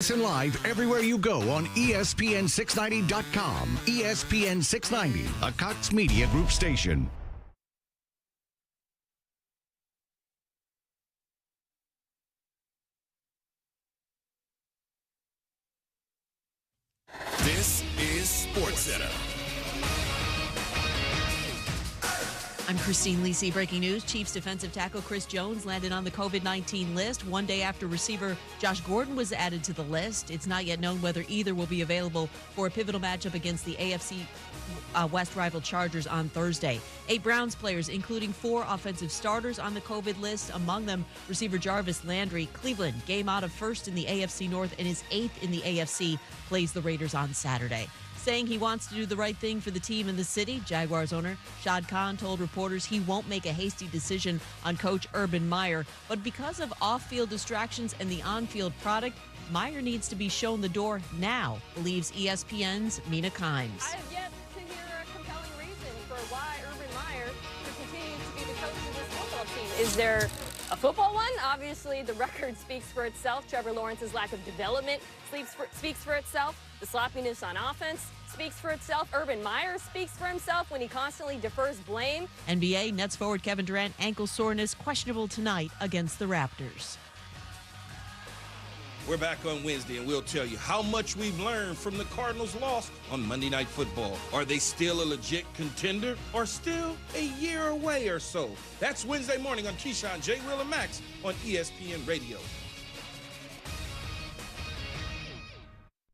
Listen live everywhere you go on ESPN690.com. ESPN 690, a Cox Media Group station. This is SportsCenter. I'm Christine Lisi. Breaking news. Chiefs defensive tackle Chris Jones landed on the COVID-19 list one day after receiver Josh Gordon was added to the list. It's not yet known whether either will be available for a pivotal matchup against the AFC West rival Chargers on Thursday. 8 Browns players, including 4 offensive starters on the COVID list, among them receiver Jarvis Landry. Cleveland, game out of first in the AFC North and is 8th in the AFC, plays the Raiders on Saturday. Saying he wants to do the right thing for the team and the city, Jaguars owner Shad Khan told reporters he won't make a hasty decision on coach Urban Meyer, but because of off-field distractions and the on-field product, Meyer needs to be shown the door now, believes ESPN's Mina Kimes. I have yet to hear a compelling reason for why Urban Meyer should continue to be the coach of this football team. Is there a football one? Obviously, the record speaks for itself. Trevor Lawrence's lack of development speaks for itself. The sloppiness on offense speaks for itself. Urban Meyer speaks for himself when he constantly defers blame. NBA Nets forward Kevin Durant, ankle soreness, questionable tonight against the Raptors. We're back on Wednesday, and we'll tell you how much we've learned from the Cardinals' loss on Monday Night Football. Are they still a legit contender or still a year away or so? That's Wednesday morning on Keyshawn, J. Will, and Max on ESPN Radio.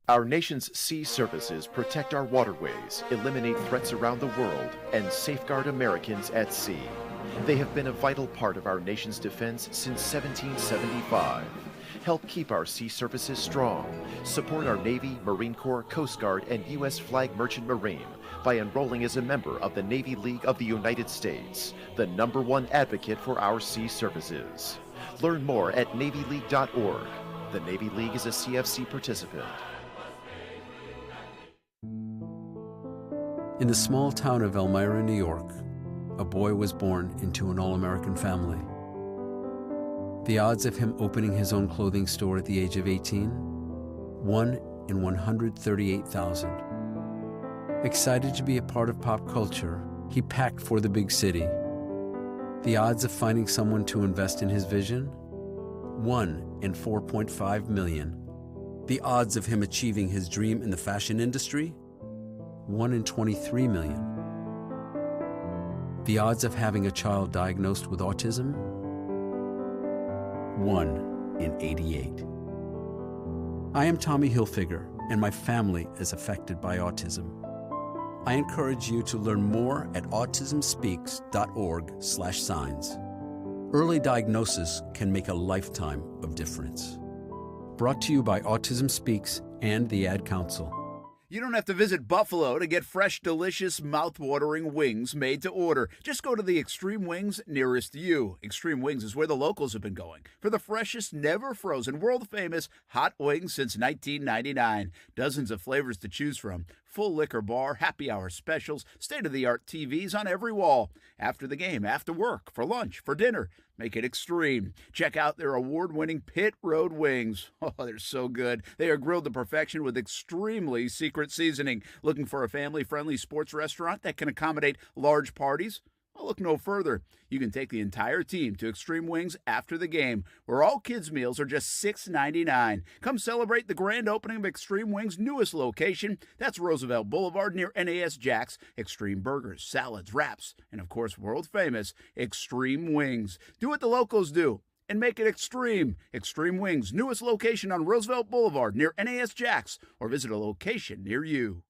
Our nation's sea services protect our waterways, eliminate threats around the world, and safeguard Americans at sea. They have been a vital part of our nation's defense since 1775. Help keep our sea services strong. Support our Navy, Marine Corps, Coast Guard, and U.S. Flag Merchant Marine by enrolling as a member of the Navy League of the United States, the #1 advocate for our sea services. Learn more at NavyLeague.org. The Navy League is a CFC participant. In the small town of Elmira, New York, a boy was born into an all-American family. The odds of him opening his own clothing store at the age of 18? 1 in 138,000. Excited to be a part of pop culture, he packed for the big city. The odds of finding someone to invest in his vision? 1 in 4.5 million. The odds of him achieving his dream in the fashion industry? 1 in 23 million. The odds of having a child diagnosed with autism? 1 in 88. I am Tommy Hilfiger, and my family is affected by autism. I encourage you to learn more at autismspeaks.org/signs. Early diagnosis can make a lifetime of difference. Brought to you by Autism Speaks and the Ad Council. You don't have to visit Buffalo to get fresh, delicious, mouth-watering wings made to order. Just go to the Extreme Wings nearest you. Extreme Wings is where the locals have been going for the freshest, never-frozen, world-famous hot wings since 1999. Dozens of flavors to choose from. Full liquor bar, happy hour specials, state-of-the-art TVs on every wall. After the game, after work, for lunch, for dinner. Make it extreme. Check out their award-winning Pit Road wings. Oh, they're so good. They are grilled to perfection with extremely secret seasoning. Looking for a family-friendly sports restaurant that can accommodate large parties? Well, look no further. You can take the entire team to Extreme Wings after the game, where all kids' meals are just $6.99. Come celebrate the grand opening of Extreme Wings' newest location. That's Roosevelt Boulevard near NAS Jax. Extreme burgers, salads, wraps, and of course, world-famous Extreme Wings. Do what the locals do and make it extreme. Extreme Wings' newest location on Roosevelt Boulevard near NAS Jax, or visit a location near you.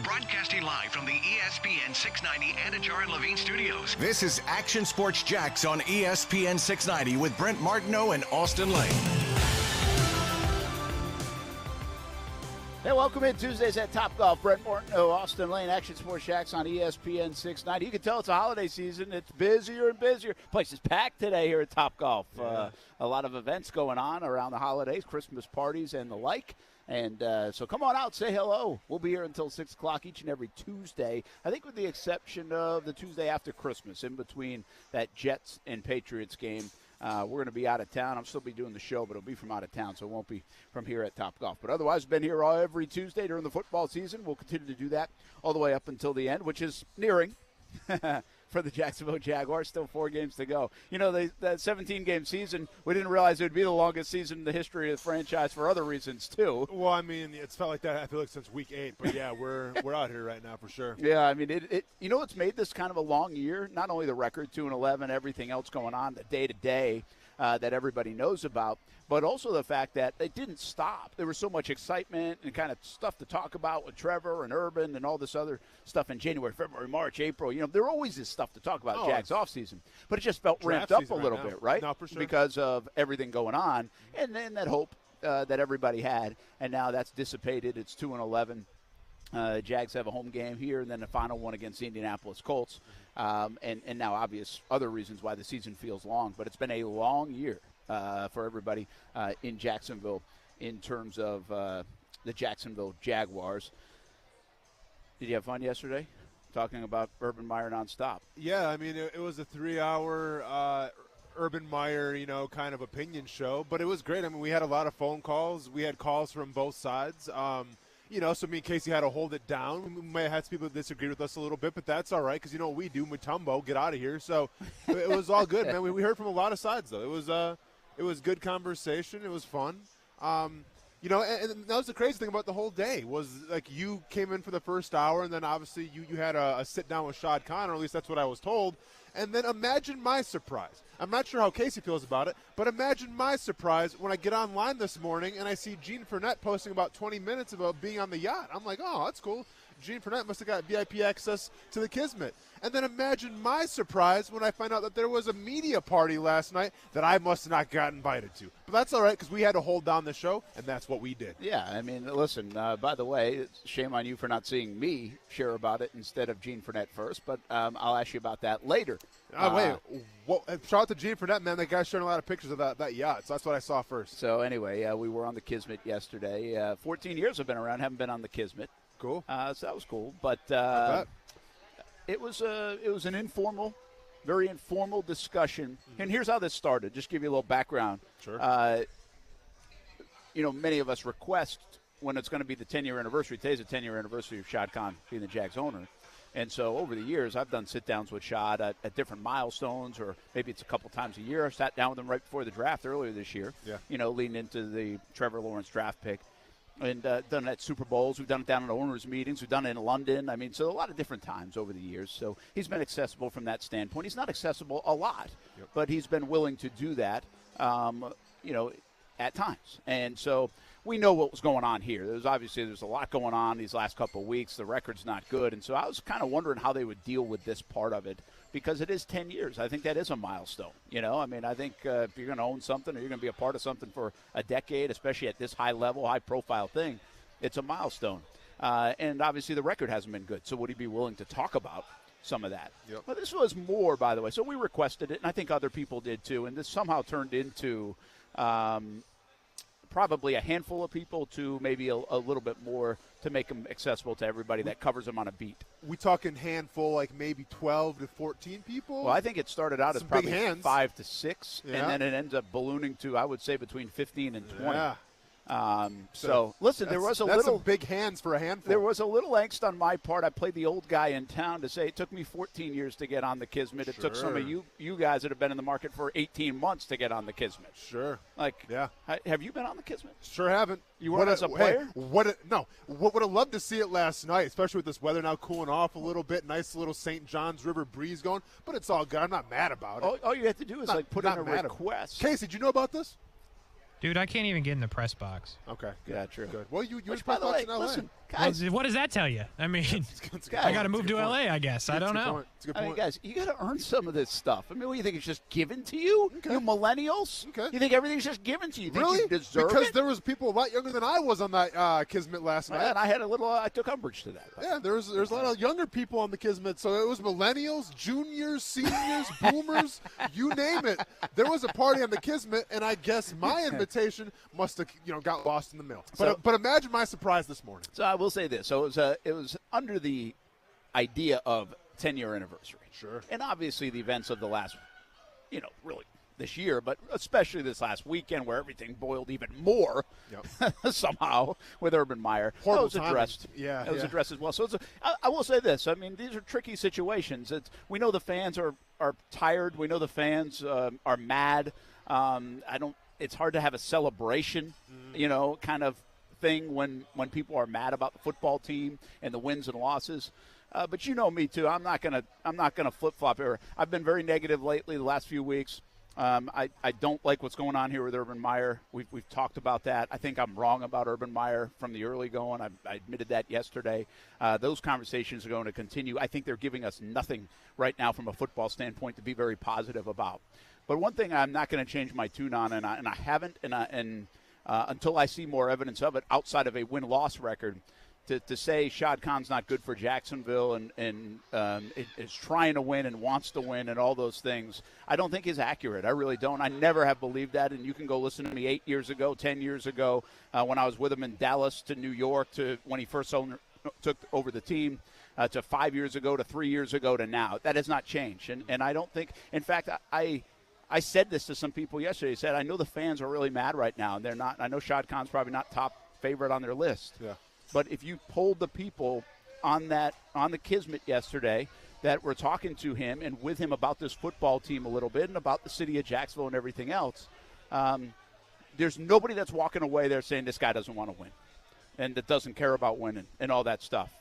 Broadcasting live from the ESPN 690 Anajar and Levine studios. This is Action Sports Jax on ESPN 690 with Brent Martineau and Austin Lane. Hey, welcome in Tuesdays at Top Golf. Brent Martineau, Austin Lane, Action Sports Jax on ESPN 690. You can tell it's a holiday season. It's busier and busier. Place is packed today here at Top Golf. Yeah. A lot of events going on around the holidays, Christmas parties and the like. And so come on out, say hello. We'll be here until 6 o'clock each and every Tuesday, I think with the exception of the Tuesday after Christmas, in between that Jets and Patriots game. We're going to be out of town. I'll still be doing the show, but it'll be from out of town, so it won't be from here at Topgolf. But otherwise, been here every Tuesday during the football season. We'll continue to do that all the way up until the end, which is nearing for the Jacksonville Jaguars. Still 4 games to go. You know, that 17-game season, we didn't realize it would be the longest season in the history of the franchise for other reasons, too. Well, I mean, it's felt like that, I feel like, since week 8. But, yeah, we're out here right now for sure. Yeah, I mean, you know what's made this kind of a long year? Not only the record, 2-11, everything else going on, the day-to-day that everybody knows about, but also the fact that it didn't stop. There was so much excitement and kind of stuff to talk about with Trevor and Urban and all this other stuff in January, February, March, April. You know, there always is stuff to talk about Jags offseason. But it just felt ramped up a little bit, right? No, for sure. Because of everything going on and then that hope that everybody had. And now that's dissipated. It's 2-11. Jags have a home game here and then the final one against the Indianapolis Colts. And now obvious other reasons why the season feels long. But it's been a long year for everybody in Jacksonville in terms of the Jacksonville Jaguars. Did you have fun yesterday talking about Urban Meyer nonstop? Yeah, I mean, it was a 3-hour Urban Meyer, kind of opinion show, but it was great. I mean, we had a lot of phone calls. We had calls from both sides. So me and Casey had to hold it down. We may have had some people that disagreed with us a little bit, but that's all right because you know what we do, Mutombo, get out of here. So it was all good, man. We heard from a lot of sides, though. It was good conversation. It was fun. And that was the crazy thing about the whole day was, like, you came in for the first hour, and then obviously you had a sit-down with Shad Khan, or at least that's what I was told. And then imagine my surprise. I'm not sure how Casey feels about it, but imagine my surprise when I get online this morning and I see Gene Fournette posting about 20 minutes about being on the yacht. I'm like, oh, that's cool. Gene Fournette must have got VIP access to the Kismet. And then imagine my surprise when I find out that there was a media party last night that I must not got invited to. But that's all right because we had to hold down the show, and that's what we did. Yeah, I mean, listen, by the way, it's shame on you for not seeing me share about it instead of Gene Fournette first, but I'll ask you about that later. Shout out to Gene Fournette, man. That guy's showing a lot of pictures of that yacht, so that's what I saw first. So anyway, we were on the Kismet yesterday. 14 years I've been around, haven't been on the Kismet. Cool. So that was cool, but it was an informal, very informal discussion. Mm-hmm. And here's how this started. Just give you a little background. Sure. Many of us request when it's going to be the 10-year anniversary. Today's the 10-year anniversary of Shad Khan being the Jags owner. And so over the years, I've done sit-downs with Shad at different milestones, or maybe it's a couple times a year. I sat down with him right before the draft earlier this year, leading into the Trevor Lawrence draft pick. And done it at Super Bowls. We've done it down at owners' meetings. We've done it in London. I mean, so a lot of different times over the years. So he's been accessible from that standpoint. He's not accessible a lot, but he's been willing to do that, at times. And so we know what was going on here. There's a lot going on these last couple of weeks. The record's not good. And so I was kind of wondering how they would deal with this part of it because it is 10 years. I think that is a milestone. I think if you're going to own something or you're going to be a part of something for a decade, especially at this high level, high profile thing, it's a milestone. And obviously the record hasn't been good. So would he be willing to talk about some of that? Yep. But this was more, by the way. So we requested it, and I think other people did too. And this somehow turned into probably a handful of people to maybe a little bit more to make them accessible to everybody that covers them on a beat. We talking handful, like maybe 12 to 14 people? Well, I think it started out as probably 5 to 6, yeah. And then it ends up ballooning to, I would say, between 15 and 20. Yeah. Listen, there was that's some big hands for a handful. There was a little angst on my part. I played the old guy in town to say it took me 14 years to get on the Kismet. It took some of you guys that have been in the market for 18 months to get on the Kismet. Sure. Yeah. Have you been on the Kismet? Sure haven't. You weren't as a player? Would have loved to see it last night, especially with this weather now cooling off a little bit. Nice little St. John's River breeze going. But it's all good. I'm not mad about it. All you have to do is put in a request. Casey, did you know about this? Dude, I can't even get in the press box. Okay. Yeah, true. Good. Well, you were by the way, in LA. listen, guys. Well, what does that tell you? I mean, I got to move to LA, I guess. I don't know. It's a good point. Guys, you got to earn some of this stuff. I mean, what do you think? It's just given to you? Okay. You millennials? Okay. You think everything's just given to you? Really? You deserve because it? there was people a lot younger than I was on that Kismet last night. And I took umbrage to that. Yeah, there's a lot of younger people on the Kismet. So it was millennials, juniors, seniors, boomers, you name it. There was a party on the Kismet, and I guess my invitation must have got lost in the mail. But imagine my surprise this morning. So I will say this. So it was under the idea of 10-year anniversary. Sure. And obviously the events of the last, really this year, but especially this last weekend where everything boiled even more somehow with Urban Meyer. Horrible that was addressed. Yeah, that was addressed as well. So I will say this. I mean, these are tricky situations. We know the fans are tired. We know the fans are mad. It's hard to have a celebration, kind of thing when people are mad about the football team and the wins and losses. But you know me too. I'm not gonna flip-flop here. I've been very negative lately the last few weeks. I don't like what's going on here with Urban Meyer. We've talked about that. I think I'm wrong about Urban Meyer from the early going. I admitted that yesterday. Those conversations are going to continue. I think they're giving us nothing right now from a football standpoint to be very positive about. But one thing I'm not going to change my tune on, and I haven't, until I see more evidence of it outside of a win-loss record, to say Shad Khan's not good for Jacksonville and is trying to win and wants to win and all those things, I don't think is accurate. I really don't. I never have believed that, and you can go listen to me 8 years ago, 10 years ago, when I was with him in Dallas to New York, to when he first took over the team, to 5 years ago, to 3 years ago, to now. That has not changed, and I don't think – in fact, I said this to some people yesterday. I said, I know the fans are really mad right now, and they're not – I know Shad Khan's probably not top favorite on their list. Yeah. But if you polled the people on the Kismet yesterday that were talking to him and with him about this football team a little bit and about the city of Jacksonville and everything else, there's nobody that's walking away there saying this guy doesn't want to win and that doesn't care about winning and all that stuff.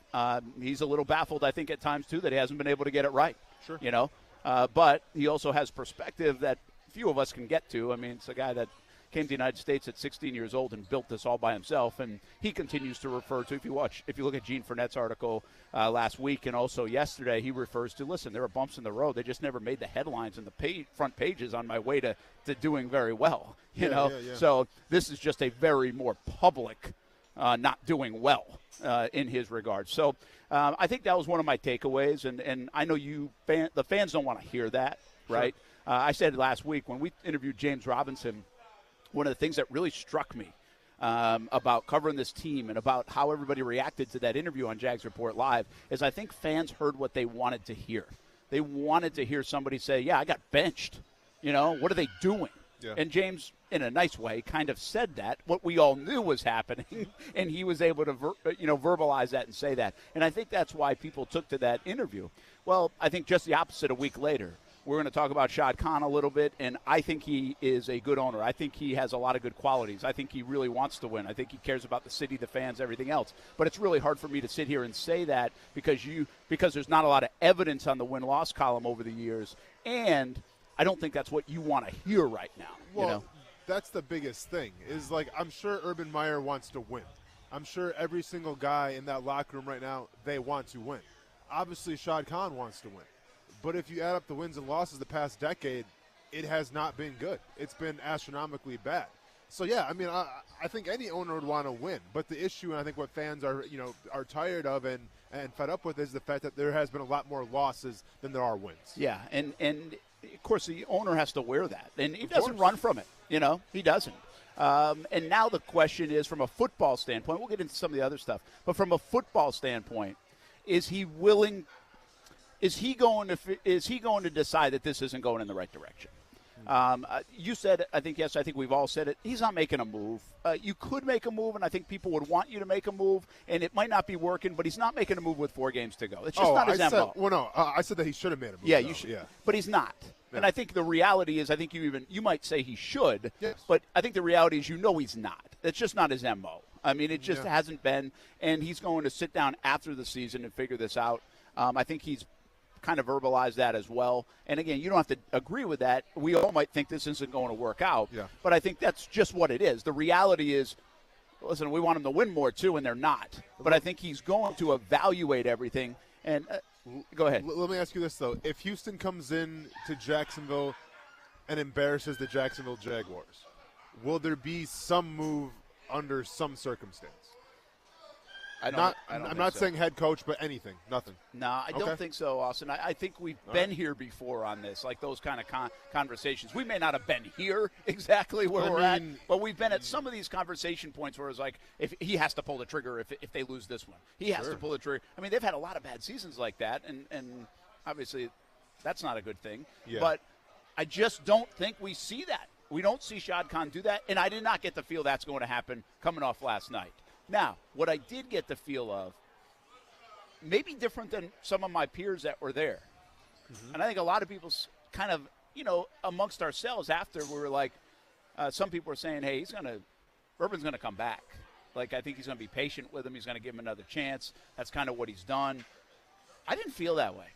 He's a little baffled, I think, at times, too, that he hasn't been able to get it right. Sure. But he also has perspective that few of us can get to. I mean, it's a guy that came to the United States at 16 years old and built this all by himself, and he continues to refer to, if you look at Gene Fournette's article last week and also yesterday, he refers to, listen, there are bumps in the road. They just never made the headlines and the front pages on my way to doing very well, you know. Yeah. So this is just a very more public not doing well in his regard. So I think that was one of my takeaways, and I know the fans don't want to hear that, right? Sure. I said last week when we interviewed James Robinson, one of the things that really struck me about covering this team and about how everybody reacted to that interview on Jags Report Live is I think fans heard what they wanted to hear. They wanted to hear somebody say, yeah, I got benched. What are they doing? Yeah. And James, in a nice way, kind of said that, what we all knew was happening, and he was able to verbalize that and say that. And I think that's why people took to that interview. Well, I think just the opposite a week later. We're going to talk about Shad Khan a little bit, and I think he is a good owner. I think he has a lot of good qualities. I think he really wants to win. I think he cares about the city, the fans, everything else. But it's really hard for me to sit here and say that because there's not a lot of evidence on the win-loss column over the years, and I don't think that's what you want to hear right now. Well, that's the biggest thing is, I'm sure Urban Meyer wants to win. I'm sure every single guy in that locker room right now, they want to win. Obviously, Shad Khan wants to win. But if you add up the wins and losses the past decade, it has not been good. It's been astronomically bad. So, yeah, I mean, I think any owner would want to win. But the issue, and I think what fans are tired of and fed up with is the fact that there has been a lot more losses than there are wins. Yeah, and of course, the owner has to wear that. And he doesn't run from it. He doesn't. And now the question is, from a football standpoint, we'll get into some of the other stuff, but from a football standpoint, is he willing – Is he going to decide that this isn't going in the right direction? You said, I think we've all said it. He's not making a move. You could make a move, and I think people would want you to make a move, and it might not be working, but he's not making a move with 4 games to go. It's just not his MO. I said that he should have made a move. Yeah, you should. Yeah. But he's not. Yeah. And I think the reality is, I think you might say he should, yes. But I think the reality is he's not. It's just not his MO. I mean, it just hasn't been, and he's going to sit down after the season and figure this out. I think he's kind of verbalize that as well. And again, you don't have to agree with that. We all might think this isn't going to work out, but I think that's just what it is. The reality is, listen, we want them to win more too, and they're not. But I think he's going to evaluate everything. And go ahead. Let me ask you this, though. If Houston comes in to Jacksonville and embarrasses the Jacksonville Jaguars, will there be some move under some circumstance? I'm not saying head coach, but anything, nothing. No, I don't think so, Austin. I think we've been here before on this, like those kind of conversations. We may not have been here exactly where we're at, but we've been at some of these conversation points where it's like, if he has to pull the trigger if they lose this one. He has to pull the trigger. I mean, they've had a lot of bad seasons like that, and obviously that's not a good thing. Yeah. But I just don't think we see that. We don't see Shad Khan do that, and I did not get the feel that's going to happen coming off last night. Now, what I did get the feel of, maybe different than some of my peers that were there, and I think a lot of people kind of, amongst ourselves after, we were like, some people were saying, hey, Urban's going to come back. Like, I think he's going to be patient with him. He's going to give him another chance. That's kind of what he's done. I didn't feel that way.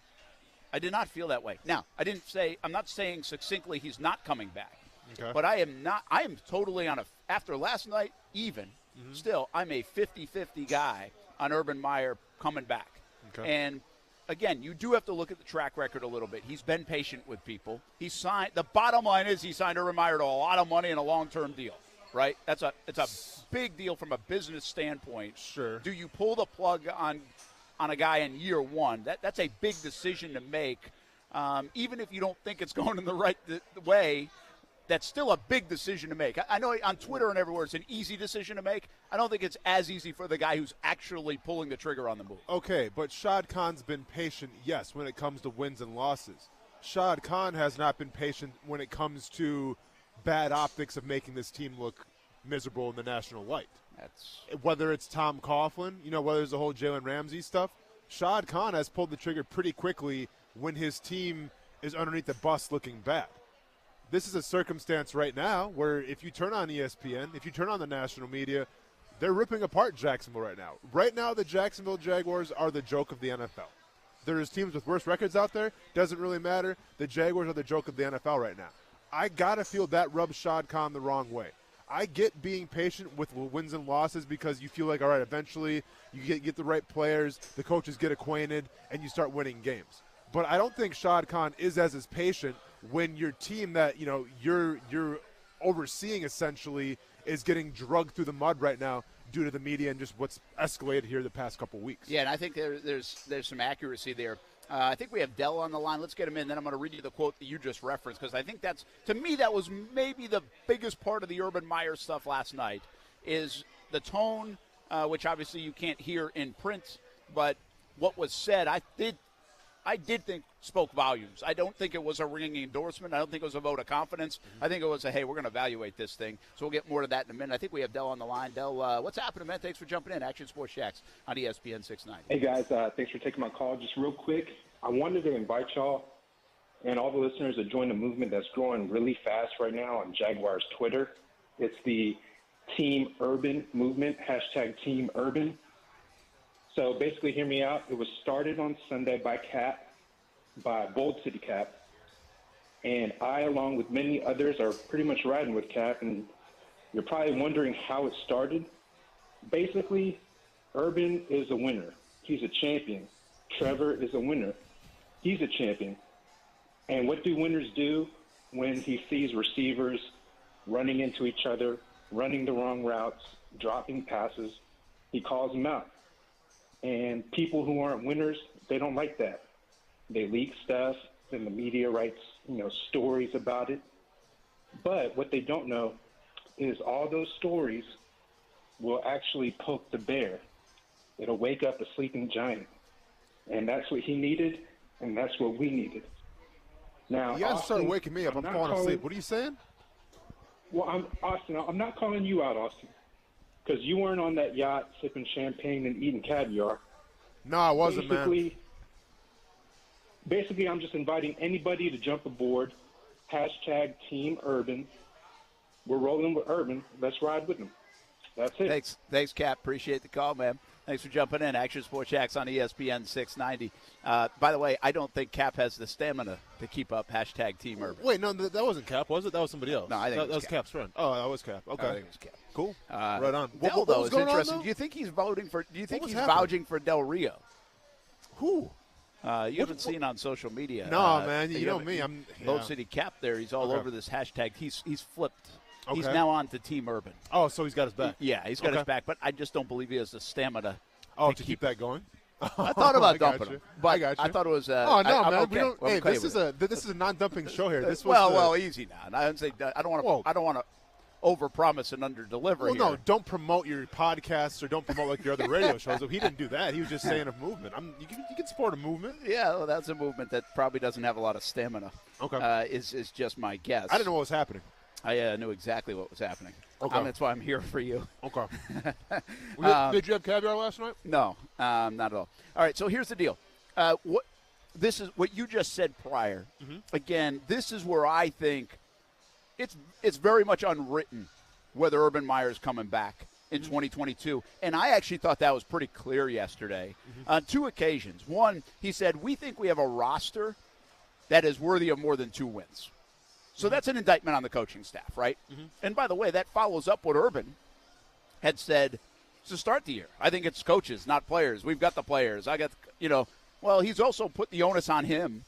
I did not feel that way. Now, I'm not saying succinctly he's not coming back. Okay. But I am totally after last night, still, I'm a 50-50 guy on Urban Meyer coming back. Okay. And, again, you do have to look at the track record a little bit. He's been patient with people. The bottom line is he signed Urban Meyer to a lot of money and a long-term deal, right? It's a big deal from a business standpoint. Sure. Do you pull the plug on a guy in year one? That's a big decision to make. Even if you don't think it's going in the right way, that's still a big decision to make. I know on Twitter and everywhere it's an easy decision to make. I don't think it's as easy for the guy who's actually pulling the trigger on the move. Okay, but Shad Khan's been patient, yes, when it comes to wins and losses. Shad Khan has not been patient when it comes to bad optics of making this team look miserable in the national light. Whether it's Tom Coughlin, whether it's the whole Jalen Ramsey stuff, Shad Khan has pulled the trigger pretty quickly when his team is underneath the bus looking bad. This is a circumstance right now where if you turn on ESPN, if you turn on the national media, they're ripping apart Jacksonville right now. Right now, the Jacksonville Jaguars are the joke of the NFL. There's teams with worse records out there. Doesn't really matter. The Jaguars are the joke of the NFL right now. I got to feel that rubs Shad Khan the wrong way. I get being patient with wins and losses because you feel like, all right, eventually you get the right players, the coaches get acquainted, and you start winning games. But I don't think Shad Khan is as patient when your team that you're overseeing essentially is getting drugged through the mud right now due to the media and just what's escalated here the past couple weeks. Yeah, and I think there's some accuracy there. I think we have Dell on the line. Let's get him in. Then I'm going to read you the quote that you just referenced because I think to me that was maybe the biggest part of the Urban Meyer stuff last night is the tone, which obviously you can't hear in print, but what was said, I did think spoke volumes. I don't think it was a ringing endorsement. I don't think it was a vote of confidence. I think it was hey, we're going to evaluate this thing. So we'll get more to that in a minute. I think we have Dell on the line. Dell, what's happening, man? Thanks for jumping in. Action Sports Jax on ESPN 690. Hey, guys. Thanks for taking my call. Just real quick, I wanted to invite y'all and all the listeners to join the movement that's growing really fast right now on Jaguars Twitter. It's the Team Urban movement, #Team Urban. So basically, hear me out. It was started on Sunday by Bold City Cap. And I, along with many others, are pretty much riding with Cap. And you're probably wondering how it started. Basically, Urban is a winner. He's a champion. Trevor is a winner. He's a champion. And what do winners do when he sees receivers running into each other, running the wrong routes, dropping passes? He calls them out. And people who aren't winners, they don't like that. They leak stuff, and the media writes, stories about it. But what they don't know is all those stories will actually poke the bear. It'll wake up a sleeping giant. And that's what he needed, and that's what we needed. Now, you guys started waking me up. I'm falling asleep. What are you saying? Well, Austin, I'm not calling you out, Austin, because you weren't on that yacht sipping champagne and eating caviar. No, I wasn't, man. Basically, I'm just inviting anybody to jump aboard. #Team Urban. We're rolling with Urban. Let's ride with him. That's it. Thanks, Cap. Appreciate the call, man. Thanks for jumping in. Action Sports Jax on ESPN 690. By the way, I don't think Cap has the stamina to keep up #Team Urban. Wait, no, that wasn't Cap, was it? That was somebody else. No, I think that was Cap's friend. Oh, that was Cap. Okay, I think it was Cap. Cool. Right on. Dell, though, is interesting. Do you think he's voting for? Do you think he's vouching for Del Rio? Who? You haven't seen on social media. No, man. You know me. I'm Bold City Cap there. He's all over this hashtag. He's flipped. Okay. He's now on to Team Urban. Oh, so he's got his back. Yeah, he's got his back. But I just don't believe he has the stamina. To keep that going. I thought about dumping him, but I thought it was. Oh no, man! Okay. We don't. Hey, this is a non-dumping show here. This was well, easy now. I don't want to. overpromise and underdeliver. Well, no, don't promote your podcasts or don't promote like your other radio shows. He didn't do that. He was just saying a movement. You can support a movement. Yeah, well, that's a movement that probably doesn't have a lot of stamina. Okay, is just my guess. I didn't know what was happening. I knew exactly what was happening. Okay, that's why I'm here for you. Okay. Did you have caviar last night? No, not at all. All right, so here's the deal. This is what you just said prior. Mm-hmm. Again, this is where I think it's very much unwritten whether Urban Meyer is coming back in 2022. And I actually thought that was pretty clear yesterday on two occasions. One, he said, we think we have a roster that is worthy of more than 2 wins. So that's an indictment on the coaching staff, right? And by the way, that follows up what Urban had said to start the year. I think it's coaches, not players. We've got the players. Well, he's also put the onus on him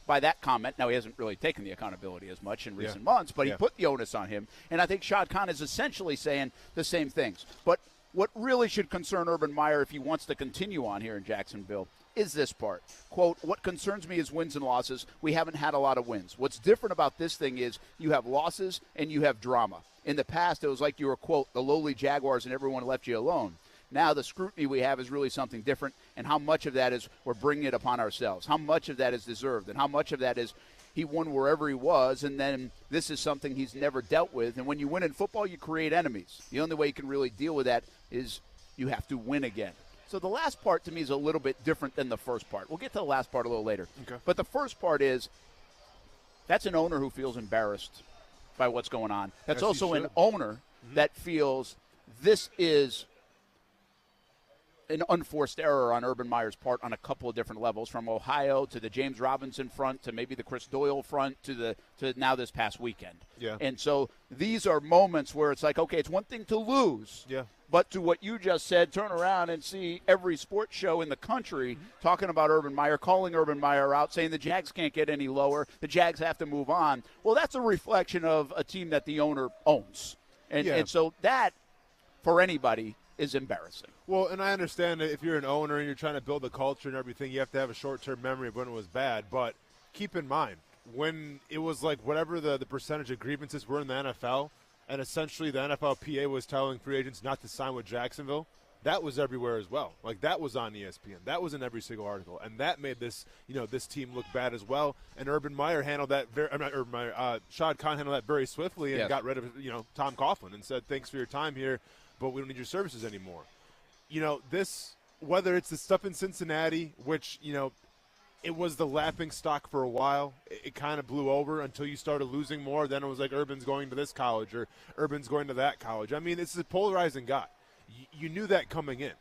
by that comment. Now, he hasn't really taken the accountability as much in recent months, but he put the onus on him. And I think Shad Khan is essentially saying the same things. But what really should concern Urban Meyer if he wants to continue on here in Jacksonville is this part. Quote, what concerns me is wins and losses. We haven't had a lot of wins. What's different about this thing is you have losses and you have drama. In the past, it was like you were, quote, the lowly Jaguars and everyone left you alone. Now the scrutiny we have is really something different, and how much of that is we're bringing it upon ourselves, how much of that is deserved, and how much of that is he won wherever he was, and then this is something he's never dealt with. And when you win in football, you create enemies. The only way you can really deal with that is you have to win again. So the last part to me is a little bit different than the first part. We'll get to the last part a little later. Okay. But the first part is that's an owner who feels embarrassed by what's going on. That's also an owner that feels this is an unforced error on Urban Meyer's part on a couple of different levels, from Ohio to the James Robinson front to maybe the Chris Doyle front to now this past weekend. Yeah. And so these are moments where it's like, okay, it's one thing to lose. Yeah. But to what you just said, turn around and see every sports show in the country talking about Urban Meyer, calling Urban Meyer out, saying the Jags can't get any lower, the Jags have to move on. Well, that's a reflection of a team that the owner owns. And so that, for anybody, is embarrassing. Well, and I understand that if you're an owner and you're trying to build a culture and everything, you have to have a short-term memory of when it was bad. But keep in mind, when it was like whatever the percentage of grievances were in the NFL, and essentially the NFLPA was telling free agents not to sign with Jacksonville, that was everywhere as well. Like, that was on ESPN. That was in every single article. And that made this team look bad as well. And Urban Meyer handled that Shad Khan handled that very swiftly and got rid of, Tom Coughlin and said, thanks for your time here, but we don't need your services anymore. This, whether it's the stuff in Cincinnati, which, it was the laughing stock for a while. It kind of blew over until you started losing more. Then it was like Urban's going to this college or Urban's going to that college. I mean, it's a polarizing guy. You knew that coming in.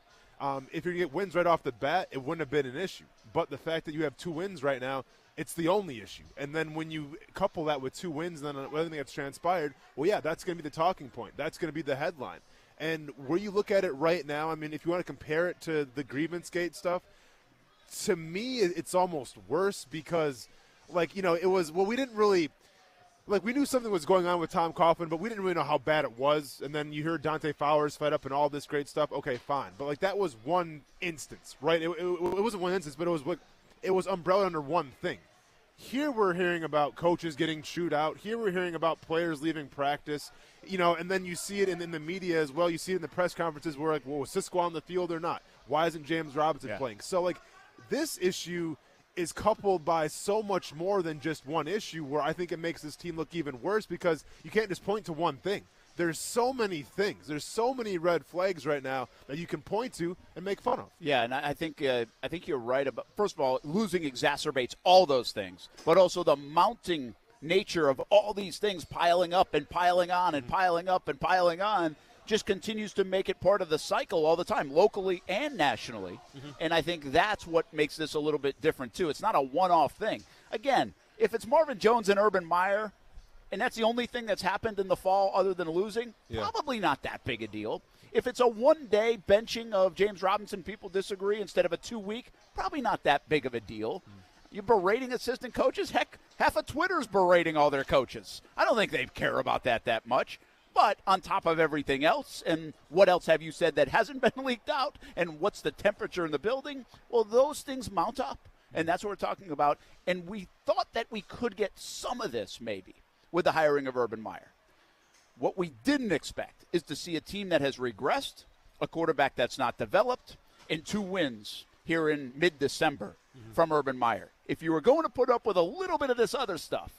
If you're going to get wins right off the bat, it wouldn't have been an issue. But the fact that you have 2 wins right now, it's the only issue. And then when you couple that with 2 wins, then everything that's transpired, well, yeah, that's going to be the talking point. That's going to be the headline. And where you look at it right now, I mean, if you want to compare it to the grievance gate stuff, to me, it's almost worse because, it was, well, we didn't really, we knew something was going on with Tom Coughlin, but we didn't really know how bad it was. And then you heard Dante Fowler's fight up and all this great stuff. Okay, fine. But, that was one instance, right? It wasn't one instance, but it was umbrella under one thing. Here we're hearing about coaches getting chewed out. Here we're hearing about players leaving practice, and then you see it in the media as well. You see it in the press conferences where, well, was Cisco on the field or not? Why isn't James Robinson playing? So, this issue is coupled by so much more than just one issue where I think it makes this team look even worse because you can't just point to one thing. There's so many things. There's so many red flags right now that you can point to and make fun of. Yeah, and I think you're right about, first of all, losing exacerbates all those things, but also the mounting nature of all these things piling up and piling on and piling up and piling on just continues to make it part of the cycle all the time, locally and nationally. And I think that's what makes this a little bit different, too. It's not a one-off thing. Again, if it's Marvin Jones and Urban Meyer, and that's the only thing that's happened in the fall other than losing, probably not that big a deal. If it's a one-day benching of James Robinson, people disagree, instead of a 2-week, probably not that big of a deal. You're berating assistant coaches? Heck, half of Twitter's berating all their coaches. I don't think they care about that much. But on top of everything else, and what else have you said that hasn't been leaked out, and what's the temperature in the building? Well, those things mount up, and that's what we're talking about. And we thought that we could get some of this maybe with the hiring of Urban Meyer. What we didn't expect is to see a team that has regressed, a quarterback that's not developed, and 2 wins here in mid-December from Urban Meyer. If you were going to put up with a little bit of this other stuff,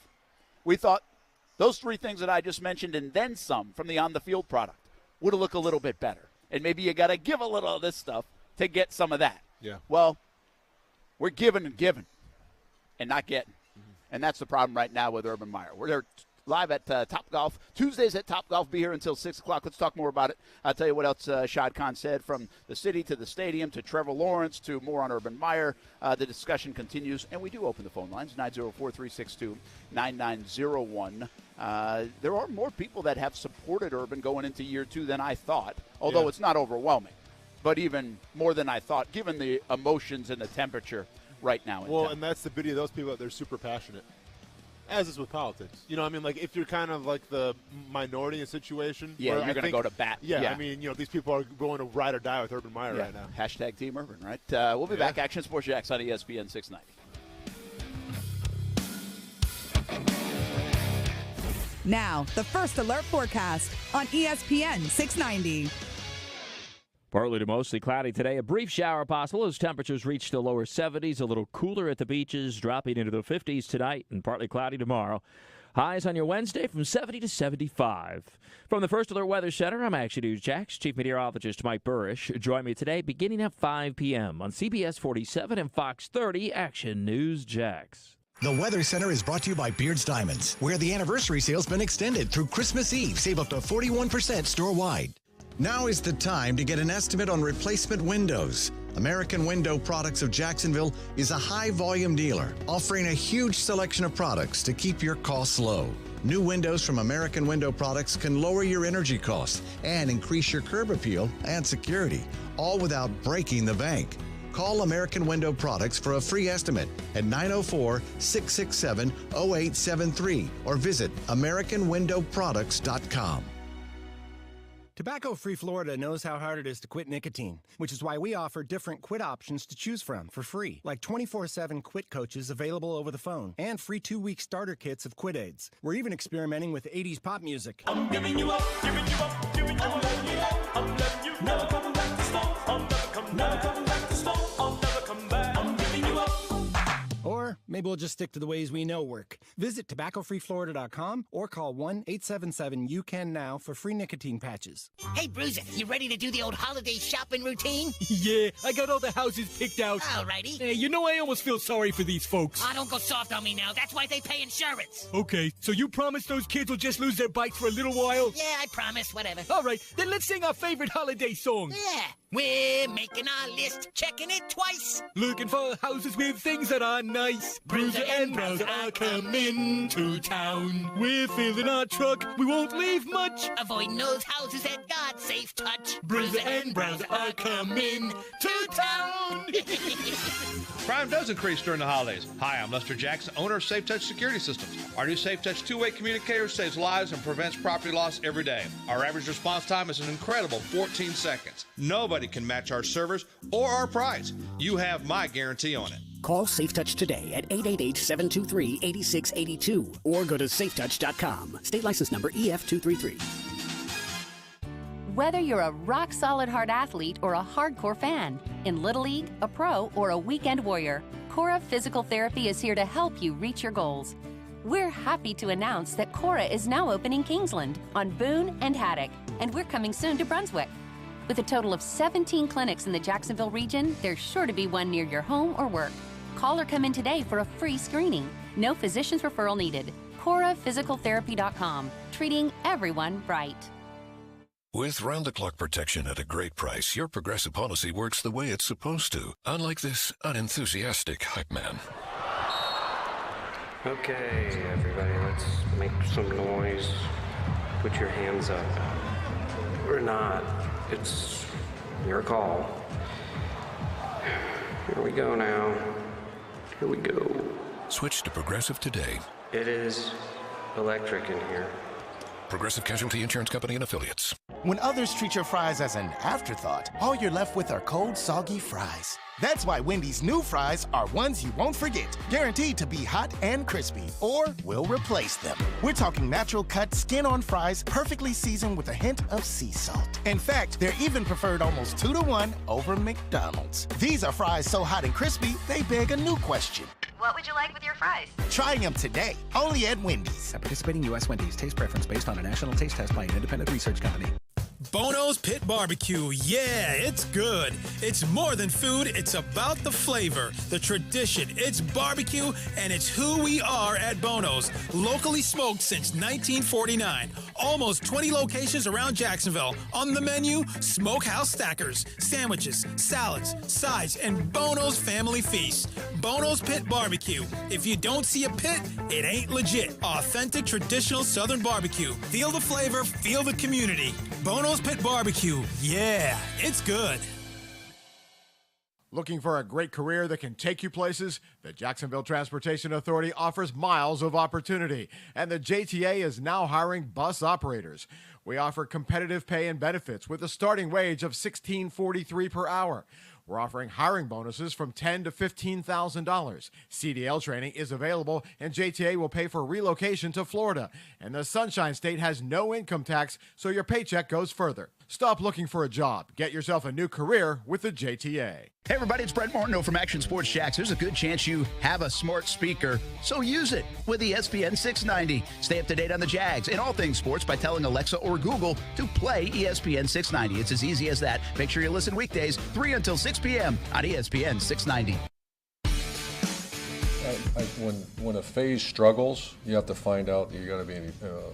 we thought those 3 things that I just mentioned and then some from the on-the-field product would have looked a little bit better. And maybe you got to give a little of this stuff to get some of that. Yeah. Well, we're giving and giving and not getting. And that's the problem right now with Urban Meyer. We're there live at Topgolf. Tuesdays at Topgolf. Be here until 6 o'clock. Let's talk more about it. I'll tell you what else Shad Khan said, from the city to the stadium to Trevor Lawrence to more on Urban Meyer. The discussion continues, and we do open the phone lines, 904-362-9901. There are more people that have supported Urban going into year 2 than I thought, although it's not overwhelming, but even more than I thought, given the emotions and the temperature right now. Well, and that's the beauty of those people, that they're super passionate. As is with politics. You know, I mean, like, if you're kind of like the minority in a situation. Yeah, you're going to go to bat. Yeah, I mean, these people are going to ride or die with Urban Meyer right now. Hashtag Team Urban, right? We'll be back. Action Sports Jax on ESPN 690. Now, the First Alert forecast on ESPN 690. Partly to mostly cloudy today. A brief shower possible as temperatures reach the lower 70s. A little cooler at the beaches, dropping into the 50s tonight, and partly cloudy tomorrow. Highs on your Wednesday from 70 to 75. From the First Alert Weather Center, I'm Action News Jax Chief Meteorologist Mike Burrish. Join me today beginning at 5 p.m. on CBS 47 and Fox 30 Action News Jax. The Weather Center is brought to you by Beard's Diamonds, where the anniversary sale's been extended through Christmas Eve. Save up to 41% store-wide. Now is the time to get an estimate on replacement windows. American Window Products of Jacksonville is a high-volume dealer offering a huge selection of products to keep your costs low. New windows from American Window Products can lower your energy costs and increase your curb appeal and security, all without breaking the bank. Call American Window Products for a free estimate at 904-667-0873 or visit AmericanWindowProducts.com. Tobacco-free Florida knows how hard it is to quit nicotine, which is why we offer different quit options to choose from for free, like 24/7 quit coaches available over the phone and free 2-week starter kits of quit aids. We're even experimenting with 80s pop music. I'm giving you up, giving you up, giving you up. I'm letting you up, I'm letting you never coming back to smoke. I'll never come back, never coming back to smoke. I'll never come back. I'm giving you up. Or maybe we'll just stick to the ways we know work. Visit tobaccofreeflorida.com or call 1-877-YOU-CAN-NOW for free nicotine patches. Hey, Bruiser, you ready to do the old holiday shopping routine? Yeah, I got all the houses picked out. Alrighty. Hey, you know, I almost feel sorry for these folks. Oh, don't go soft on me now. That's why they pay insurance. Okay, so you promise those kids will just lose their bikes for a little while? Yeah, I promise. Whatever. All right, then let's sing our favorite holiday song. Yeah. We're making our list, checking it twice. Looking for houses with things that are nice. Bruiser and Browser are coming to town. We're filling our truck, we won't leave much. Avoiding those houses that got safe touch. Bruiser and Browser are coming to town. Crime does increase during the holidays. Hi, I'm Lester Jackson, owner of Safe Touch Security Systems. Our new Safe Touch two-way communicator saves lives and prevents property loss every day. Our average response time is an incredible 14 seconds. Nobody can match our servers or our price. You have my guarantee on it. Call SafeTouch today at 888-723-8682 or go to safetouch.com. State license number EF233. Whether you're a rock-solid hard athlete or a hardcore fan, in Little League, a pro, or a weekend warrior, Cora Physical Therapy is here to help you reach your goals. We're happy to announce that Cora is now open in Kingsland, on Boone and Haddock, and we're coming soon to Brunswick. With a total of 17 clinics in the Jacksonville region, there's sure to be one near your home or work. Call or come in today for a free screening. No physician's referral needed. CoraPhysicalTherapy.com, treating everyone right. With round-the-clock protection at a great price, your Progressive policy works the way it's supposed to, unlike this unenthusiastic hype man. Okay, everybody, let's make some noise. Put your hands up. Or not. It's your call. Here we go now. Here we go. Switch to Progressive today. It is electric in here. Progressive Casualty Insurance Company and Affiliates. When others treat your fries as an afterthought, all you're left with are cold, soggy fries. That's why Wendy's new fries are ones you won't forget, guaranteed to be hot and crispy, or we'll replace them. We're talking natural cut, skin-on fries, perfectly seasoned with a hint of sea salt. In fact, they're even preferred almost 2-to-1 over McDonald's. These are fries so hot and crispy, they beg a new question. What would you like with your fries? Try them today, only at Wendy's. At participating U.S. Wendy's, taste preference based on a national taste test by an independent research company. Bono's Pit Barbecue. Yeah, it's good. It's more than food. It's about the flavor, the tradition. It's barbecue, and it's who we are at Bono's. Locally smoked since 1949. Almost 20 locations around Jacksonville. On the menu, smokehouse stackers, sandwiches, salads, sides, and Bono's family feast. Bono's Pit Barbecue. If you don't see a pit, it ain't legit. Authentic traditional Southern barbecue. Feel the flavor, feel the community. Bono's Pit Barbecue. Yeah, it's good. Looking for a great career that can take you places? The Jacksonville Transportation Authority offers miles of opportunity, and the JTA is now hiring bus operators. We offer competitive pay and benefits with a starting wage of $16.43 per hour. We're offering hiring bonuses from $10,000 to $15,000. CDL training is available, and JTA will pay for relocation to Florida. And the Sunshine State has no income tax, so your paycheck goes further. Stop looking for a job. Get yourself a new career with the JTA. Hey everybody, it's Brent Martineau from Action Sports Jax. There's a good chance you have a smart speaker, so use it with ESPN 690. Stay up to date on the Jags and all things sports by telling Alexa or Google to play ESPN 690. It's as easy as that. Make sure you listen weekdays 3 until 6 p.m. on ESPN 690. When a phase struggles, you have to find out. You got to be,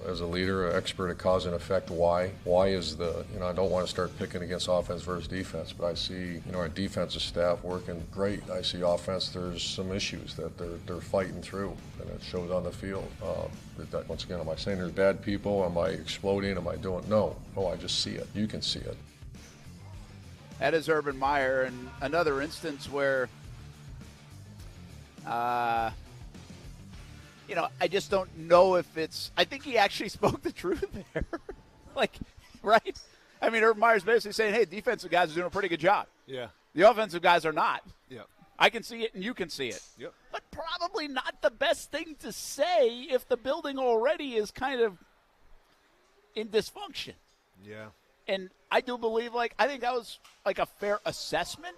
as a leader, an expert at cause and effect. Why? Why is the? I don't want to start picking against offense versus defense, but I see, our defensive staff working great. I see offense. There's some issues that they're fighting through, and it shows on the field. Once again, am I saying there's bad people? Am I exploding? Am I doing? No, I just see it. You can see it. That is Urban Meyer, and another instance where. I just don't know if it's. I think he actually spoke the truth there. Right? I mean, Urban Meyer's basically saying, hey, defensive guys are doing a pretty good job. Yeah. The offensive guys are not. Yeah. I can see it and you can see it. Yep. But probably not the best thing to say if the building already is kind of in dysfunction. Yeah. And I do believe, I think that was a fair assessment.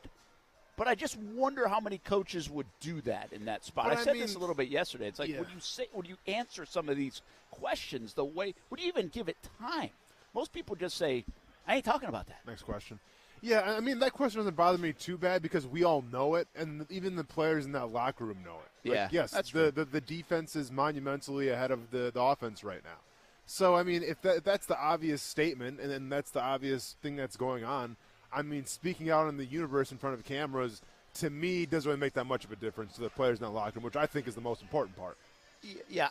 But I just wonder how many coaches would do that in that spot. I said this a little bit yesterday. It's would you answer some of these questions the way, would you even give it time? Most people just say, I ain't talking about that. Next question. Yeah, I mean, that question doesn't bother me too bad because we all know it, and even the players in that locker room know it. Yes, that's the defense is monumentally ahead of the offense right now. So, I mean, if that's the obvious statement, and then that's the obvious thing that's going on, I mean, speaking out in the universe in front of cameras, to me, doesn't really make that much of a difference to the players in that locker room, which I think is the most important part. Yeah,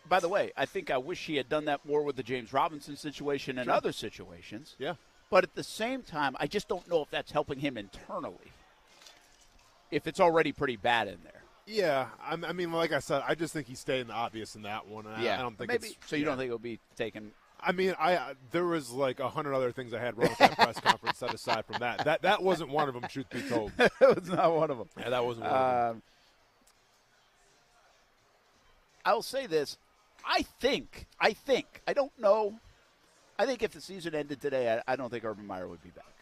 by the way, I think I wish he had done that more with the James Robinson situation and other situations. Yeah. But at the same time, I just don't know if that's helping him internally, if it's already pretty bad in there. Yeah, I mean, like I said, I just think he's staying the obvious in that one. I don't think maybe. So you don't think it'll be taken? I mean, there was 100 other things I had wrong with that press conference set aside from that. That wasn't one of them, truth be told. It was not one of them. Yeah, that wasn't one of them. I'll say this. I think, I don't know. I think if the season ended today, I don't think Urban Meyer would be back.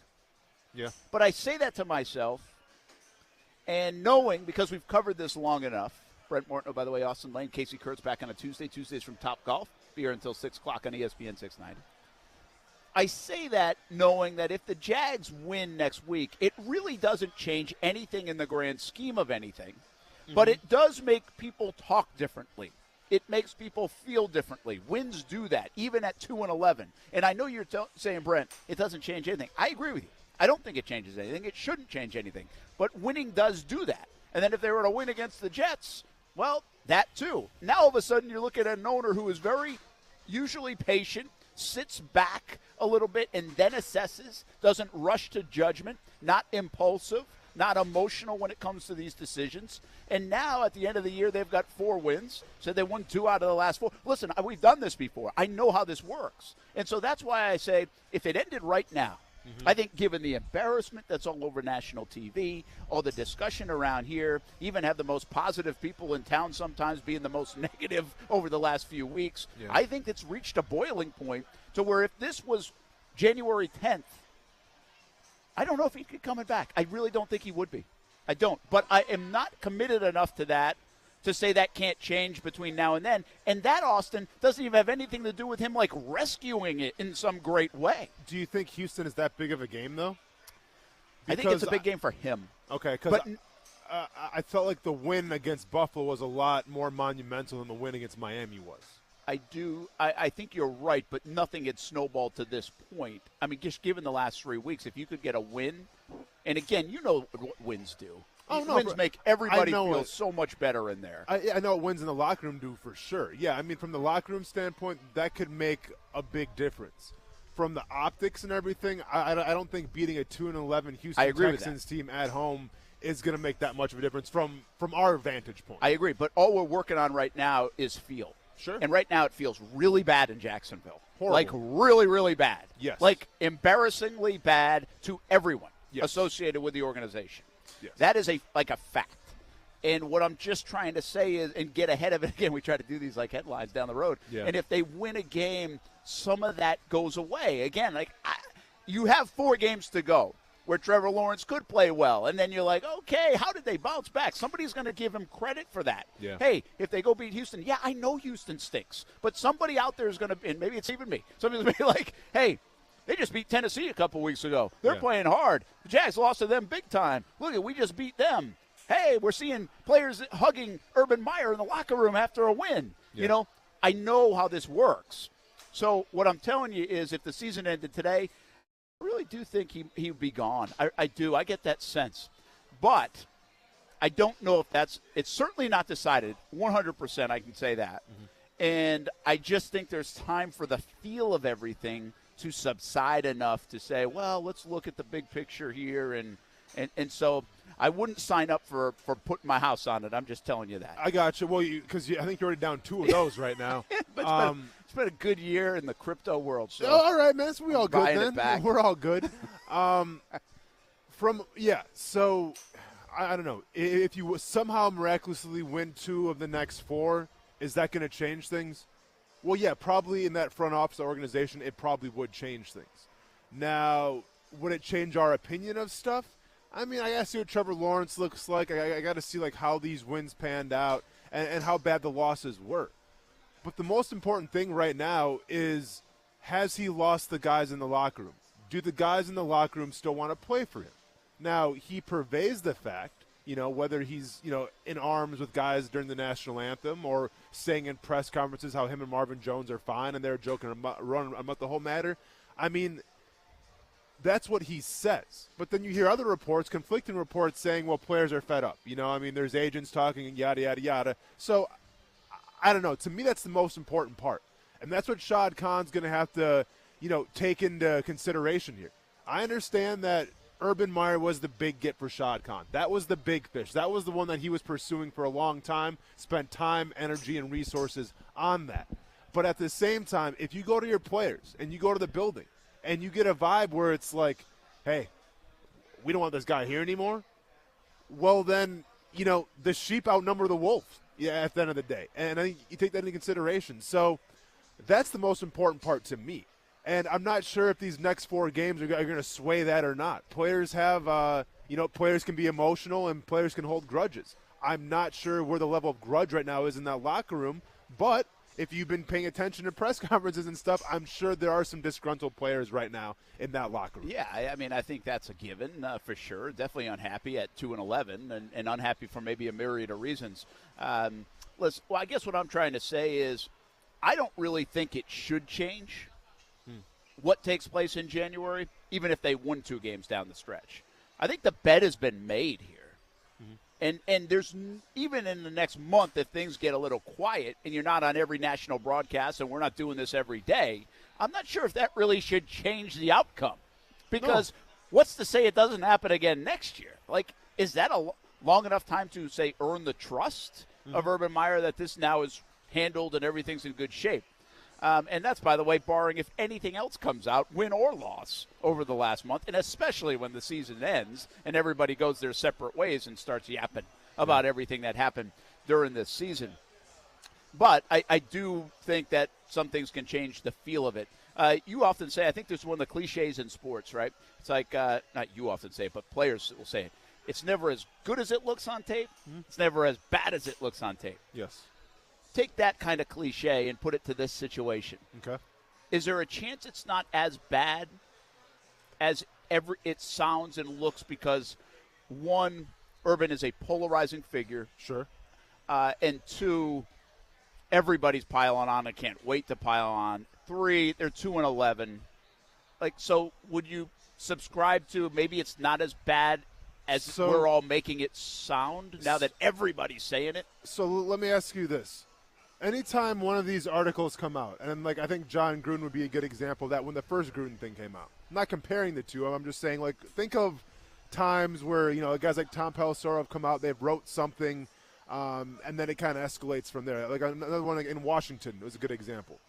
Yeah. But I say that to myself, and knowing, because we've covered this long enough, Brent Martineau, by the way, Austin Lane, Casey Kurtz back on a Tuesday. Tuesdays from Top Golf. Be here until 6 o'clock on ESPN 690. I say that knowing that if the Jags win next week, it really doesn't change anything in the grand scheme of anything. Mm-hmm. But it does make people talk differently. It makes people feel differently. Wins do that, even at 2-11. And I know you're saying, Brent, it doesn't change anything. I agree with you. I don't think it changes anything. It shouldn't change anything. But winning does do that. And then if they were to win against the Jets, well, that too. Now all of a sudden you're looking at an owner who is very usually patient, sits back a little bit and then assesses, doesn't rush to judgment, not impulsive, not emotional when it comes to these decisions. And now at the end of the year, they've got 4 wins. So they won 2 out of the last 4. Listen, we've done this before. I know how this works. And so that's why I say if it ended right now, I think given the embarrassment that's all over national TV, all the discussion around here, even have the most positive people in town sometimes being the most negative over the last few weeks, I think it's reached a boiling point to where if this was January 10th, I don't know if he'd be coming back. I really don't think he would be. I don't. But I am not committed enough to that to say that can't change between now and then. And that, Austin, doesn't even have anything to do with him, like, rescuing it in some great way. Do you think Houston is that big of a game, though? I think it's a big game for him. Okay, because I felt like the win against Buffalo was a lot more monumental than the win against Miami was. I do. I think you're right, but nothing had snowballed to this point. I mean, just given the last 3 weeks, if you could get a win, and again, you know what wins do. Oh, no, wins make everybody feel so much better in there. I know what wins in the locker room do for sure. Yeah, I mean, from the locker room standpoint, that could make a big difference. From the optics and everything, I don't think beating a 2-11 Houston Texans team at home is going to make that much of a difference from our vantage point. I agree, but all we're working on right now is feel. Sure. And right now it feels really bad in Jacksonville. Horrible. Like really, really bad. Yes. Like embarrassingly bad to everyone associated with the organization. Yes. That is a fact. And what I'm just trying to say is, and get ahead of it again, we try to do these like headlines down the road. Yeah. And if they win a game, some of that goes away. Again, you have 4 games to go where Trevor Lawrence could play well. And then you're like, okay, how did they bounce back? Somebody's going to give him credit for that. Yeah. Hey, if they go beat Houston, I know Houston stinks. But somebody out there is going to, and maybe it's even me, somebody's going to be like, hey, they just beat Tennessee a couple weeks ago. They're playing hard. The Jags lost to them big time. Look, we just beat them. Hey, we're seeing players hugging Urban Meyer in the locker room after a win. Yeah. You know, I know how this works. So what I'm telling you is if the season ended today, I really do think he would be gone. I do. I get that sense. But I don't know if it's certainly not decided. 100% I can say that. Mm-hmm. And I just think there's time for the feel of everything to subside enough to say, well, let's look at the big picture here. And so I wouldn't sign up for putting my house on it. I'm just telling you that. I got you. Well, because I think you're already down 2 of those right now. But it's been a good year in the crypto world. So all right, man. So we all good then. It back. We're all good. So I don't know. If you somehow miraculously win 2 of the next 4, is that going to change things? Well, yeah, probably in that front office organization, it probably would change things. Now, would it change our opinion of stuff? I mean, I got to see what Trevor Lawrence looks like. I got to see like how these wins panned out and how bad the losses were. But the most important thing right now is, has he lost the guys in the locker room? Do the guys in the locker room still want to play for him? Now, he purveys the fact, whether he's, in arms with guys during the national anthem or saying in press conferences how him and Marvin Jones are fine and they're joking about the whole matter. I mean, that's what he says. But then you hear other reports, conflicting reports saying, well, players are fed up. There's agents talking and yada, yada, yada. So, I don't know. To me, that's the most important part. And that's what Shad Khan's going to have to, take into consideration here. I understand that Urban Meyer was the big get for Shad Khan. That was the big fish. That was the one that he was pursuing for a long time, spent time, energy, and resources on that. But at the same time, if you go to your players and you go to the building and you get a vibe where it's like, hey, we don't want this guy here anymore, well then, the sheep outnumber the wolves at the end of the day. And I think you take that into consideration. So that's the most important part to me. And I'm not sure if these next 4 games are going to sway that or not. Players have, players can be emotional and players can hold grudges. I'm not sure where the level of grudge right now is in that locker room. But if you've been paying attention to press conferences and stuff, I'm sure there are some disgruntled players right now in that locker room. Yeah, I mean, I think that's a given for sure. Definitely unhappy at 2-11 and unhappy for maybe a myriad of reasons. I guess what I'm trying to say is I don't really think it should change what takes place in January, even if they won 2 games down the stretch. I think the bet has been made here. Mm-hmm. And there's, even in the next month, if things get a little quiet and you're not on every national broadcast and we're not doing this every day, I'm not sure if that really should change the outcome. Because what's to say it doesn't happen again next year? Like, is that a long enough time to, say, earn the trust of Urban Meyer that this now is handled and everything's in good shape? And that's, by the way, barring if anything else comes out, win or loss, over the last month, and especially when the season ends and everybody goes their separate ways and starts yapping about everything that happened during this season. But I do think that some things can change the feel of it. You often say, I think there's one of the cliches in sports, right? It's like, not you often say it, but players will say it. It's never as good as it looks on tape. Mm-hmm. It's never as bad as it looks on tape. Yes. Take that kind of cliche and put it to this situation. Okay. Is there a chance it's not as bad as it sounds and looks because, one, Urban is a polarizing figure. Sure. And two, everybody's piling on and can't wait to pile on. 3, they're 2-11. Like, so would you subscribe to maybe it's not as bad as we're all making it sound now that everybody's saying it? So let me ask you this. Anytime one of these articles come out, and like I think John Gruden would be a good example of that when the first Gruden thing came out. I'm not comparing the two. I'm just saying, like, think of times where, guys like Tom Pelissero have come out, they've wrote something, and then it kind of escalates from there. Like another one in Washington was a good example.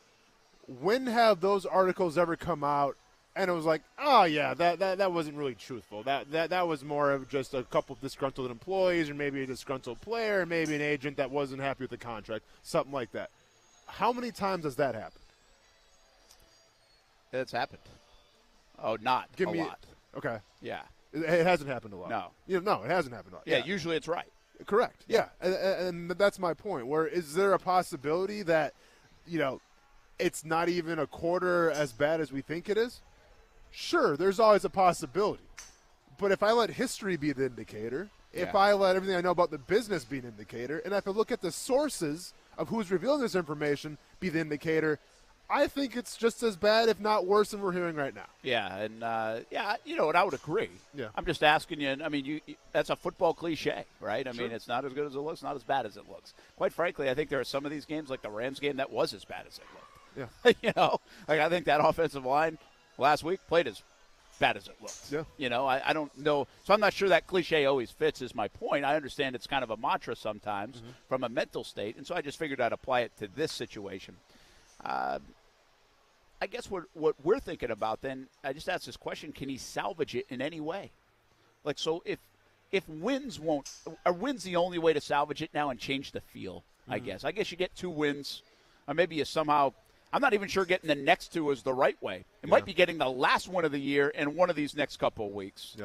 When have those articles ever come out and it was like, oh yeah, that wasn't really truthful. That was more of just a couple of disgruntled employees, or maybe a disgruntled player, or maybe an agent that wasn't happy with the contract, something like that. How many times has that happened? It's happened. Oh, not a lot. Okay. Yeah. It hasn't happened a lot. No. No, it hasn't happened a lot. Yeah, usually it's right. Correct. Yeah. And that's my point. Where is there a possibility that, it's not even a quarter as bad as we think it is? Sure, there's always a possibility. But if I let history be the indicator, if I let everything I know about the business be an indicator, and if I look at the sources of who's revealing this information be the indicator, I think it's just as bad, if not worse, than we're hearing right now. Yeah, and, and I would agree. Yeah. I'm just asking you, I mean, that's a football cliche, right? I mean, it's not as good as it looks, not as bad as it looks. Quite frankly, I think there are some of these games, like the Rams game, that was as bad as it looked. Yeah. I think that offensive line last week played as bad as it looked. Yeah. I don't know. So I'm not sure that cliche always fits is my point. I understand it's kind of a mantra sometimes from a mental state, and so I just figured I'd apply it to this situation. I guess what we're thinking about then, I just asked this question, can he salvage it in any way? Like, so if wins are wins the only way to salvage it now and change the feel, I guess? I guess you get 2 wins, or maybe you somehow – I'm not even sure getting the next 2 is the right way. It might be getting the last one of the year and one of these next couple of weeks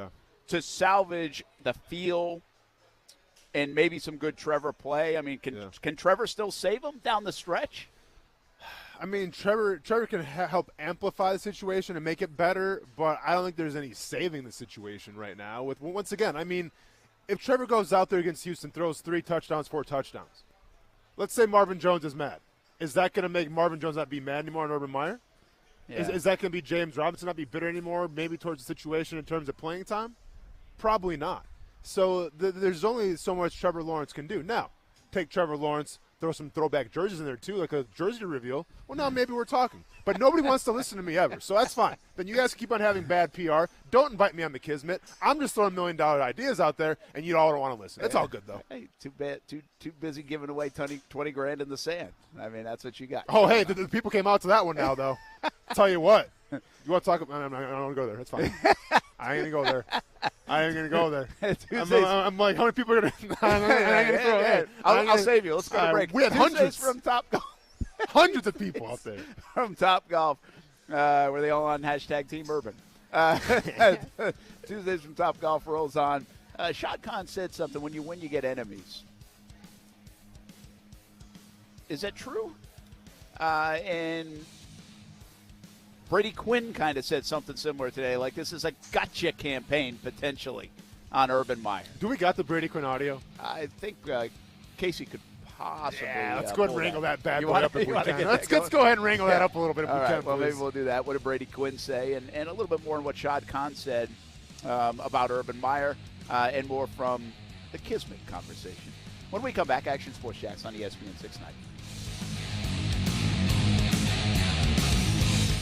to salvage the feel and maybe some good Trevor play. I mean, can Trevor still save him down the stretch? I mean, Trevor can help amplify the situation and make it better, but I don't think there's any saving the situation right now. Once again, I mean, if Trevor goes out there against Houston, throws 3 touchdowns, 4 touchdowns, let's say Marvin Jones is mad. Is that going to make Marvin Jones not be mad anymore on Urban Meyer? Yeah. Is that going to be James Robinson not be bitter anymore, maybe towards the situation in terms of playing time? Probably not. So there's only so much Trevor Lawrence can do. Now, take Trevor Lawrence, throw some throwback jerseys in there too, like a jersey reveal. Well, now maybe we're talking. But nobody wants to listen to me ever, so that's fine. Then you guys keep on having bad PR. Don't invite me on the Kismet. I'm just throwing $1 million ideas out there, and you all don't want to listen. It's all good, though. Hey, too bad. Too busy giving away 20 grand in the sand. I mean, that's what you got. Oh, hey, the people came out to that one now, though. Tell you what. You want to talk about – I don't want to go there. That's fine. I ain't going to go there. I ain't going to go there. I'm like, how many people are going to – I'll save you. Let's go to break. We had hundreds from Top Golf. Hundreds of people out there. From Top Golf. Were they all on hashtag Team Urban? Tuesdays from Top Golf rolls on. Shad Khan said something, when you win, you get enemies. Is that true? And Brady Quinn kind of said something similar today, like this is a gotcha campaign, potentially, on Urban Meyer. Do we got the Brady Quinn audio? I think Casey could possibly. Yeah, let's go ahead and wrangle that bad boy up if we can. Let's go ahead and wrangle that up a little bit if we can, well, please. maybe we'll do that. What did Brady Quinn say? And a little bit more on what Shad Khan said about Urban Meyer and more from the Kismet conversation. When we come back, Action Sports Jax on ESPN 690.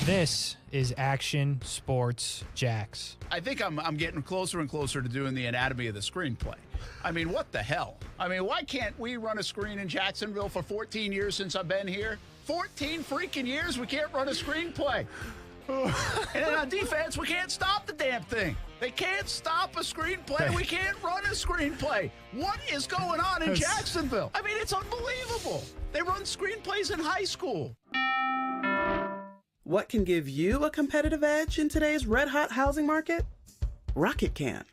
This is Action Sports Jax. I think I'm getting closer and closer to doing the anatomy of the screenplay. I mean, what the hell? I mean, why can't we run a screen in Jacksonville for 14 years since I've been here? 14 freaking years we can't run a screenplay. And then on defense, we can't stop the damn thing. They can't stop a screenplay. We can't run a screenplay. What is going on in Jacksonville? I mean, it's unbelievable. They run screenplays in high school. What can give you a competitive edge in today's red-hot housing market? Rocket can.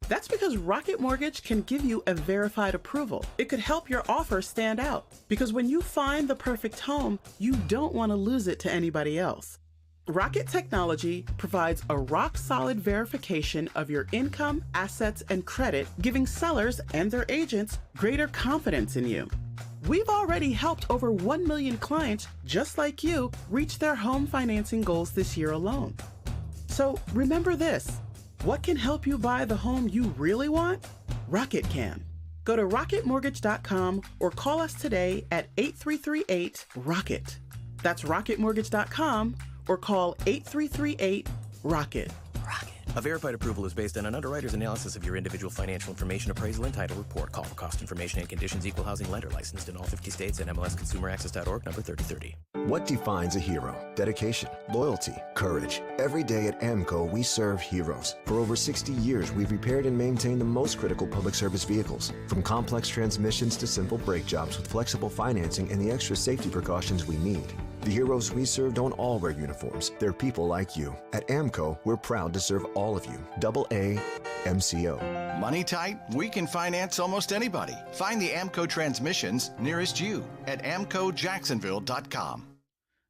That's because Rocket Mortgage can give you a verified approval. It could help your offer stand out. Because when you find the perfect home, you don't want to lose it to anybody else. Rocket Technology provides a rock-solid verification of your income, assets, and credit, giving sellers and their agents greater confidence in you. We've already helped over 1 million clients just like you reach their home financing goals this year alone. So remember this. What can help you buy the home you really want? Rocket can. Go to rocketmortgage.com or call us today at 8338-ROCKET. That's rocketmortgage.com or call 8338-ROCKET. A verified approval is based on an underwriter's analysis of your individual financial information, appraisal, and title report. Call for cost information and conditions. Equal housing lender licensed in all 50 states and MLSConsumerAccess.org number 3030. What defines a hero? Dedication, loyalty, courage. Every day at AMCO, we serve heroes. For over 60 years, we've repaired and maintained the most critical public service vehicles. From complex transmissions to simple brake jobs with flexible financing and the extra safety precautions we need. The heroes we serve don't all wear uniforms. They're people like you. At AMCO, we're proud to serve all of you. AA MCO. Money tight? We can finance almost anybody. Find the AMCO transmissions nearest you at amcojacksonville.com.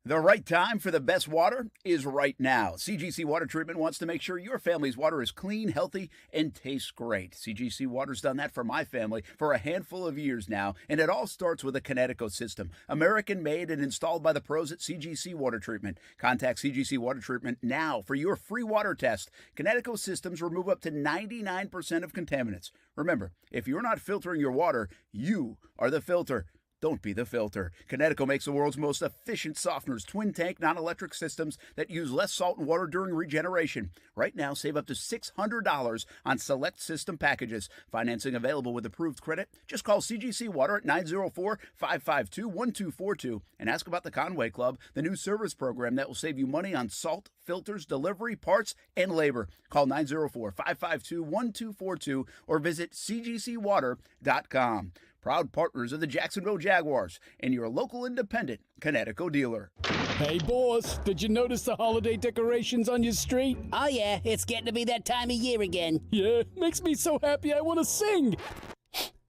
The right time for the best water is right now. CGC Water Treatment wants to make sure your family's water is clean, healthy, and tastes great. CGC Water's done that for my family for a handful of years now, and it all starts with a Connecticut system. American-made and installed by the pros at CGC Water Treatment. Contact CGC Water Treatment now for your free water test. Connecticut systems remove up to 99% of contaminants. Remember, if you're not filtering your water, you are the filter. Don't be the filter. Connecticut makes the world's most efficient softeners, twin-tank, non-electric systems that use less salt and water during regeneration. Right now, save up to $600 on select system packages. Financing available with approved credit. Just call CGC Water at 904-552-1242 and ask about the Conway Club, the new service program that will save you money on salt, filters, delivery, parts, and labor. Call 904-552-1242 or visit cgcwater.com. Proud partners of the Jacksonville Jaguars and your local independent Connecticut dealer. Hey, boss, did you notice the holiday decorations on your street? Oh, yeah, it's getting to be that time of year again. Yeah, makes me so happy I want to sing.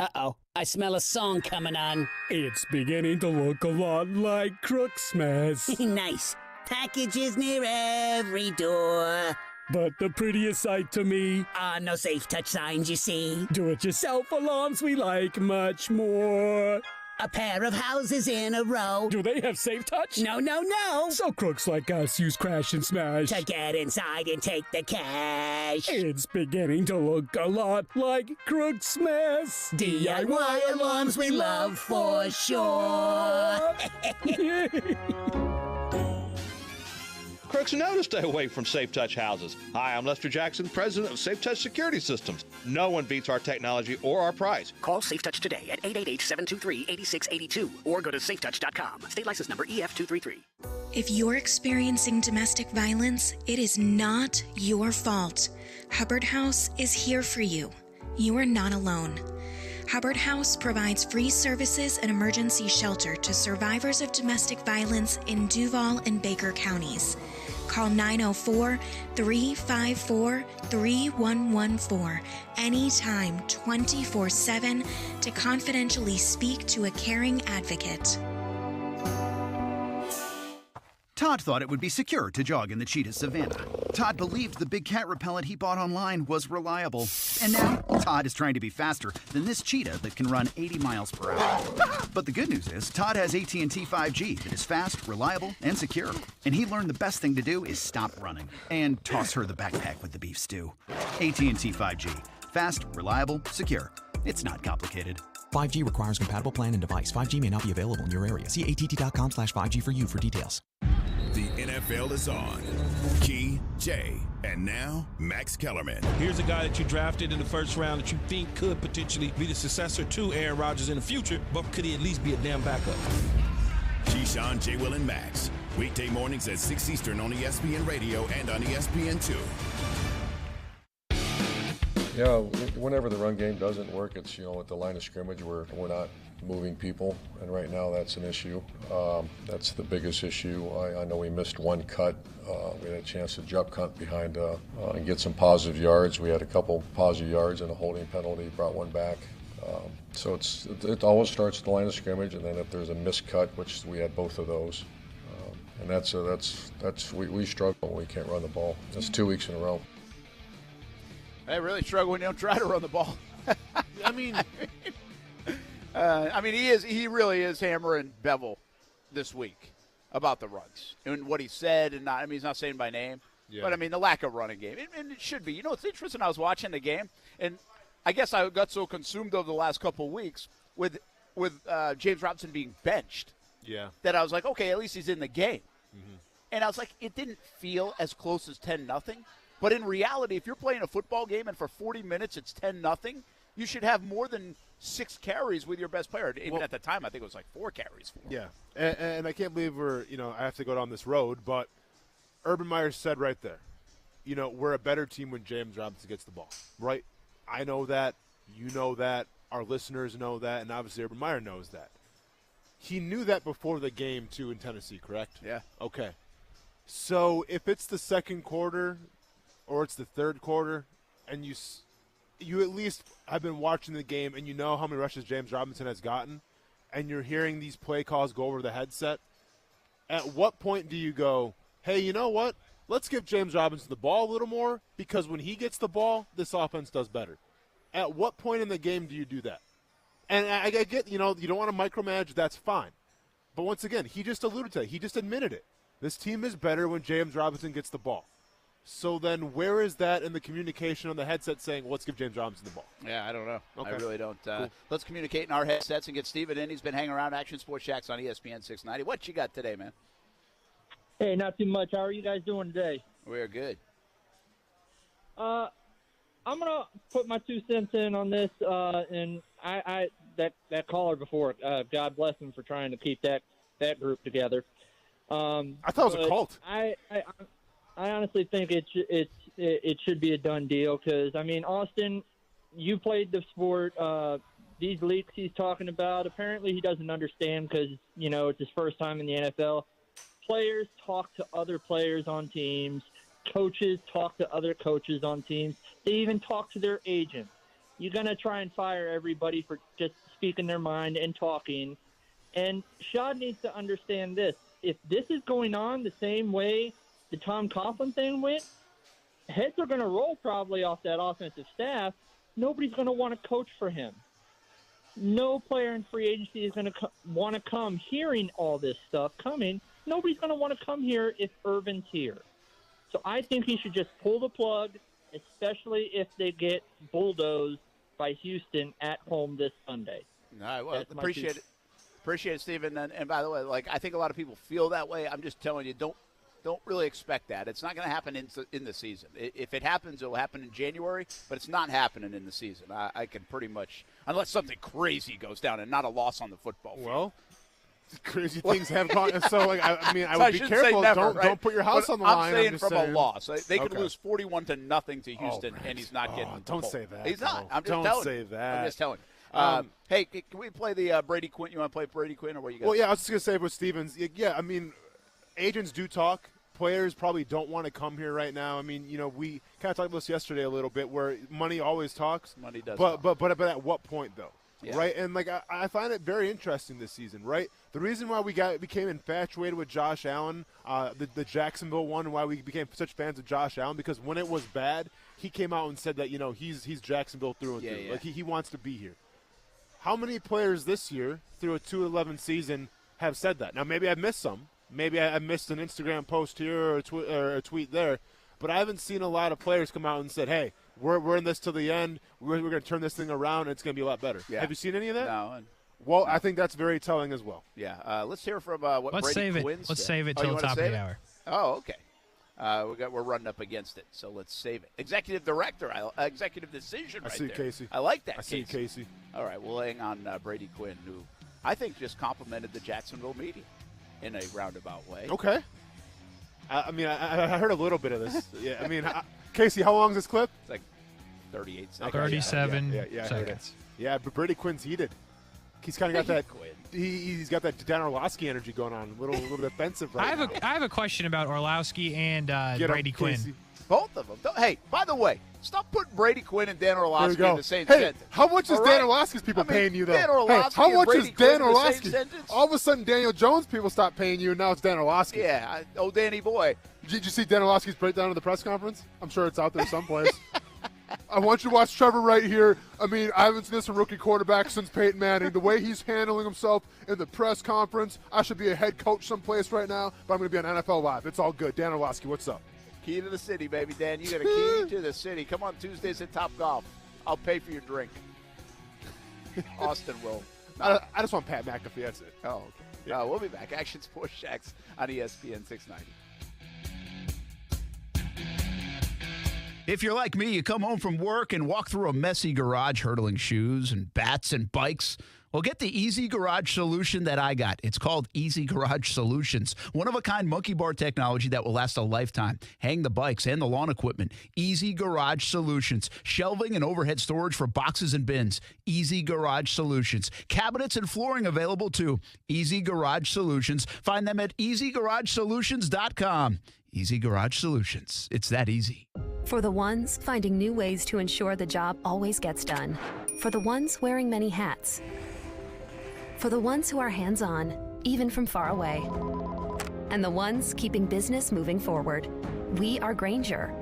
Uh-oh, I smell a song coming on. It's beginning to look a lot like Crooksmas. Nice. Packages near every door. But the prettiest sight to me... no safe touch signs, you see. Do-it-yourself alarms we like much more. A pair of houses in a row. Do they have safe touch? No, no, no. So crooks like us use Crash and Smash to get inside and take the cash. It's beginning to look a lot like Crooksmas. DIY alarms we love for sure. Crooks know to stay away from Safe Touch houses. Hi, I'm Lester Jackson, president of Safe Touch Security Systems. No one beats our technology or our price. Call Safe Touch today at 888-723-8682 or go to safetouch.com. State license number EF233. If you're experiencing domestic violence, it is not your fault. Hubbard House is here for you. You are not alone. Hubbard House provides free services and emergency shelter to survivors of domestic violence in Duval and Baker counties. Call 904-354-3114 anytime, 24/7 to confidentially speak to a caring advocate. Todd thought it would be secure to jog in the cheetah savanna. Todd believed the big cat repellent he bought online was reliable. And now, Todd is trying to be faster than this cheetah that can run 80 miles per hour. But the good news is, Todd has AT&T 5G that is fast, reliable, and secure. And he learned the best thing to do is stop running and toss her the backpack with the beef stew. AT&T 5G. Fast, reliable, secure. It's not complicated. 5G requires compatible plan and device. 5G may not be available in your area. See att.com/5G for you for details. The NFL is on. Key, Jay, and now Max Kellerman. Here's a guy that you drafted in the first round that you think could potentially be the successor to Aaron Rodgers in the future, but could he at least be a damn backup? Keyshawn, J. Will, and Max. Weekday mornings at 6 Eastern on ESPN Radio and on ESPN2. Yeah, whenever the run game doesn't work, it's, at the line of scrimmage we're not moving people, and right now that's an issue. That's the biggest issue. I know we missed one cut. We had a chance to jump cut behind and get some positive yards. We had a couple positive yards and a holding penalty, brought one back. So it always starts at the line of scrimmage, and then if there's a missed cut, which we had both of those, and we struggle when we can't run the ball. That's 2 weeks in a row. I really struggle when you don't try to run the ball. He he really is hammering Bevel this week about the runs and what he said, and he's not saying by name, but the lack of running game, and it should be. It's interesting. I was watching the game, and I guess I got so consumed over the last couple of weeks with James Robinson being benched, that I was like, okay, at least he's in the game, and I was like, it didn't feel as close as 10-0. But in reality, if you're playing a football game and for 40 minutes it's 10-0, you should have more than 6 carries with your best player. Even at the time, I think it was like 4 carries for him. Yeah, and I can't believe I have to go down this road, but Urban Meyer said right there, we're a better team when James Robinson gets the ball, right? I know that, you know that, our listeners know that, and obviously Urban Meyer knows that. He knew that before the game, too, in Tennessee, correct? Yeah. Okay. So if it's the second quarter or it's the third quarter, and you at least have been watching the game and you know how many rushes James Robinson has gotten, and you're hearing these play calls go over the headset, at what point do you go, hey, you know what? Let's give James Robinson the ball a little more, because when he gets the ball, this offense does better. At what point in the game do you do that? And I get, you don't want to micromanage, that's fine. But once again, he just alluded to it. He just admitted it. This team is better when James Robinson gets the ball. So then where is that in the communication on the headset saying, let's give James Robinson the ball? Yeah, I don't know. Okay. I really don't. Cool. Let's communicate in our headsets and get Steven in. He's been hanging around Action Sports Jax on ESPN 690. What you got today, man? Hey, not too much. How are you guys doing today? We're good. I'm gonna put my 2 cents in on this, and that caller before, God bless him for trying to keep that group together. I thought it was a cult. I honestly think it should be a done deal because, Austin, you played the sport. These leaks he's talking about, apparently he doesn't understand because, it's his first time in the NFL. Players talk to other players on teams. Coaches talk to other coaches on teams. They even talk to their agent. You're going to try and fire everybody for just speaking their mind and talking. And Shad needs to understand this. If this is going on the same way the Tom Coughlin thing went, heads are going to roll probably off that offensive staff. Nobody's going to want to coach for him. No player in free agency is going to want to come hearing all this stuff coming. Nobody's going to want to come here if Urban's here. So I think he should just pull the plug, especially if they get bulldozed by Houston at home this Sunday. All right, well, appreciate it. Appreciate it, Stephen. And by the way, I think a lot of people feel that way. I'm just telling you, don't really expect that. It's not going to happen in the season. If it happens, it will happen in January, but it's not happening in the season. I can pretty much, unless something crazy goes down and not a loss on the football field. Well, crazy things have gone. So, I So would be careful. Never, don't put your house on the line. I'm saying just from saying. a loss. They could lose 41-0 to Houston, and he's not getting. Don't say that. He's not. I'm just don't telling say you. that. I'm just telling you. Hey, can we play the Brady Quinn? You want to play Brady Quinn, or what you got? Well, yeah, I was just going to say with Stevens, agents do talk. Players probably don't want to come here right now. We kind of talked about this yesterday a little bit, where money always talks. Money does but talk. But at what point, though? Yeah. Right? And, I find it very interesting this season, right? The reason why we became infatuated with Josh Allen, the Jacksonville one, and why we became such fans of Josh Allen, because when it was bad, he came out and said that, he's Jacksonville through and through. Yeah. He wants to be here. How many players this year, through a 2-11 season, have said that? Now, maybe I missed some. Maybe I missed an Instagram post here or a tweet there. But I haven't seen a lot of players come out and said, hey, we're in this till the end. We're going to turn this thing around, and it's going to be a lot better. Yeah. Have you seen any of that? No. Well, I think that's very telling as well. Yeah. Let's hear from what Let's Brady Quinn said. Let's save it Oh, till you the wanna top of save the it? hour. Oh, okay. We're running up against it, so let's save it. Executive director, executive decision right I see there. Casey. I like that, I see Casey. All right, we'll hang on Brady Quinn, who I think just complimented the Jacksonville media. in a roundabout way. Okay. I mean, I heard a little bit of this. Yeah, I mean, Casey, how long is this clip? It's like 38 seconds. 37 yeah, seconds. Yeah, but Brady Quinn's heated. He's kind of got that. He's got that Dan Orlovsky energy going on. A little defensive right now. I have a question about Orlowski and Brady Quinn. Casey. Both of them. Hey, by the way, stop putting Brady Quinn and Dan Orlovsky in the same hey, sentence. How much is All Dan right? Orlovsky's people paying you, though? Dan Orlovsky how and much Brady is Dan Quinn in the same Orlovsky? sentence? All of a sudden, Daniel Jones people stop paying you, and now it's Dan Orlovsky. Yeah, Danny boy. Did you see Dan Orlovsky's breakdown of the press conference? I'm sure it's out there someplace. I want you to watch Trevor right here. I mean, I haven't seen this from rookie quarterback since Peyton Manning. The way he's handling himself in the press conference, I should be a head coach someplace right now, but I'm going to be on NFL Live. It's all good. Dan Orlovsky, what's up? Key to the city, baby, Dan. You got a key to the city. Come on Tuesdays at Top Golf. I'll pay for your drink. Austin will. I just want Pat McAfee. That's it. Oh, okay. Yeah. We'll be back. Action Sports Jax on ESPN 690. If you're like me, you come home from work and walk through a messy garage hurdling shoes and bats and bikes. Well, get the Easy Garage solution that I got. It's called Easy Garage Solutions. One-of-a-kind monkey bar technology that will last a lifetime. Hang the bikes and the lawn equipment. Easy Garage Solutions. Shelving and overhead storage for boxes and bins. Easy Garage Solutions. Cabinets and flooring available too. Easy Garage Solutions. Find them at EasyGarageSolutions.com. Easy Garage Solutions. It's that easy. For the ones finding new ways to ensure the job always gets done. For the ones wearing many hats. For the ones who are hands-on, even from far away. And the ones keeping business moving forward. We are Grainger,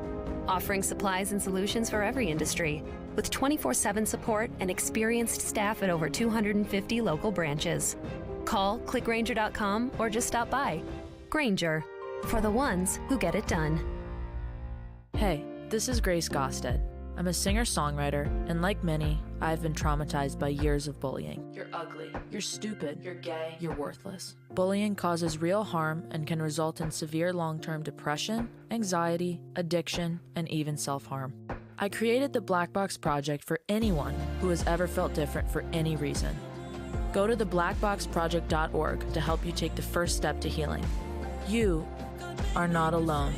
offering supplies and solutions for every industry, with 24/7 support and experienced staff at over 250 local branches. Call, click Grainger.com, or just stop by. Grainger, for the ones who get it done. Hey, this is Grace Gosted. I'm a singer-songwriter, and like many, I've been traumatized by years of bullying. You're ugly, you're stupid, you're gay, you're worthless. Bullying causes real harm and can result in severe long-term depression, anxiety, addiction, and even self-harm. I created the Black Box Project for anyone who has ever felt different for any reason. Go to theblackboxproject.org to help you take the first step to healing. You are not alone.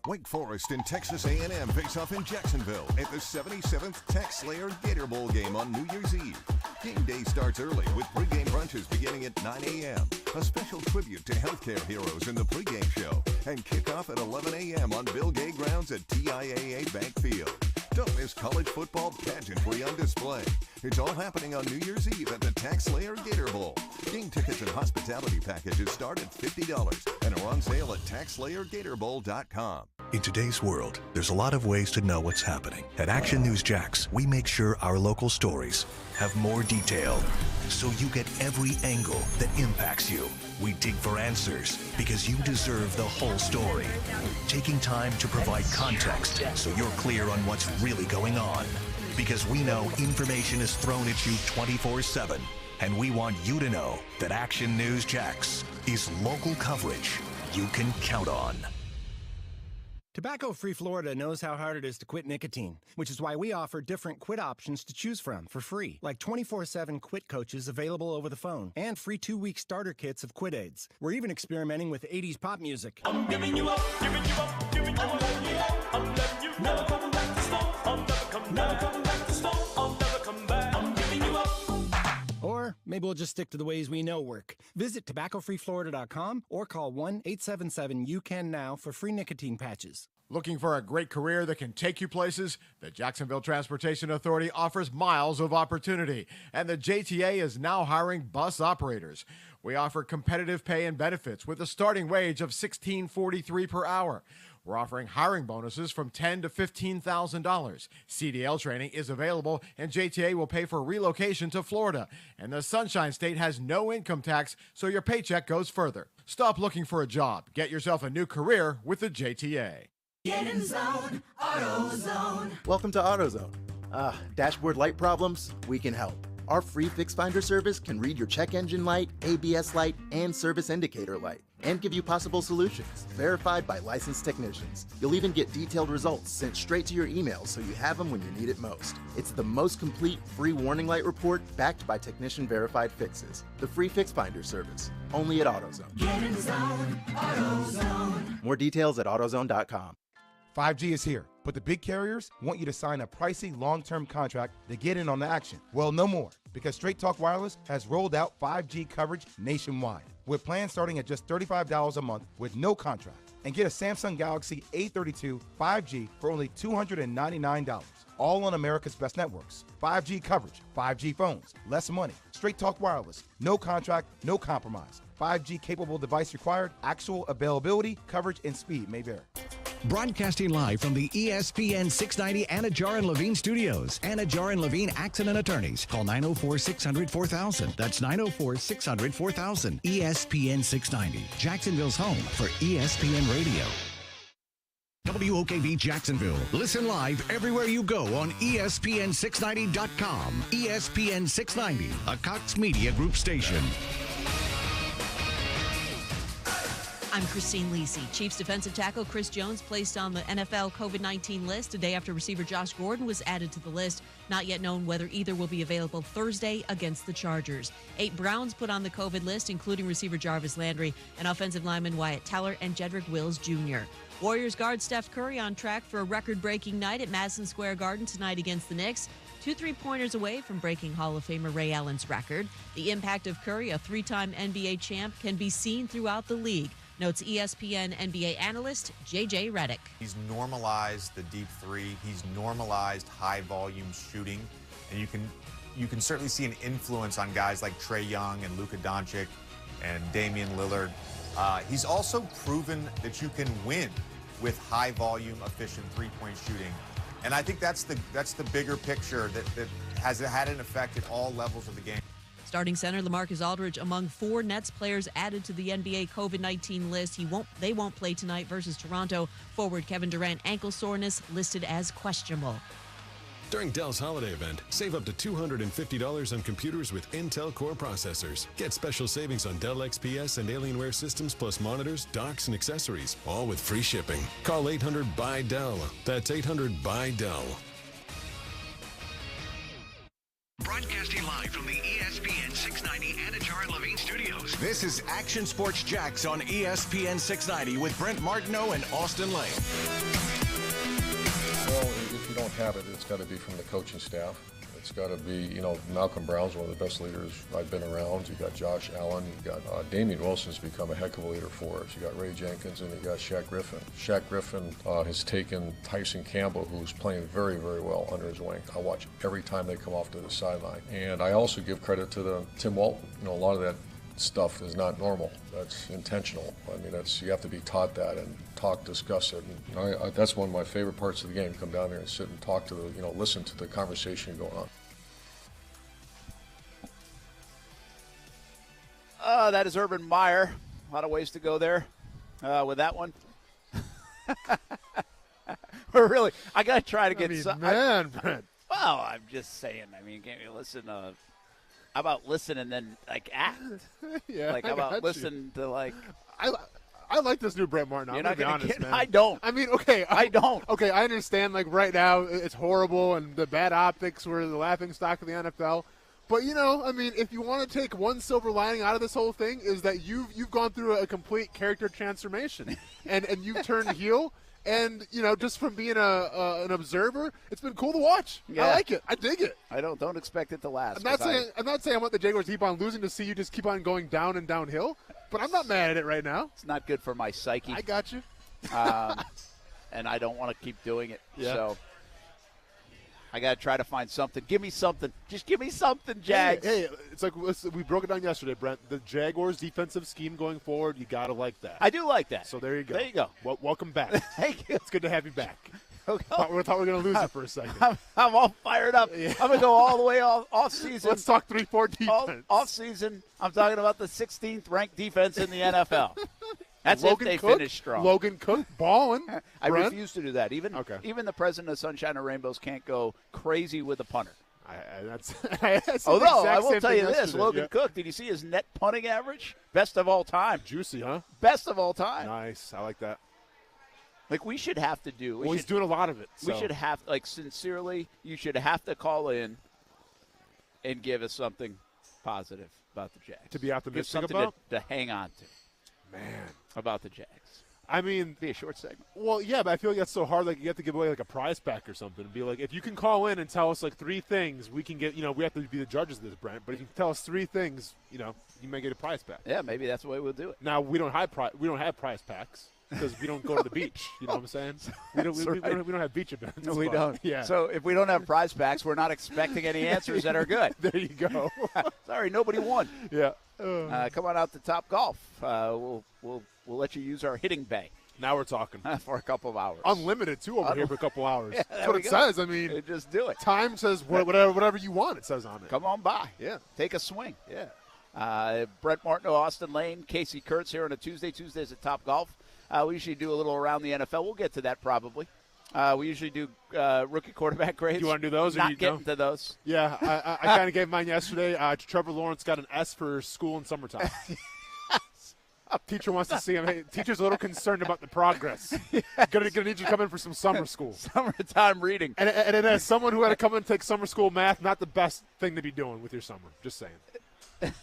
Wake Forest and Texas A&M face off in Jacksonville at the 77th Tech Slayer Gator Bowl game on New Year's Eve. Game day starts early with pregame brunches beginning at 9 a.m., a special tribute to healthcare heroes in the pregame show, and kickoff at 11 a.m. on Bill Gay grounds at TIAA Bank Field. Don't miss college football pageantry on display. It's all happening on New Year's Eve at the Tech Slayer Gator Bowl. Game tickets and hospitality packages start at $50 and are on sale at TechSlayerGatorBowl.com. In today's world, there's a lot of ways to know what's happening. At Action News Jax, we make sure our local stories have more detail, so you get every angle that impacts you. We dig for answers because you deserve the whole story. Taking time to provide context so you're clear on what's really going on. Because we know information is thrown at you 24/7. And we want you to know that Action News Jax is local coverage you can count on. Tobacco-free Florida knows how hard it is to quit nicotine, which is why we offer different quit options to choose from for free, like 24/7 quit coaches available over the phone and free 2-week starter kits of quit aids. We're even experimenting with 80s pop music. I'm giving you up, giving you up, giving you up. I'm letting you never come back to stone. I'll never come back to stone. I'll never come back. I'm giving you up. Or maybe we'll just stick to the ways we know work. Visit tobaccofreeflorida.com or call 1-877-YOU-CAN-NOW for free nicotine patches. Looking for a great career that can take you places? The Jacksonville Transportation Authority offers miles of opportunity, and the JTA is now hiring bus operators. We offer competitive pay and benefits with a starting wage of $16.43 per hour. We're offering hiring bonuses from $10,000 to $15,000. CDL training is available, and JTA will pay for relocation to Florida. And the Sunshine State has no income tax, so your paycheck goes further. Stop looking for a job. Get yourself a new career with the JTA. Get in zone, AutoZone. Welcome to AutoZone. Dashboard light problems? We can help. Our free Fix Finder service can read your check engine light, ABS light, and service indicator light. and give you possible solutions, verified by licensed technicians. You'll even get detailed results sent straight to your email so you have them when you need it most. It's the most complete free warning light report backed by technician-verified fixes. The free Fix Finder service, only at AutoZone. Get in the zone, AutoZone. More details at AutoZone.com. 5G is here, but the big carriers want you to sign a pricey long-term contract to get in on the action. Well, no more, because Straight Talk Wireless has rolled out 5G coverage nationwide, with plans starting at just $35 a month with no contract. And get a Samsung Galaxy A32 5G for only $299, all on America's best networks. 5G coverage, 5G phones, less money. Straight Talk Wireless, no contract, no compromise. 5G capable device required, actual availability, coverage, and speed may vary. Broadcasting live from the ESPN 690 Anajar and Levine studios. Anajar and Levine Accident Attorneys. Call 904-600-4000. That's 904-600-4000. ESPN 690. Jacksonville's home for ESPN Radio. WOKV Jacksonville. Listen live everywhere you go on ESPN690.com. ESPN 690, a Cox Media Group station. I'm Christine Lisi. Chiefs defensive tackle Chris Jones placed on the NFL COVID-19 list a day after receiver Josh Gordon was added to the list. Not yet known whether either will be available Thursday against the Chargers. 8 Browns put on the COVID list, including receiver Jarvis Landry and offensive lineman Wyatt Teller and Jedrick Wills Jr. Warriors guard Steph Curry on track for a record-breaking night at Madison Square Garden tonight against the Knicks. 2 3-pointers away from breaking Hall of Famer Ray Allen's record. The impact of Curry, a 3-time NBA champ, can be seen throughout the league, notes ESPN NBA analyst J.J. Redick. He's normalized the deep three. He's normalized high-volume shooting. And you can certainly see an influence on guys like Trae Young and Luka Doncic and Damian Lillard. He's also proven that you can win with high-volume, efficient three-point shooting. And I think that's the bigger picture that has had an effect at all levels of the game. Starting center LaMarcus Aldridge among 4 Nets players added to the NBA COVID-19 list. They won't play tonight versus Toronto. Forward Kevin Durant ankle soreness listed as questionable. During Dell's holiday event, save up to $250 on computers with Intel Core processors. Get special savings on Dell XPS and Alienware systems plus monitors, docks, and accessories, all with free shipping. Call 800-BUY-DELL. That's 800-BUY-DELL. Broadcasting live from the ESPN 690 Anajar and Levine studios. This is Action Sports Jax on ESPN 690 with Brent Martineau and Austin Lane. Well, if you don't have it, it's got to be from the coaching staff. It's got to be, Malcolm Brown's one of the best leaders I've been around. You got Josh Allen. You got Damian Wilson's become a heck of a leader for us. You got Ray Jenkins, and you got Shaq Griffin. Shaq Griffin has taken Tyson Campbell, who's playing very, very well, under his wing. I watch every time they come off to the sideline. And I also give credit to Tim Walton. A lot of that stuff is not normal. That's intentional. I mean, you have to be taught that and discuss it. And that's one of my favorite parts of the game. Come down there and sit and talk to listen to the conversation going on. That is Urban Meyer. A lot of ways to go there with that one. But really, I got to try to get some. Brent. Well, I'm just saying. I mean, can't you listen? How about listen and then act? Yeah, how about listen to I like this new Brent Martin. I'm not gonna be honest, man. I don't. I mean, okay, I don't. Okay, I understand. Right now, it's horrible, and the bad optics were the laughing stock of the NFL. But if you want to take one silver lining out of this whole thing, is that you've gone through a complete character transformation, and you've turned heel. And just from being an observer, it's been cool to watch. Yeah. I like it. I dig it. I don't expect it to last. I'm not saying I want the Jaguars to keep on losing to see you just keep on going down and downhill. But I'm not mad at it right now. It's not good for my psyche. I got you. And I don't want to keep doing it. Yeah. So I got to try to find something. Give me something. Just give me something, Jags. Hey, it's like we broke it down yesterday, Brent. The Jaguars' defensive scheme going forward, you got to like that. I do like that. So there you go. There you go. Well, welcome back. Thank you. It's good to have you back. Okay. Thought we were going to lose it for a second. I'm all fired up. Yeah. I'm going to go all the way off season. Let's talk 3-4 defense. Off season, I'm talking about the 16th ranked defense in the NFL. That's Logan if they Cook, finish strong. Logan Cook balling. I refuse to do that. Even the president of Sunshine and Rainbows can't go crazy with a punter. That's Although, I will tell you this, Logan Cook, did you see his net punting average? Best of all time. Juicy, huh? Best of all time. Nice. I like that. Like, we should have to do. He's doing a lot of it. We should have, like, sincerely, you should have to call in and give us something positive about the Jags. To be optimistic give something about? To hang on to. Man. About the Jags. I mean, be a short segment. Well, yeah, but I feel like that's so hard. Like, you have to give away like a prize pack or something. And be like, if you can call in and tell us like 3 things, we can get. We have to be the judges of this, Brent. But if you can tell us 3 things, you may get a prize pack. Yeah, maybe that's the way we'll do it. Now we don't have prize packs because we don't go to the beach. You know what I'm saying? We don't have beach events. No, we don't. Yeah. So if we don't have prize packs, we're not expecting any answers that are good. There you go. Sorry, nobody won. Yeah. Come on out to Top Golf. We'll let you use our hitting bay. Now we're talking. For a couple of hours. Unlimited, too, over here for a couple hours. Yeah, that's what it says. I mean, just do it. Time says whatever you want, it says on it. Come on by. Yeah. Take a swing. Yeah. Brett Martineau, Austin Lane, Casey Kurtz here on a Tuesday. Tuesdays at Top Golf. We usually do a little around the NFL. We'll get to that probably. We usually do rookie quarterback grades. Do you want to do those? Not getting to those. Yeah, I kind of gave mine yesterday. Trevor Lawrence got an S for school in summertime. Teacher wants to see him. Hey, teacher's a little concerned about the progress. Yes. Gonna need you to come in for some summer school. Summertime reading. And as someone who had to come in and take summer school math, not the best thing to be doing with your summer. Just saying.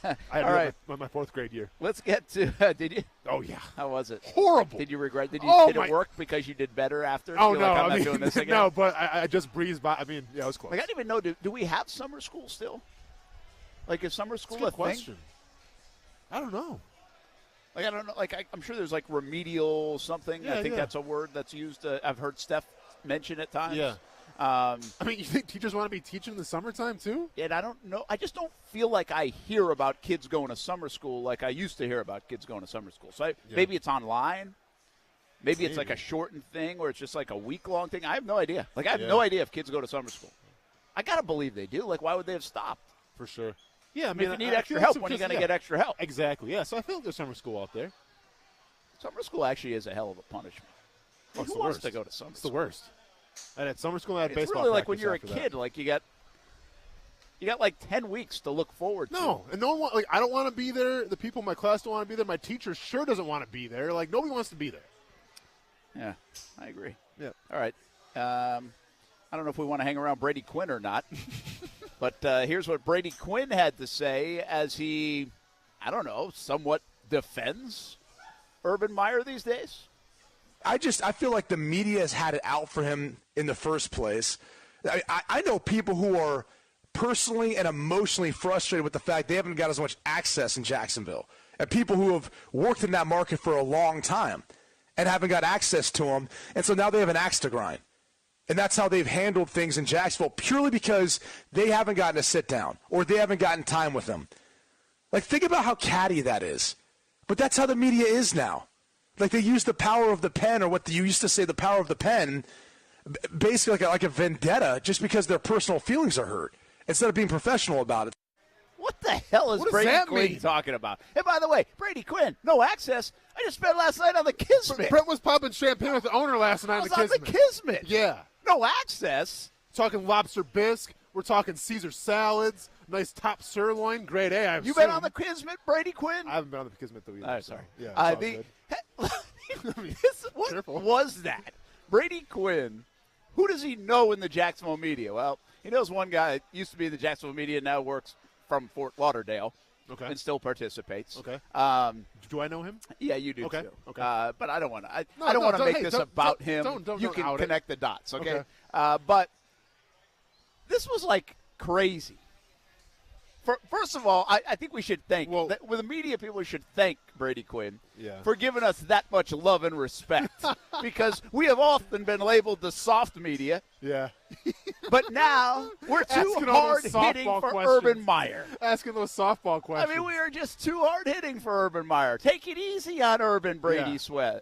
I had All right. my 4th grade year. Let's get to did you? Oh, yeah. How was it? Horrible. Did you regret? Did it work because you did better after? Oh, no. Like, I'm not doing this again? No, but I just breezed by. I mean, yeah, it was close. Like, I didn't even know, do we have summer school still? Like, is summer school That's a good thing? question. I don't know. Like, I don't know. Like, I'm sure there's, like, remedial something. Yeah, I think that's a word that's used. I've heard Steph mention at times. Yeah. I mean, you think teachers want to be teaching in the summertime, too? And I don't know. I just don't feel like I hear about kids going to summer school like I used to hear about kids going to summer school. So maybe it's online. Maybe it's like a shortened thing or it's just like a week-long thing. I have no idea. Like, I have no idea if kids go to summer school. I got to believe they do. Like, why would they have stopped? For sure. Yeah, I mean, if you need extra feel help, like when are you going to get extra help? Exactly, yeah. So I feel like there's summer school out there. Summer school actually is a hell of a punishment. Oh, Who wants to go to summer school? It's the worst. And at summer school, I had baseball. It's really like when practice you're a after kid. that. Like you got like 10 weeks to look forward to. No, and no one I don't want to be there. The people in my class don't want to be there. My teacher sure doesn't want to be there. Like nobody wants to be there. Yeah, I agree. Yeah. All right. I don't know if we want to hang around Brady Quinn or not, but here's what Brady Quinn had to say as he, I don't know, somewhat defends Urban Meyer these days. I feel like the media has had it out for him in the first place. I know people who are personally and emotionally frustrated with the fact they haven't got as much access in Jacksonville, and people who have worked in that market for a long time and haven't got access to him, and so now they have an axe to grind. And that's how they've handled things in Jacksonville, purely because they haven't gotten a sit down or they haven't gotten time with them. Like, think about how catty that is. But that's how the media is now. Like, they use the power of the pen, or what you used to say, the power of the pen, basically like a vendetta just because their personal feelings are hurt, instead of being professional about it. What the hell is Brady Quinn talking about? And by the way, Brady Quinn, no access. I just spent last night on the Kismet. Brent was popping champagne with the owner last night on the Kismet. The Kismet. Yeah. No access. Talking lobster bisque. We're talking Caesar salads. Nice top sirloin. Grade A. You been on the Kismet, Brady Quinn? I haven't been on the Kismet, though, either. All right, sorry. Yeah, what was that? Brady Quinn, who does he know in the Jacksonville media? Well, he knows one guy that used to be in the Jacksonville media, now works from Fort Lauderdale. Okay. And still participates. Okay. Do I know him? Yeah, you do okay. too. Okay. But I don't want to. I don't want to make this about him. You can connect the dots. Okay. But this was like crazy. First of all, I think we should thank, with the media people, we should thank Brady Quinn for giving us that much love and respect because we have often been labeled the soft media. Yeah. But now we're too hard hitting for Urban Meyer. Asking those softball questions. I mean, we are just too hard hitting for Urban Meyer. Take it easy on Urban, Brady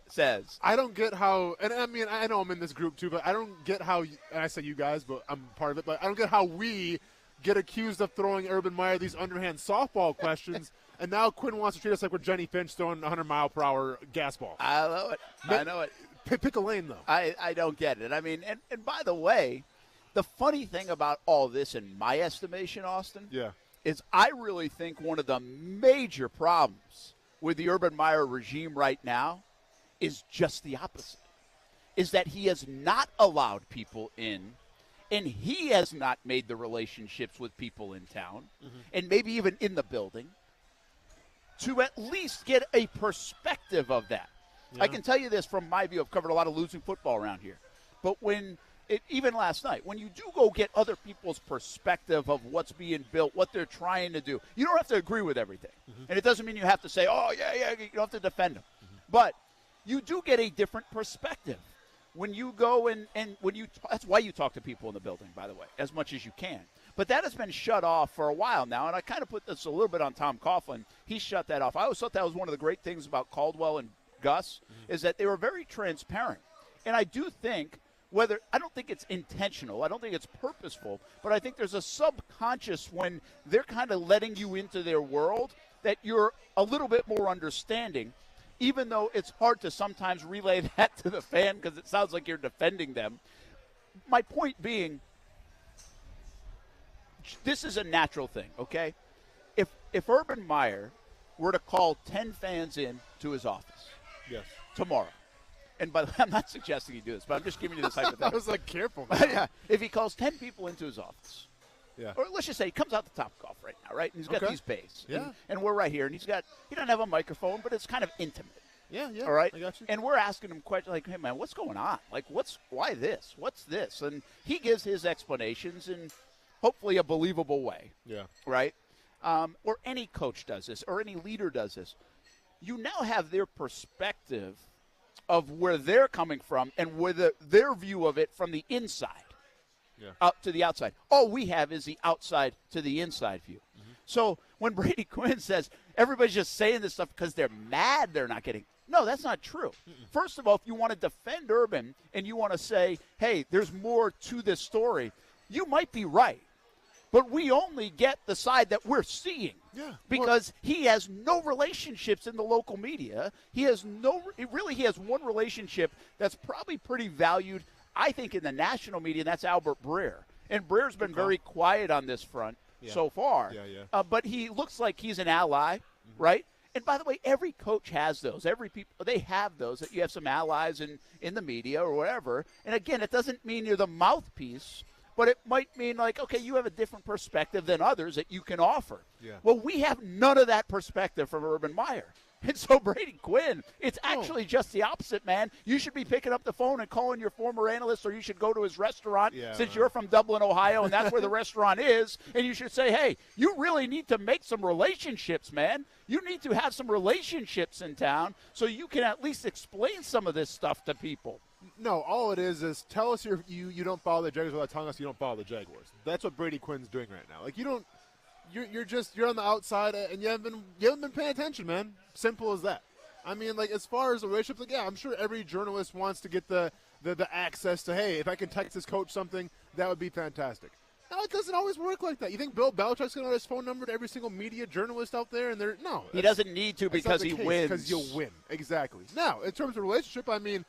says. I don't get how, and I mean, I know I'm in this group too, but I don't get how, and I say you guys, but I'm part of it, but I don't get how we get accused of throwing Urban Meyer these underhand softball questions, and now Quinn wants to treat us like we're Jenny Finch throwing 100-mile-per-hour gas ball. I know it. I know it. Pick a lane, though. I don't get it. I mean, and by the way, the funny thing about all this, in my estimation, Austin, is I really think one of the major problems with the Urban Meyer regime right now is just the opposite, is that he has not allowed people in, and he has not made the relationships with people in town, and maybe even in the building, to at least get a perspective of that. Yeah. I can tell you this from my view. I've covered a lot of losing football around here. But even last night, when you do go get other people's perspective of what's being built, what they're trying to do, you don't have to agree with everything. And it doesn't mean you have to say, oh, yeah, you don't have to defend them. But you do get a different perspective when you go and when you – that's why you talk to people in the building, by the way, as much as you can. But that has been shut off for a while now, and I kind of put this a little bit on Tom Coughlin. He shut that off. I always thought that was one of the great things about Caldwell and Gus is that they were very transparent. And I do think I don't think it's intentional, I don't think it's purposeful, but I think there's a subconscious when they're kind of letting you into their world that you're a little bit more understanding, even though it's hard to sometimes relay that to the fan because it sounds like you're defending them. My point being, this is a natural thing, okay? If Urban Meyer were to call 10 fans in to his office tomorrow, and by the way, I'm not suggesting he do this, but I'm just giving you this hypothetical. I was like, careful. Yeah. If he calls 10 people into his office, Yeah. Or let's just say he comes out the Topgolf right now, right? And he's got Okay. these bays. Yeah. And we're right here. And he doesn't have a microphone, but it's kind of intimate. Yeah, yeah. All right? I got you. And we're asking him questions like, hey, man, what's going on? Like, why this? What's this? And he gives his explanations in hopefully a believable way. Yeah. Right? Or any coach does this, or any leader does this. You now have their perspective of where they're coming from and where their view of it from the inside up to the outside. All we have is the outside to the inside view. Mm-hmm. So when Brady Quinn says everybody's just saying this stuff because they're mad they're not getting – no, that's not true. Mm-mm. First of all, if you want to defend Urban and you want to say, hey, there's more to this story, you might be right. But we only get the side that we're seeing. Yeah. Because he has no relationships in the local media. He has one relationship that's probably pretty valued, I think, in the national media, and that's Albert Breer. And Breer's been very quiet on this front so far. Yeah. But he looks like he's an ally, right? And by the way, every coach has those. They have those. That you have some allies in the media or whatever. And again, it doesn't mean you're the mouthpiece. But it might mean like, okay, you have a different perspective than others that you can offer. Yeah. Well, we have none of that perspective from Urban Meyer. And so Brady Quinn, it's actually just the opposite, man. You should be picking up the phone and calling your former analyst, or you should go to his restaurant since you're from Dublin, Ohio, and that's where the restaurant is. And you should say, hey, you really need to make some relationships, man. You need to have some relationships in town so you can at least explain some of this stuff to people. No, all it is tell us you don't follow the Jaguars without telling us you don't follow the Jaguars. That's what Brady Quinn's doing right now. Like you're on the outside and you haven't been paying attention, man. Simple as that. I mean, like as far as the relationship, like I'm sure every journalist wants to get the access to, hey, if I can text this coach something, that would be fantastic. No, it doesn't always work like that. You think Bill Belichick's going to have his phone number to every single media journalist out there? And he doesn't need to because he wins. Because you'll win. Exactly. Now, in terms of relationship, I mean,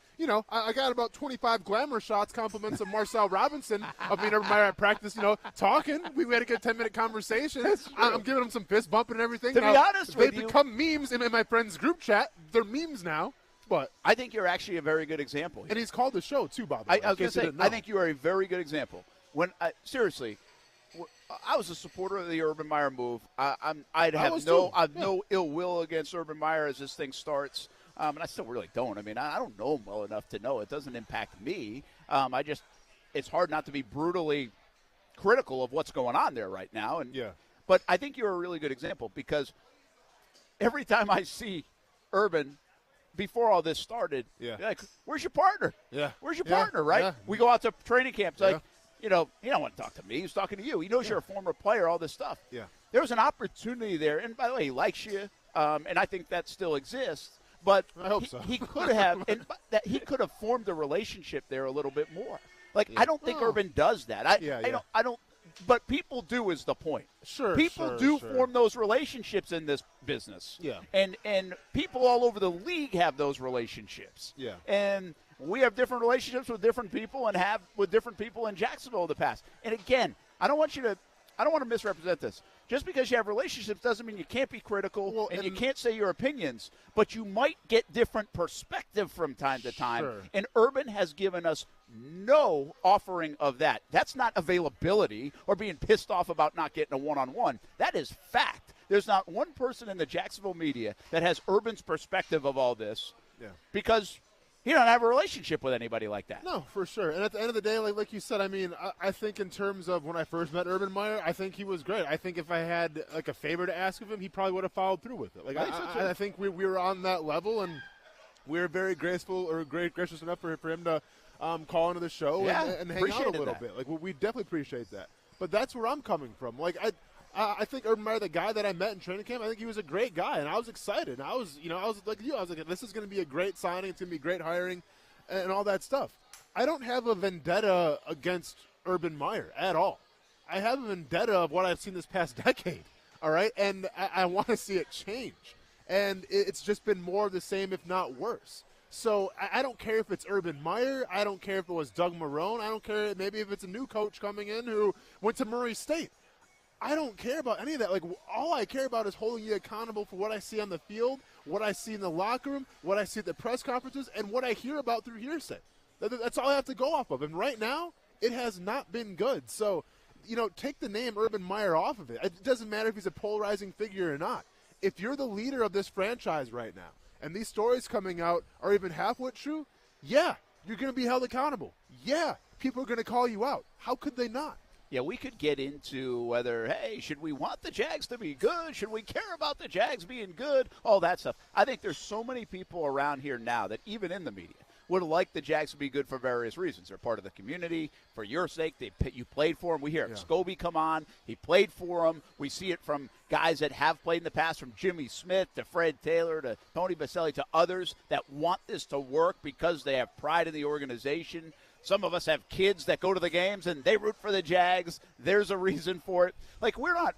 I got about 25 glamour shots, compliments of Marcel Robinson of me and everybody at practice, talking. We had a good 10-minute conversation. I'm giving them some fist bumping and everything. To be honest with you, they become memes in my friend's group chat. They're memes now. But I think you're actually a very good example here. And he's called the show, too, by the way. I was going to say, I think you are a very good example. Seriously, I was a supporter of the Urban Meyer move. I'd have no ill will against Urban Meyer as this thing starts, and I still really don't. I mean, I don't know him well enough to know it doesn't impact me. It's hard not to be brutally critical of what's going on there right now. But I think you're a really good example because every time I see Urban before all this started, like, where's your partner? Yeah. Where's your partner, right? Yeah. We go out to training camps like, he don't want to talk to me. He's talking to you. He knows you're a former player, all this stuff. Yeah. There was an opportunity there. And, by the way, he likes you, and I think that still exists. But I hope so. He could have he could have formed a relationship there a little bit more. Like, I don't think Urban does that. I don't. But people do is the point. Sure. People do form those relationships in this business. Yeah. And people all over the league have those relationships. Yeah. And We have different relationships with different people and have with different people in Jacksonville in the past. And again, I don't want to misrepresent this. Just because you have relationships doesn't mean you can't be critical and you can't say your opinions, but you might get different perspective from time to time. Sure. And Urban has given us no offering of that. That's not availability or being pissed off about not getting a one-on-one. That is fact. There's not one person in the Jacksonville media that has Urban's perspective of all this because he don't have a relationship with anybody like that. No, for sure. And at the end of the day, like you said, I mean, I think in terms of when I first met Urban Meyer, I think he was great. I think if I had like a favor to ask of him, he probably would have followed through with it. Like I think we were on that level, and we were very gracious enough for him to call into the show and hang out a little bit. Like we definitely appreciate that. But that's where I'm coming from. Like I think Urban Meyer, the guy that I met in training camp, I think he was a great guy, and I was excited. And I was like you. I was like, this is going to be a great signing. It's going to be great hiring, and all that stuff. I don't have a vendetta against Urban Meyer at all. I have a vendetta of what I've seen this past decade, all right? And I want to see it change. And it's just been more of the same, if not worse. So I don't care if it's Urban Meyer. I don't care if it was Doug Marrone. I don't care maybe if it's a new coach coming in who went to Murray State. I don't care about any of that. Like, all I care about is holding you accountable for what I see on the field, what I see in the locker room, what I see at the press conferences, and what I hear about through hearsay. That's all I have to go off of. And right now, it has not been good. So, take the name Urban Meyer off of it. It doesn't matter if he's a polarizing figure or not. If you're the leader of this franchise right now, and these stories coming out are even halfway true, yeah, you're going to be held accountable. Yeah, people are going to call you out. How could they not? Yeah, we could get into whether, hey, should we want the Jags to be good? Should we care about the Jags being good? All that stuff. I think there's so many people around here now that even in the media would like the Jags to be good for various reasons. They're part of the community. For your sake, you played for them. We hear Scobie come on. He played for them. We see it from guys that have played in the past, from Jimmy Smith to Fred Taylor to Tony Baselli to others that want this to work because they have pride in the organization. Some of us have kids that go to the games and they root for the Jags. There's a reason for it. Like, we're not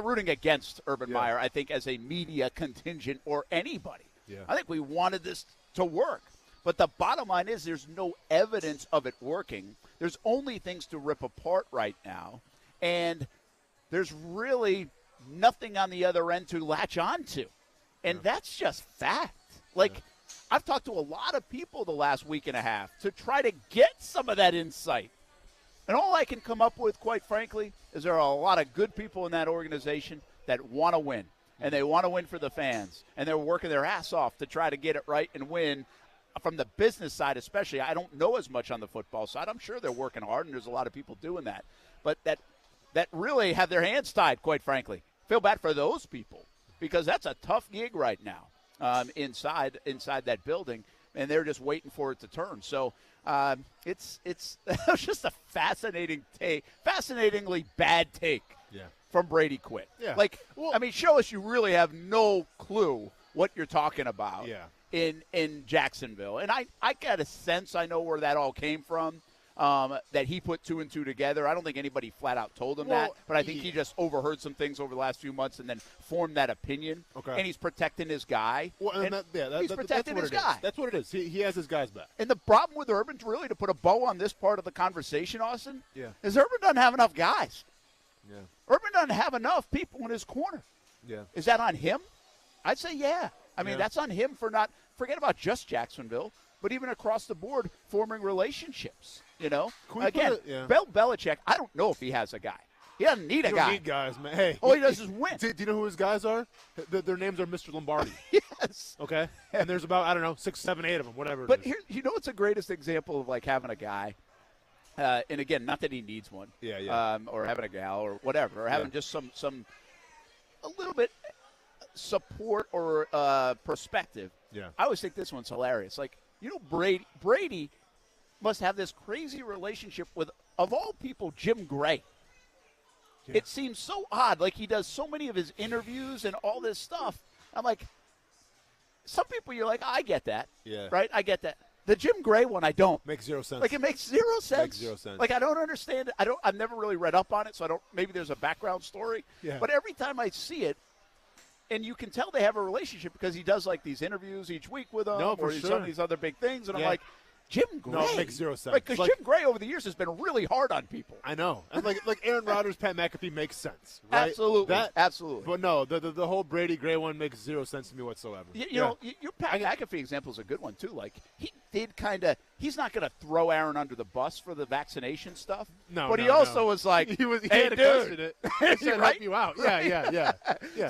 rooting against Urban Meyer, I think, as a media contingent or anybody. Yeah. I think we wanted this to work. But the bottom line is there's no evidence of it working. There's only things to rip apart right now. And there's really nothing on the other end to latch on to. And that's just fact. Like, I've talked to a lot of people the last week and a half to try to get some of that insight. And all I can come up with, quite frankly, is there are a lot of good people in that organization that want to win. And they want to win for the fans. And they're working their ass off to try to get it right and win. From the business side especially, I don't know as much on the football side. I'm sure they're working hard, and there's a lot of people doing that. But that really have their hands tied, quite frankly. Feel bad for those people because that's a tough gig right now inside that building, and they're just waiting for it to turn. So it's just a fascinatingly bad take from Brady Quinn. Yeah. Like, show us you really have no clue what you're talking about. Yeah. In Jacksonville. And I got a sense, I know where that all came from, that he put two and two together. I don't think anybody flat out told him that, but I think he just overheard some things over the last few months and then formed that opinion. Okay. And he's protecting his guy. Well, he's protecting his guy. That's what it is. He has his guys back. And the problem with Urban, really, to put a bow on this part of the conversation, Austin, is Urban doesn't have enough guys. Yeah. Urban doesn't have enough people in his corner. Yeah. Is that on him? I'd say yeah. I mean, that's on him for not – forget about just Jacksonville, but even across the board forming relationships, Again, Bill Belichick, I don't know if he has a guy. He doesn't need a guy. He doesn't need guys, man. Hey, all he does is win. Do you know who his guys are? Their names are Mr. Lombardi. Yes. Okay? And there's about, 6, 7, 8 of them, whatever But it is. here, what's the greatest example of, like, having a guy? And, again, not that he needs one. Yeah. Or having a gal or whatever. Or having just some a little bit – support or perspective. Yeah. I always think this one's hilarious. Like, Brady must have this crazy relationship with, of all people, Jim Gray. Yeah. It seems so odd. Like, he does so many of his interviews and all this stuff. I'm like, some people you're like, I get that. Yeah. Right? I get that. The Jim Gray one, I don't. Makes zero sense. Like, it makes zero sense. Makes zero sense. Like, I don't understand it. I've never really read up on it, so maybe there's a background story. Yeah. But every time I see it, And you can tell they have a relationship because he does like these interviews each week with them, or some of these other big things. And I'm like, Jim Gray. No, it makes zero sense. Because Jim Gray over the years has been really hard on people. I know. And like Aaron Rodgers, Pat McAfee makes sense, right? Absolutely. Absolutely. But no, the whole Brady Gray one makes zero sense to me whatsoever. You know, your Pat McAfee example is a good one, too. Like, he did he's not going to throw Aaron under the bus for the vaccination stuff. No, but he also was like, he hey, had to dude. question it. He said, help you out. Yeah.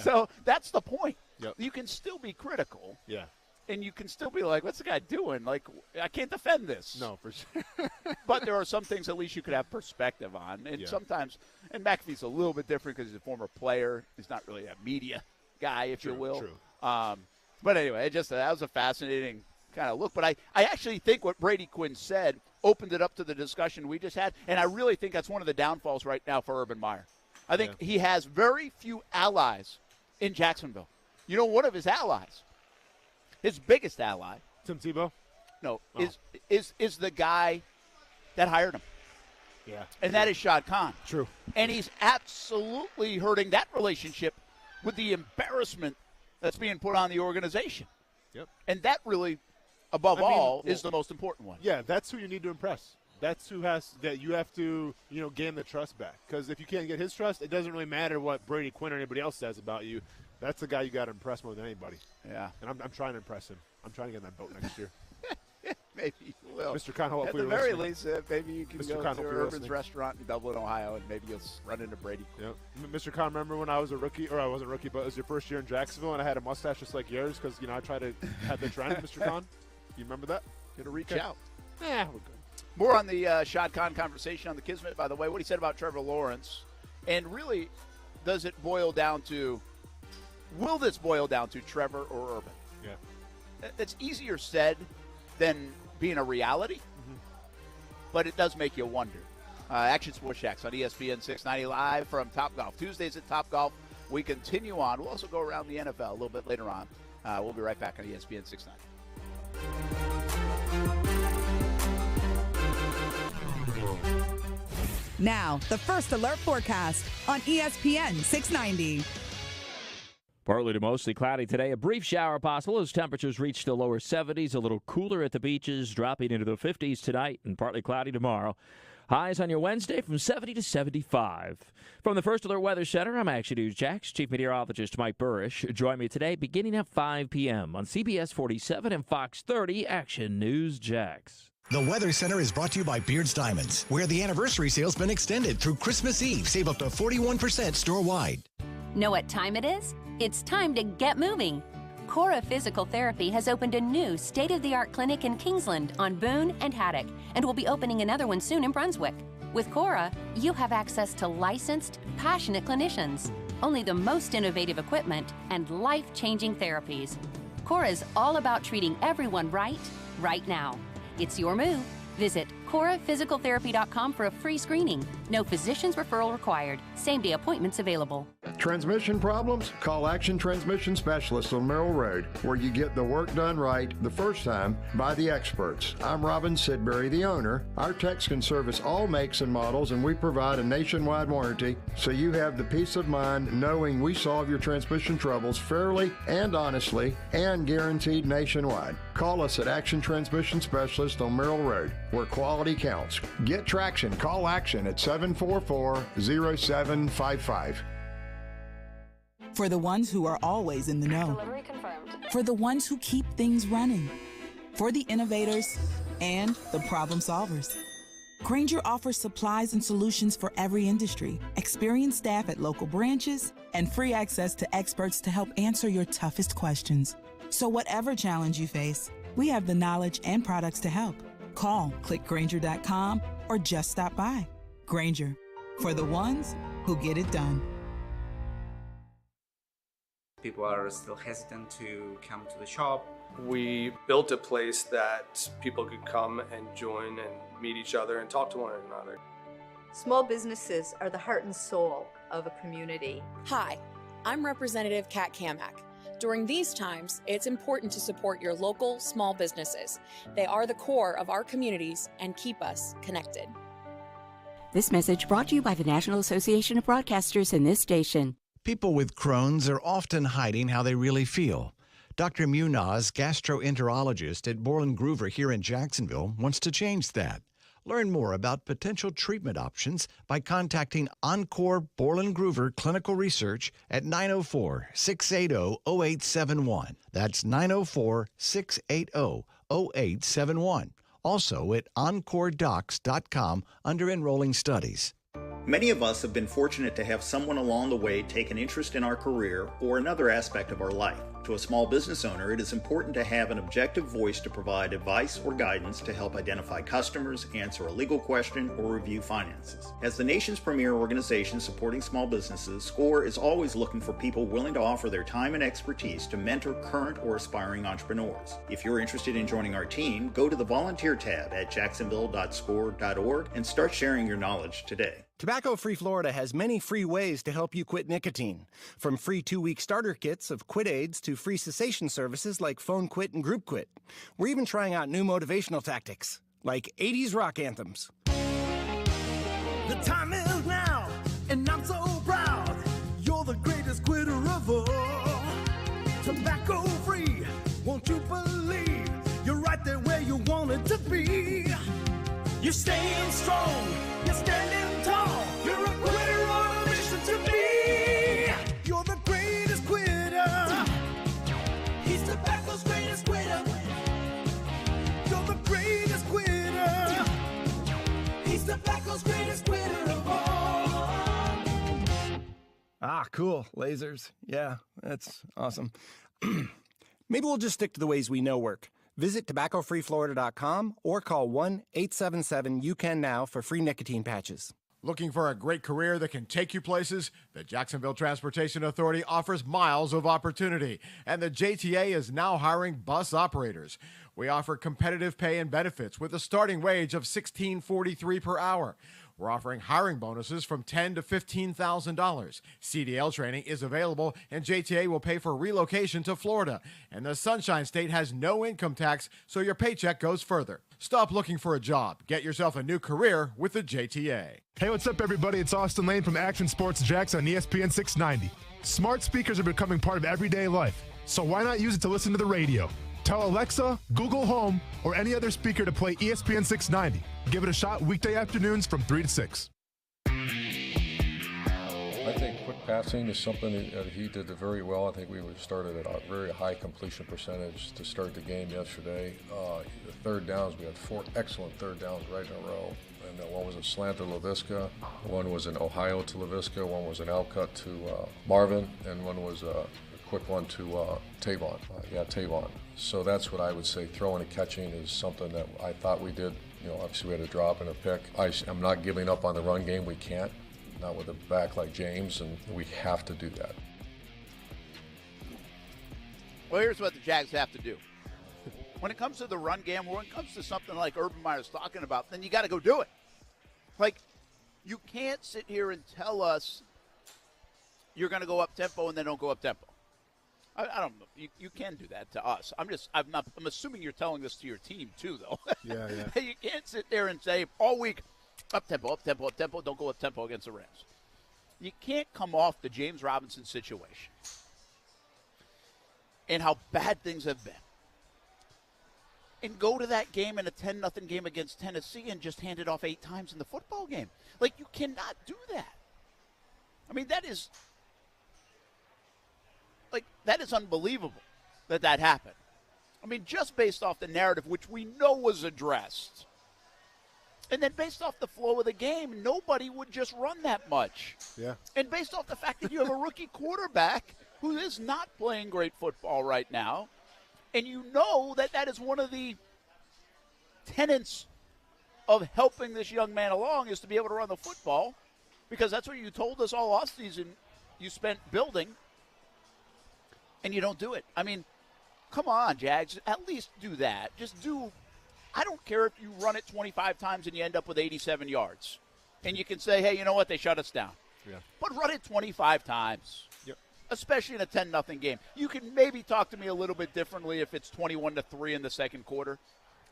So that's the point. Yep. You can still be critical. Yeah. And you can still be like, what's the guy doing? Like, I can't defend this. No, for sure. But there are some things at least you could have perspective on. And sometimes, and McAfee's a little bit different because he's a former player. He's not really a media guy, if you will. True. But anyway, that was a fascinating kind of look. But I actually think what Brady Quinn said opened it up to the discussion we just had. And I really think that's one of the downfalls right now for Urban Meyer. I think he has very few allies in Jacksonville. You know, one of his allies, his biggest ally, Tim Tebow? No, is the guy that hired him. Yeah. And that is Shad Khan. True. And he's absolutely hurting that relationship with the embarrassment that's being put on the organization. Yep. And that really, above all, is the most important one. Yeah, that's who you need to impress. That's who you have to, gain the trust back. Because if you can't get his trust, it doesn't really matter what Brady Quinn or anybody else says about you. That's the guy you got to impress more than anybody. Yeah. And I'm trying to impress him. I'm trying to get in that boat next year. Maybe you will. Mr. Khan, at the very least, maybe you can Mr. go to Urban's restaurant in Dublin, Ohio, and maybe you'll run into Brady. Yep. Mr. Khan, remember when I was a rookie, or I wasn't a rookie, but it was your first year in Jacksonville, and I had a mustache just like yours because, I tried to have the trend, Mr. Khan? You remember that? Going to reach out. Yeah, we're good. More on the Shad Khan conversation on the Kismet, by the way, what he said about Trevor Lawrence. And really, does it boil down to, will this boil down to Trevor or Urban? Yeah. It's easier said than being a reality, but it does make you wonder. Action Sports Jax on ESPN 690 live from Topgolf. Tuesdays at Topgolf. We continue on. We'll also go around the NFL a little bit later on. We'll be right back on ESPN 690. Now, the First Alert forecast on ESPN 690. Partly to mostly cloudy today. A brief shower possible as temperatures reach the lower 70s. A little cooler at the beaches, dropping into the 50s tonight, and partly cloudy tomorrow. Highs on your Wednesday from 70 to 75. From the First Alert Weather Center, I'm Action News Jax. Chief Meteorologist Mike Burrish. Join me today beginning at 5 p.m. on CBS 47 and Fox 30 Action News Jax. The Weather Center is brought to you by Beards Diamonds, where the anniversary sale's been extended through Christmas Eve. Save up to 41% store-wide. Know what time it is? It's time to get moving. Cora Physical Therapy has opened a new state-of-the-art clinic in Kingsland on Boone and Haddock, and will be opening another one soon in Brunswick. With Cora, you have access to licensed, passionate clinicians, only the most innovative equipment, and life-changing therapies. Cora is all about treating everyone right now. It's your move. Visit CoraPhysicalTherapy.com for a free screening. No physician's referral required. Same-day appointments available. Transmission problems? Call Action Transmission Specialists on Merrill Road, where you get the work done right the first time by the experts. I'm Robin Sidbury, the owner. Our techs can service all makes and models, and we provide a nationwide warranty, so you have the peace of mind knowing we solve your transmission troubles fairly and honestly, and guaranteed nationwide. Call us at Action Transmission Specialist on Merrill Road, where quality counts. Get traction. Call Action at 744-0755. For the ones who are always in the know. Delivery confirmed. For the ones who keep things running. For the innovators and the problem solvers. Grainger offers supplies and solutions for every industry, experienced staff at local branches, and free access to experts to help answer your toughest questions. So whatever challenge you face, we have the knowledge and products to help. Call, click Grainger.com, or just stop by. Grainger, for the ones who get it done. People are still hesitant to come to the shop. We built a place that people could come and join and meet each other and talk to one another. Small businesses are the heart and soul of a community. Hi, I'm Representative Kat Kamak. During these times, it's important to support your local small businesses. They are the core of our communities and keep us connected. This message brought to you by the National Association of Broadcasters and this station. People with Crohn's are often hiding how they really feel. Dr. Munaz, gastroenterologist at Borland Groover here in Jacksonville, wants to change that. Learn more about potential treatment options by contacting Encore Borland Groover Clinical Research at 904-680-0871. That's 904-680-0871. Also at encoredocs.com under Enrolling Studies. Many of us have been fortunate to have someone along the way take an interest in our career or another aspect of our life. To a small business owner, it is important to have an objective voice to provide advice or guidance to help identify customers, answer a legal question, or review finances. As the nation's premier organization supporting small businesses, SCORE is always looking for people willing to offer their time and expertise to mentor current or aspiring entrepreneurs. If you're interested in joining our team, go to the volunteer tab at jacksonville.score.org and start sharing your knowledge today. Tobacco-Free Florida has many free ways to help you quit nicotine. From free 2-week starter kits of quit aids to free cessation services like Phone Quit and Group Quit. We're even trying out new motivational tactics, like 80s rock anthems. The time is now, and I'm so proud. You're the greatest quitter of all. Tobacco-free, won't you believe? You're right there where you wanted to be. You're staying strong, you're standing tall. You're a quitter on a mission to be. You're the greatest quitter. He's tobacco's greatest quitter. You're the greatest quitter. He's tobacco's greatest quitter of all. Ah, cool. Lasers. Yeah, that's awesome. Maybe we'll just stick to the ways we know work. Visit tobaccofreeflorida.com or call 1-877-YOU-CAN-NOW for free nicotine patches. Looking for a great career that can take you places? The Jacksonville Transportation Authority offers miles of opportunity, and the JTA is now hiring bus operators. We offer competitive pay and benefits with a starting wage of $16.43 per hour. We're offering hiring bonuses from $10,000 to $15,000. CDL training is available, and JTA will pay for relocation to Florida. And the Sunshine State has no income tax, so your paycheck goes further. Stop looking for a job. Get yourself a new career with the JTA. Hey, what's up, everybody? It's Austin Lane from Action Sports Jax on ESPN 690. Smart speakers are becoming part of everyday life, so why not use it to listen to the radio? Tell Alexa, Google Home, or any other speaker to play ESPN 690. Give it a shot weekday afternoons from 3 to 6. I think quick passing is something that he did very well. I think we started at a very high completion percentage to start the game yesterday. The third downs, we had 4 excellent third downs right in a row. And one was a slant to LaVisca, one was an Ohio to LaVisca, one was an out cut to Marvin, and one was a quick one to Tavon. Tavon. So that's what I would say. Throwing and catching is something that I thought we did. Obviously we had a drop and a pick. I'm not giving up on the run game. We can't. Not with a back like James, and we have to do that. Well, here's what the Jags have to do. When it comes to the run game, when it comes to something like Urban Meyer's talking about, then you got to go do it. Like, you can't sit here and tell us you're going to go up tempo and then don't go up tempo. I don't know. You can do that to us. I'm assuming you're telling this to your team too, though. Yeah. You can't sit there and say all week, up tempo, don't go up tempo against the Rams. You can't come off the James Robinson situation and how bad things have been and go to that game in a 10-0 game against Tennessee and just hand it off 8 times in the football game. Like, you cannot do that. I mean, that is unbelievable that happened. I mean, just based off the narrative, which we know was addressed, and then based off the flow of the game, nobody would just run that much. Yeah. And based off the fact that you have a rookie quarterback who is not playing great football right now, and you know that is one of the tenets of helping this young man along is to be able to run the football, because that's what you told us all offseason you spent building, and you don't do it. I mean, come on, Jags, at least do that. Just do. I don't care if you run it 25 times and you end up with 87 yards. And you can say, hey, you know what, they shut us down. Yeah. But run it 25 times, especially in a 10-0 game. You can maybe talk to me a little bit differently if it's 21-3 in the second quarter,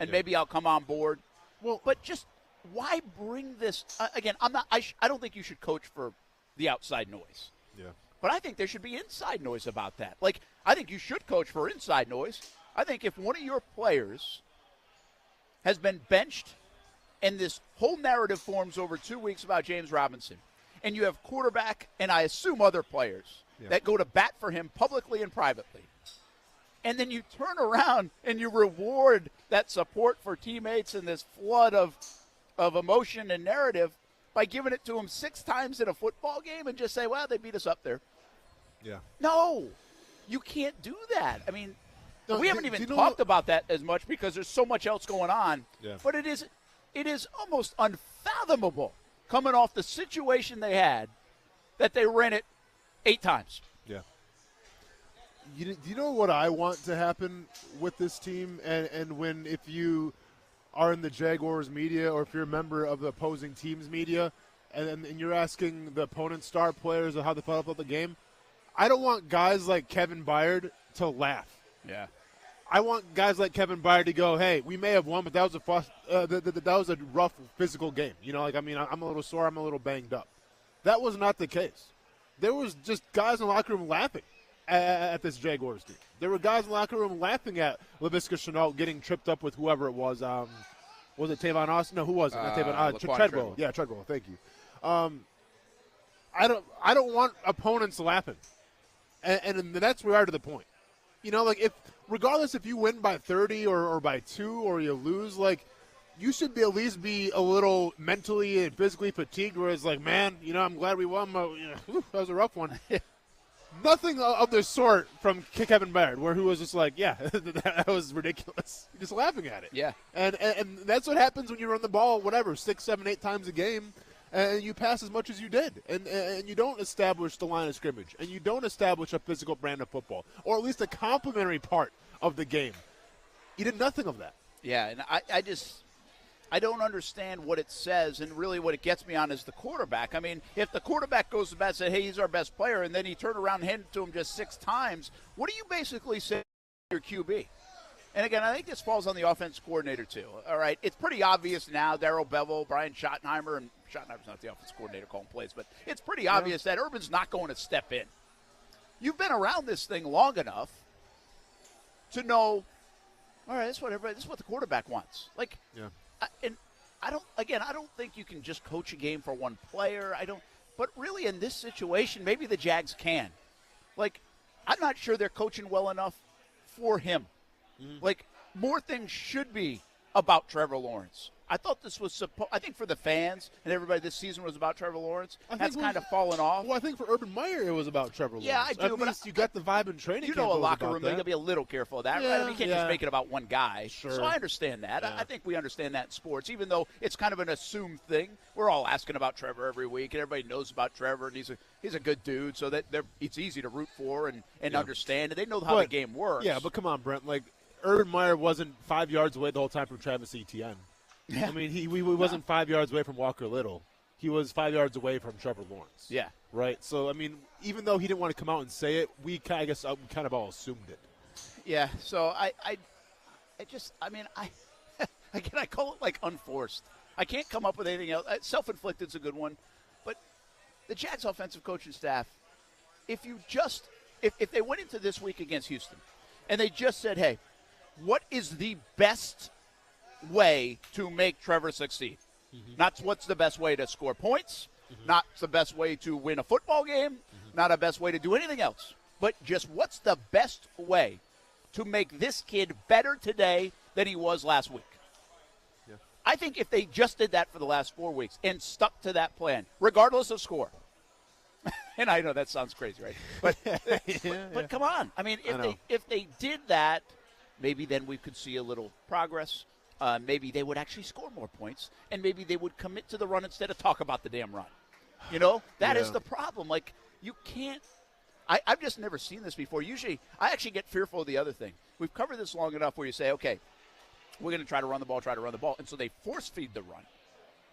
and maybe I'll come on board. Well, but just why bring this again? I don't think you should coach for the outside noise. Yeah. But I think there should be inside noise about that. Like, I think you should coach for inside noise. I think if one of your players has been benched and this whole narrative forms over 2 weeks about James Robinson, and you have quarterback and I assume other players that go to bat for him publicly and privately, and then you turn around and you reward that support for teammates and this flood of emotion and narrative by giving it to them 6 times in a football game and just say, well, they beat us up there. Yeah. No, you can't do that. I mean, no, we haven't even talked about that as much because there's so much else going on. Yeah. But it is almost unfathomable coming off the situation they had that they ran it 8 times. Yeah. Do you know what I want to happen with this team? And if you are in the Jaguars media or if you're a member of the opposing team's media and you're asking the opponent's star players how they felt about the game, I don't want guys like Kevin Byard to laugh. Yeah. I want guys like Kevin Byard to go, hey, we may have won, but that was a rough physical game. You know, like, I mean, I'm a little sore, I'm a little banged up. That was not the case. There was just guys in the locker room laughing at this Jaguars team. There were guys in the locker room laughing at Laviska Shenault getting tripped up with whoever it was. Was it Tavon Austin? No, who was it? Not Tavon. Treadwell. Yeah, Treadwell. Thank you. I don't want opponents laughing, and that's where we are to the point. You know, like regardless if you win by 30 or by 2 or you lose, like you should at least be a little mentally and physically fatigued. Where it's like, man, you know, I'm glad we won. But, that was a rough one. Nothing of the sort from Kevin Byard, who was just like, yeah, that was ridiculous. You're just laughing at it. Yeah. And that's what happens when you run the ball, 6, 7, 8 times a game, and you pass as much as you did. And you don't establish the line of scrimmage, and you don't establish a physical brand of football, or at least a complementary part of the game. You did nothing of that. Yeah, and I don't understand what it says, and really what it gets me on is the quarterback. I mean, if the quarterback goes to bat and says, hey, he's our best player, and then he turned around and handed it to him just 6 times, what do you basically say to your QB? And, again, I think this falls on the offense coordinator, too. All right, it's pretty obvious now, Darrell Bevell, Brian Schottenheimer, and Schottenheimer's not the offense coordinator calling plays, but it's pretty obvious that Urban's not going to step in. You've been around this thing long enough to know, all right, this is what the quarterback wants. Like, yeah. I don't think you can just coach a game for one player. But really in this situation, maybe the Jags can. Like, I'm not sure they're coaching well enough for him. Like, more things should be about Trevor Lawrence. I thought this was I think for the fans and everybody this season was about Trevor Lawrence. That's kind of fallen off. Well, I think for Urban Meyer it was about Trevor Lawrence. Yeah, I do. At least you got the vibe in training. You know, a locker room, you got to be a little careful of that. Yeah, right? I mean, you can't just make it about one guy. Sure. So I understand that. Yeah. I think we understand that in sports, even though it's kind of an assumed thing. We're all asking about Trevor every week, and everybody knows about Trevor, and he's a good dude, so that it's easy to root for and understand, and they know how the game works. Yeah, but come on, Brent. Like, Urban Meyer wasn't 5 yards away the whole time from Travis Etienne. Yeah. I mean, he wasn't 5 yards away from Walker Little. He was 5 yards away from Trevor Lawrence. Yeah. Right? So, I mean, even though he didn't want to come out and say it, we kind of all assumed it. Yeah, so I call it like unforced. I can't come up with anything else. Self-inflicted's a good one. But the Jags offensive coaching staff, if they went into this week against Houston and they just said, hey, what is the best way to make Trevor succeed? Not what's the best way to score points, not the best way to win a football game, not a best way to do anything else, but just what's the best way to make this kid better today than he was last week. Yeah. I think if they just did that for the last 4 weeks and stuck to that plan, regardless of score, and I know that sounds crazy, right? But come on. I mean, if they did that, maybe then we could see a little progress. Maybe they would actually score more points, and maybe they would commit to the run instead of talk about the damn run. You know, that is the problem. Like, you can't – I've just never seen this before. Usually, I actually get fearful of the other thing. We've covered this long enough where you say, okay, we're going to try to run the ball, and so they force-feed the run.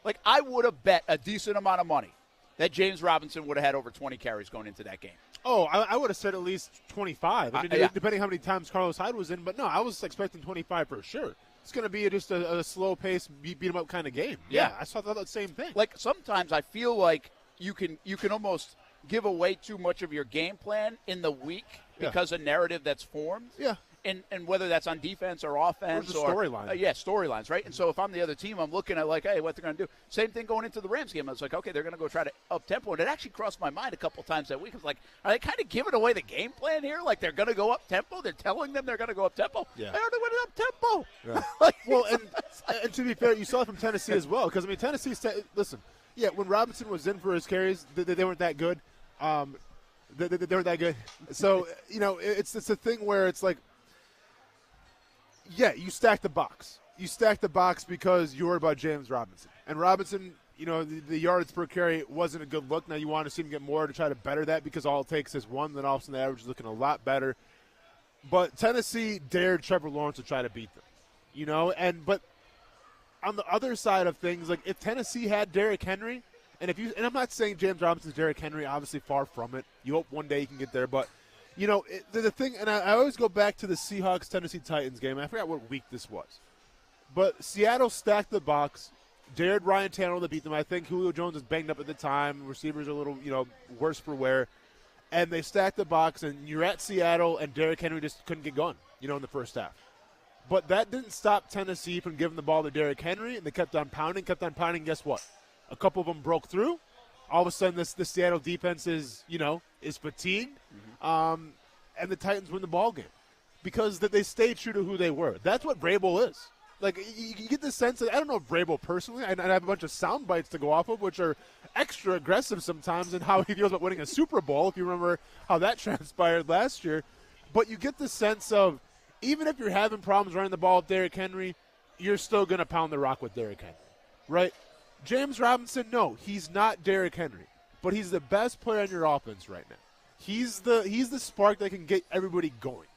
Like, I would have bet a decent amount of money that James Robinson would have had over 20 carries going into that game. Oh, I would have said at least 25. I mean, depending how many times Carlos Hyde was in. But, no, I was expecting 25 for sure. It's going to be just a slow pace, beat him up kind of game. Yeah, I thought the same thing. Like, sometimes I feel like you can almost give away too much of your game plan in the week because of narrative that's formed. Yeah. And whether that's on defense or offense or storyline. Storylines, right? And so if I'm the other team, I'm looking at like, hey, what they're going to do. Same thing going into the Rams game. I was like, okay, they're going to go try to up-tempo. And it actually crossed my mind a couple times that week. I was like, are they kind of giving away the game plan here? Like they're going to go up-tempo? They're telling them they're going to go up-tempo? Yeah. They already went up-tempo. Yeah. Well, and to be fair, you saw it from Tennessee as well. Because, I mean, Tennessee, listen, when Robinson was in for his carries, they weren't that good. They weren't that good. So, it's a thing where it's like, yeah, you stack the box. You stack the box because you worry about James Robinson. And Robinson, the yards per carry wasn't a good look. Now you want to see him get more to try to better that because all it takes is one. Then all of a sudden the average is looking a lot better. But Tennessee dared Trevor Lawrence to try to beat them. But on the other side of things, like if Tennessee had Derrick Henry, and I'm not saying James Robinson's Derrick Henry, obviously far from it. You hope one day he can get there, but the thing, and I always go back to the Seahawks-Tennessee Titans game. I forgot what week this was. But Seattle stacked the box, dared Ryan Tannehill to beat them. I think Julio Jones was banged up at the time. Receivers are a little, worse for wear. And they stacked the box, and you're at Seattle, and Derrick Henry just couldn't get going, in the first half. But that didn't stop Tennessee from giving the ball to Derrick Henry, and they kept on pounding. Guess what? A couple of them broke through. All of a sudden, this Seattle defense is fatigued, and the Titans win the ball game because they stayed true to who they were. That's what Vrabel is. Like you get the sense that I don't know Vrabel personally. I have a bunch of sound bites to go off of, which are extra aggressive sometimes, and how he feels about winning a Super Bowl. If you remember how that transpired last year, but you get the sense of even if you're having problems running the ball with Derrick Henry, you're still going to pound the rock with Derrick Henry, right? James Robinson, no, he's not Derrick Henry, but he's the best player on your offense right now. He's the spark that can get everybody going.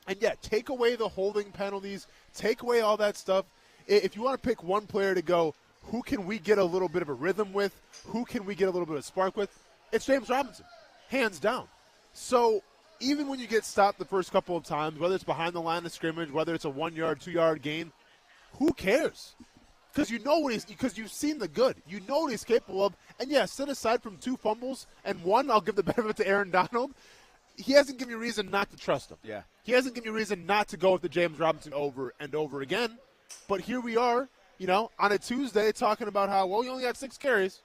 And, yeah, take away the holding penalties, take away all that stuff. If you want to pick one player to go, who can we get a little bit of a rhythm with, who can we get a little bit of spark with, it's James Robinson, hands down. So even when you get stopped the first couple of times, whether it's behind the line of scrimmage, whether it's a 1-yard, 2-yard gain, who cares? Because because you've seen the good. You know what he's capable of. And, yeah, set aside from 2 fumbles and 1, I'll give the benefit to Aaron Donald. He hasn't given you reason not to trust him. Yeah. He hasn't given you reason not to go with the James Robinson over and over again. But here we are, on a Tuesday talking about how, you only got 6 carries.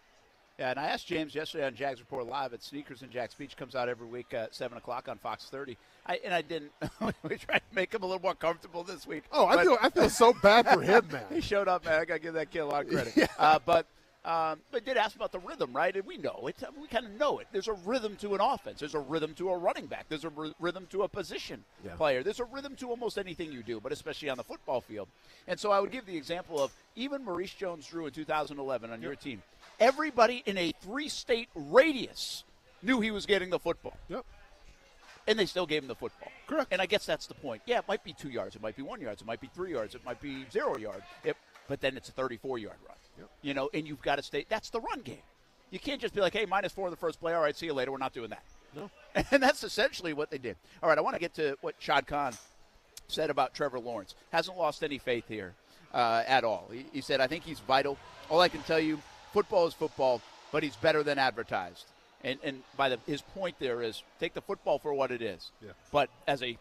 Yeah, and I asked James yesterday on Jags Report Live at Sneakers in Jack's Beach. Comes out every week at 7 o'clock on Fox 30. I didn't – we tried to make him a little more comfortable this week. Oh, I feel so bad for him, man. He showed up, man. I got to give that kid a lot of credit. Yeah. But did ask about the rhythm, right? And we know it. We kind of know it. There's a rhythm to an offense. There's a rhythm to a running back. There's a rhythm to a position player. There's a rhythm to almost anything you do, but especially on the football field. And so I would give the example of even Maurice Jones-Drew in 2011 on your team. Everybody in a 3-state radius knew he was getting the football. Yep. And they still gave him the football. Correct. And I guess that's the point. Yeah, it might be 2 yards. It might be 1 yard. It might be 3 yards. It might be 0 yard. But then it's a 34-yard run. Yep. And you've got to stay. That's the run game. You can't just be like, hey, -4 the first play. All right, see you later. We're not doing that. No. And that's essentially what they did. All right, I want to get to what Shad Khan said about Trevor Lawrence. Hasn't lost any faith here at all. He said, I think he's vital. All I can tell you, football is football, but he's better than advertised. And by his point there is take the football for what it is. Yeah. But as a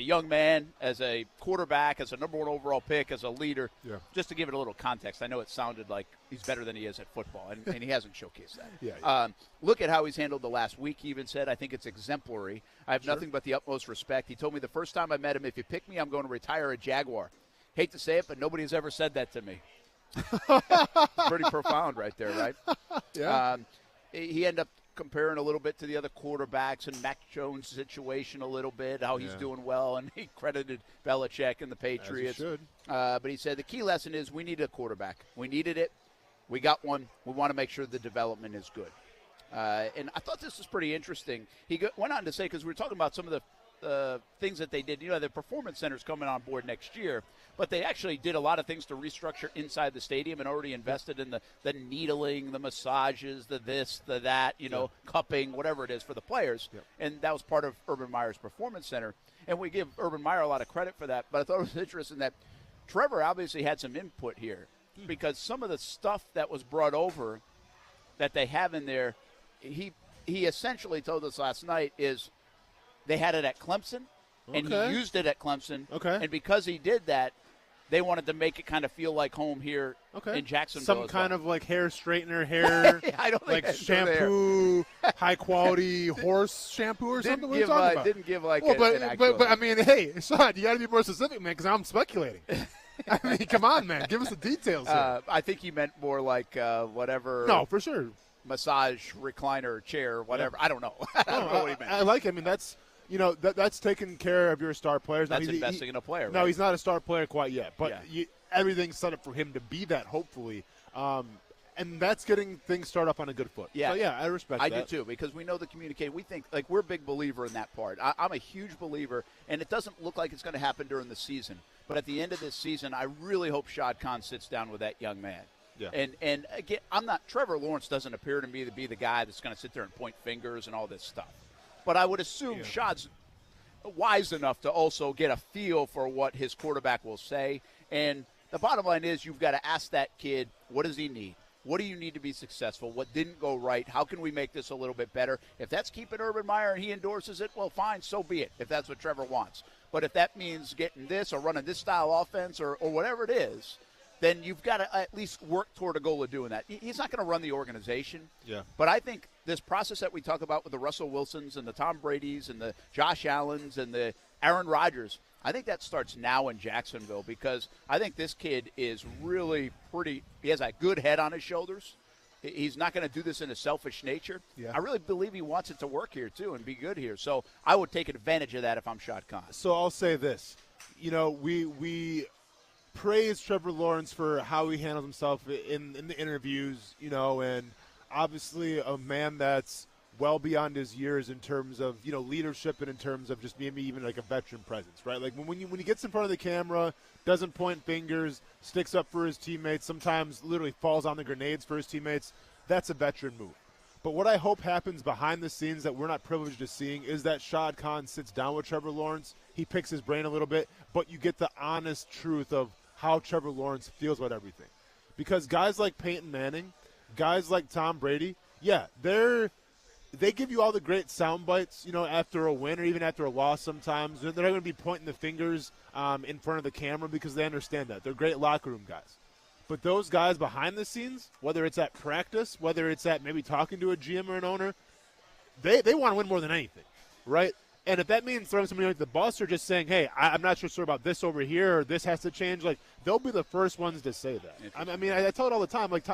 young man, as a quarterback, as a number 1 overall pick, as a leader, just to give it a little context, I know it sounded like he's better than he is at football, and he hasn't showcased that. Yeah. Look at how he's handled the last week, he even said. I think it's exemplary. I have nothing but the utmost respect. He told me the first time I met him, if you pick me, I'm going to retire a Jaguar. Hate to say it, but nobody has ever said that to me. Pretty profound right there, right? Yeah. He ended up comparing a little bit to the other quarterbacks and Mac Jones' situation a little bit, how he's doing well, and he credited Belichick and the Patriots. As he should. But he said the key lesson is we need a quarterback. We needed it. We got one. We want to make sure the development is good. And I thought this was pretty interesting. He went on to say, because we were talking about some of the things that they did. The performance center's coming on board next year, but they actually did a lot of things to restructure inside the stadium and already invested in the needling, the massages, the this, the that, cupping, whatever it is for the players. Yep. And that was part of Urban Meyer's performance center. And we give Urban Meyer a lot of credit for that, but I thought it was interesting that Trevor obviously had some input here because some of the stuff that was brought over that they have in there, he he essentially told us last night is they had it at Clemson, and he used it at Clemson. Okay. And because he did that, they wanted to make it kind of feel like home here in Jacksonville. Some kind of like hair straightener, hair, I don't think like shampoo, high quality horse shampoo or something. What are you talking about? Didn't give like an actual. But I mean, hey, son, you got to be more specific, man, because I'm speculating. I mean, come on, man, give us the details here. I think he meant more like whatever. No, for sure. Massage recliner chair, whatever. Yeah. I don't know. I don't know what he meant. I like it. I mean, that's. That's taking care of your star players. That's investing in a player. No, right? he's not a star player quite yet, but everything's set up for him to be that, hopefully. And that's getting things started up on a good foot. Yeah, so, I respect that. I do too, because we know the communication. We think, like, we're a big believer in that part. I'm a huge believer, and it doesn't look like it's going to happen during the season. But at the end of this season, I really hope Shad Khan sits down with that young man. Yeah. And again, Trevor Lawrence doesn't appear to me to be the guy that's going to sit there and point fingers and all this stuff. But I would assume Shad's wise enough to also get a feel for what his quarterback will say. And the bottom line is you've got to ask that kid, what does he need? What do you need to be successful? What didn't go right? How can we make this a little bit better? If that's keeping Urban Meyer and he endorses it, well, fine, so be it, if that's what Trevor wants. But if that means getting this or running this style offense or whatever it is, then you've got to at least work toward a goal of doing that. He's not going to run the organization. Yeah. But I think this process that we talk about with the Russell Wilsons and the Tom Bradys and the Josh Allens and the Aaron Rodgers, I think that starts now in Jacksonville because I think this kid is really he has a good head on his shoulders. He's not going to do this in a selfish nature. Yeah. I really believe he wants it to work here, too, and be good here. So I would take advantage of that if I'm Shad Khan. So I'll say this. We praise Trevor Lawrence for how he handles himself in the interviews, and obviously a man that's well beyond his years in terms of, leadership and in terms of just maybe even like a veteran presence, right? Like when he gets in front of the camera, doesn't point fingers, sticks up for his teammates, sometimes literally falls on the grenades for his teammates, that's a veteran move. But what I hope happens behind the scenes that we're not privileged to seeing is that Shad Khan sits down with Trevor Lawrence, he picks his brain a little bit, but you get the honest truth of how Trevor Lawrence feels about everything. Because guys like Peyton Manning, guys like Tom Brady, they give you all the great sound bites, after a win or even after a loss sometimes. They're not going to be pointing the fingers in front of the camera because they understand that. They're great locker room guys. But those guys behind the scenes, whether it's at practice, whether it's at maybe talking to a GM or an owner, they want to win more than anything, right? And if that means throwing somebody like the bus or just saying, hey, I'm not sure about this over here or this has to change, like they'll be the first ones to say that. I tell it all the time. Like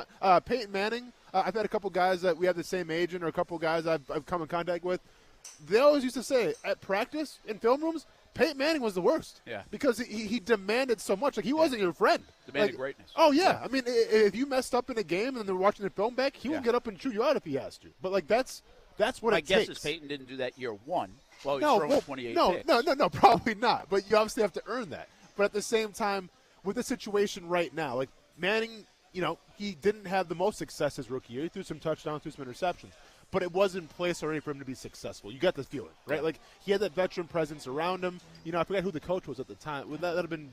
Peyton Manning, I've had a couple guys that we have the same agent or a couple guys I've come in contact with. They always used to say at practice in film rooms, Peyton Manning was the worst. Yeah. Because he demanded so much. Like he wasn't your friend. Demanded greatness. Oh, yeah. I mean, if you messed up in a game and they're watching the film back, he would get up and chew you out if he has to. But like that's what it takes. My guess is Peyton didn't do that year one. Well, he's throwing 28 picks. No, probably not. But you obviously have to earn that. But at the same time, with the situation right now, like Manning, he didn't have the most success his rookie year. He threw some touchdowns, threw some interceptions. But it was in place already for him to be successful. You got the feeling, right? Yeah. Like he had that veteran presence around him. I forgot who the coach was at the time. Would that have been?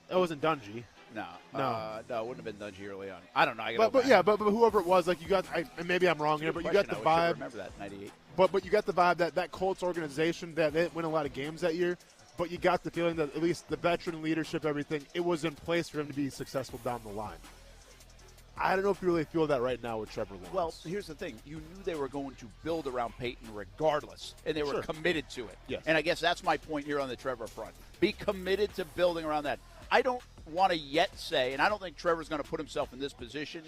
That wasn't Dungy. No, it wouldn't have been Dungy early on. I don't know. But whoever it was, like you got. Maybe I'm wrong here, but you got the vibe. I remember that '98. But you got the vibe that Colts organization that they didn't win a lot of games that year. But you got the feeling that at least the veteran leadership, everything, it was in place for him to be successful down the line. I don't know if you really feel that right now with Trevor Lawrence. Well, here's the thing. You knew they were going to build around Peyton regardless, and they were committed to it. Yes. And I guess that's my point here on the Trevor front. Be committed to building around that. I don't want to yet say, and I don't think Trevor's going to put himself in this position,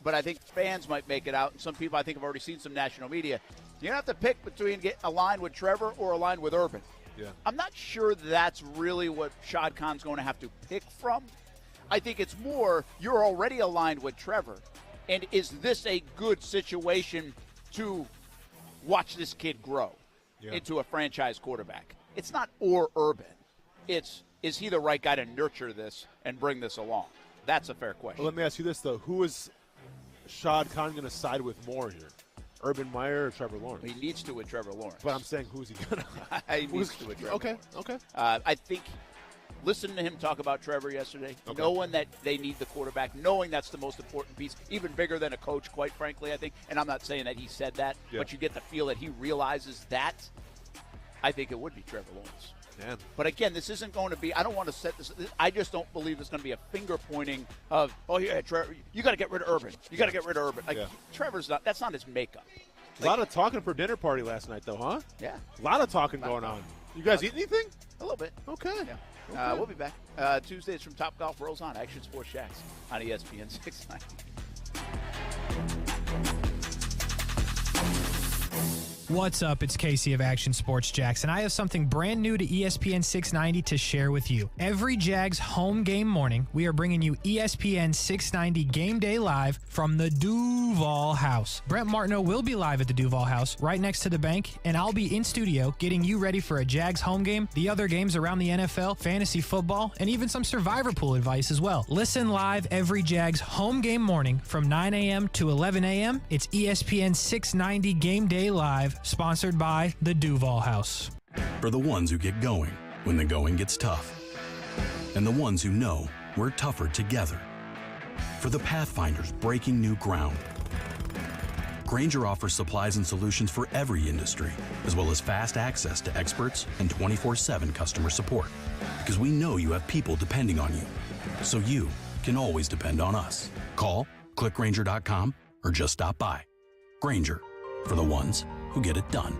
but I think fans might make it out, and some people I think have already seen some national media. You're going to have to pick between get aligned with Trevor or aligned with Urban. Yeah. I'm not sure that's really what Shad Khan's going to have to pick from. I think it's more you're already aligned with Trevor, and is this a good situation to watch this kid grow into a franchise quarterback? It's not or Urban. It's is he the right guy to nurture this and bring this along? That's a fair question. Well, let me ask you this, though. Who is Shad Khan going to side with more here? Urban Meyer or Trevor Lawrence? He needs to with Trevor Lawrence. But I'm saying who's he going to? He needs to with Trevor. Okay. I think listening to him talk about Trevor yesterday, knowing that they need the quarterback, knowing that's the most important piece, even bigger than a coach, quite frankly, I think. And I'm not saying that he said that, but you get the feel that he realizes that. I think it would be Trevor Lawrence. Damn. But again, this isn't going to be, I don't want to set this, I just don't believe it's going to be a finger pointing of, oh, yeah, Trevor, you got to get rid of Urban. You got to get rid of Urban. Like, Trevor's not, that's not his makeup. A lot of talking for dinner party last night, though, huh? Yeah. A lot of talking going on. You guys eat anything? A little bit. Okay. Yeah. We'll be back. Tuesdays from Top Golf rolls on. Action Sports Jax on ESPN 690. What's up? It's Casey of Action Sports Jax, and I have something brand new to ESPN 690 to share with you. Every Jags home game morning, we are bringing you ESPN 690 Game Day Live from the Duval House. Brent Martineau will be live at the Duval House, right next to the bank, and I'll be in studio getting you ready for a Jags home game, the other games around the NFL, fantasy football, and even some Survivor Pool advice as well. Listen live every Jags home game morning from 9 a.m. to 11 a.m. It's ESPN 690 Game Day Live, sponsored by the Duval House. For the ones who get going when the going gets tough, and the ones who know we're tougher together. For the Pathfinders breaking new ground, Grainger offers supplies and solutions for every industry, as well as fast access to experts and 24/7 customer support. Because we know you have people depending on you, so you can always depend on us. Call, click Grainger.com, or just stop by. Grainger, for the ones who get it done.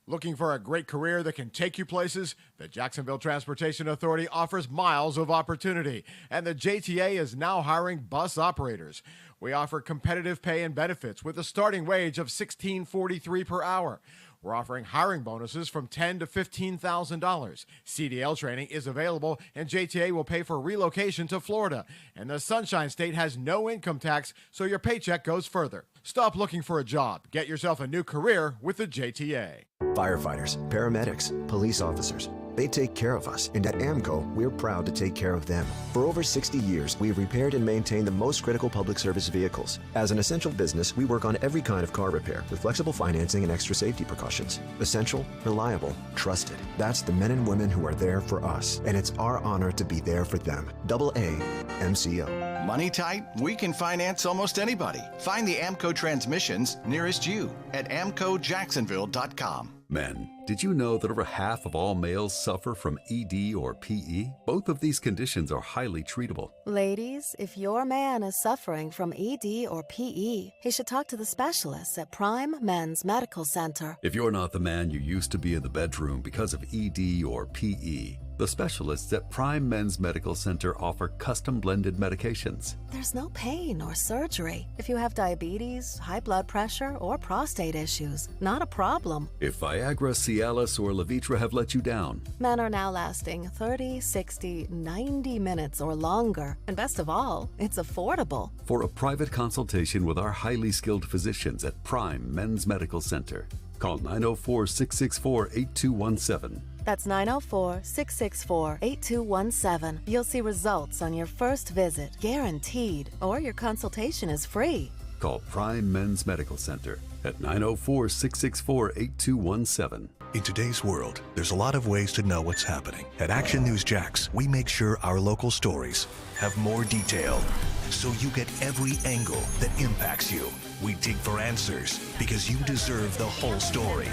Looking for a great career that can take you places? The Jacksonville Transportation Authority offers miles of opportunity, and the JTA is now hiring bus operators. We offer competitive pay and benefits with a starting wage of $16.43 per hour. We're offering hiring bonuses from $10,000 to $15,000. CDL training is available, and JTA will pay for relocation to Florida. And the Sunshine State has no income tax, so your paycheck goes further. Stop looking for a job. Get yourself a new career with the JTA. Firefighters, paramedics, police officers. They take care of us, and at AMCO, we're proud to take care of them. For over 60 years, we've repaired and maintained the most critical public service vehicles. As an essential business, we work on every kind of car repair with flexible financing and extra safety precautions. Essential, reliable, trusted. That's the men and women who are there for us, and it's our honor to be there for them. AA MCO. Money tight? We can finance almost anybody. Find the AMCO transmissions nearest you at amcojacksonville.com. Men, did you know that over half of all males suffer from ED or PE? Both of these conditions are highly treatable. Ladies, if your man is suffering from ED or PE, he should talk to the specialists at Prime Men's Medical Center. If you're not the man you used to be in the bedroom because of ED or PE, the specialists at Prime Men's Medical Center offer custom blended medications. There's no pain or surgery. If you have diabetes, high blood pressure, or prostate issues, not a problem. If Viagra, Cialis, or Levitra have let you down, Men are now lasting 30, 60, 90 minutes or longer. And best of all, it's affordable. for a private consultation with our highly skilled physicians at Prime Men's Medical Center, call 904-664-8217. That's 904-664-8217. You'll see results on your first visit, guaranteed, or your consultation is free. Call Prime Men's Medical Center at 904-664-8217. In today's world, there's a lot of ways to know what's happening. At Action News Jax, we make sure our local stories have more detail, so you get every angle that impacts you. We dig for answers because you deserve the whole story.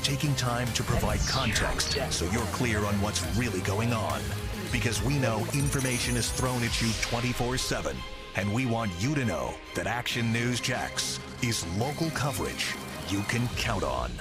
Taking time to provide context so you're clear on what's really going on. Because we know information is thrown at you 24/7. And we want you to know that Action News Jax is local coverage you can count on.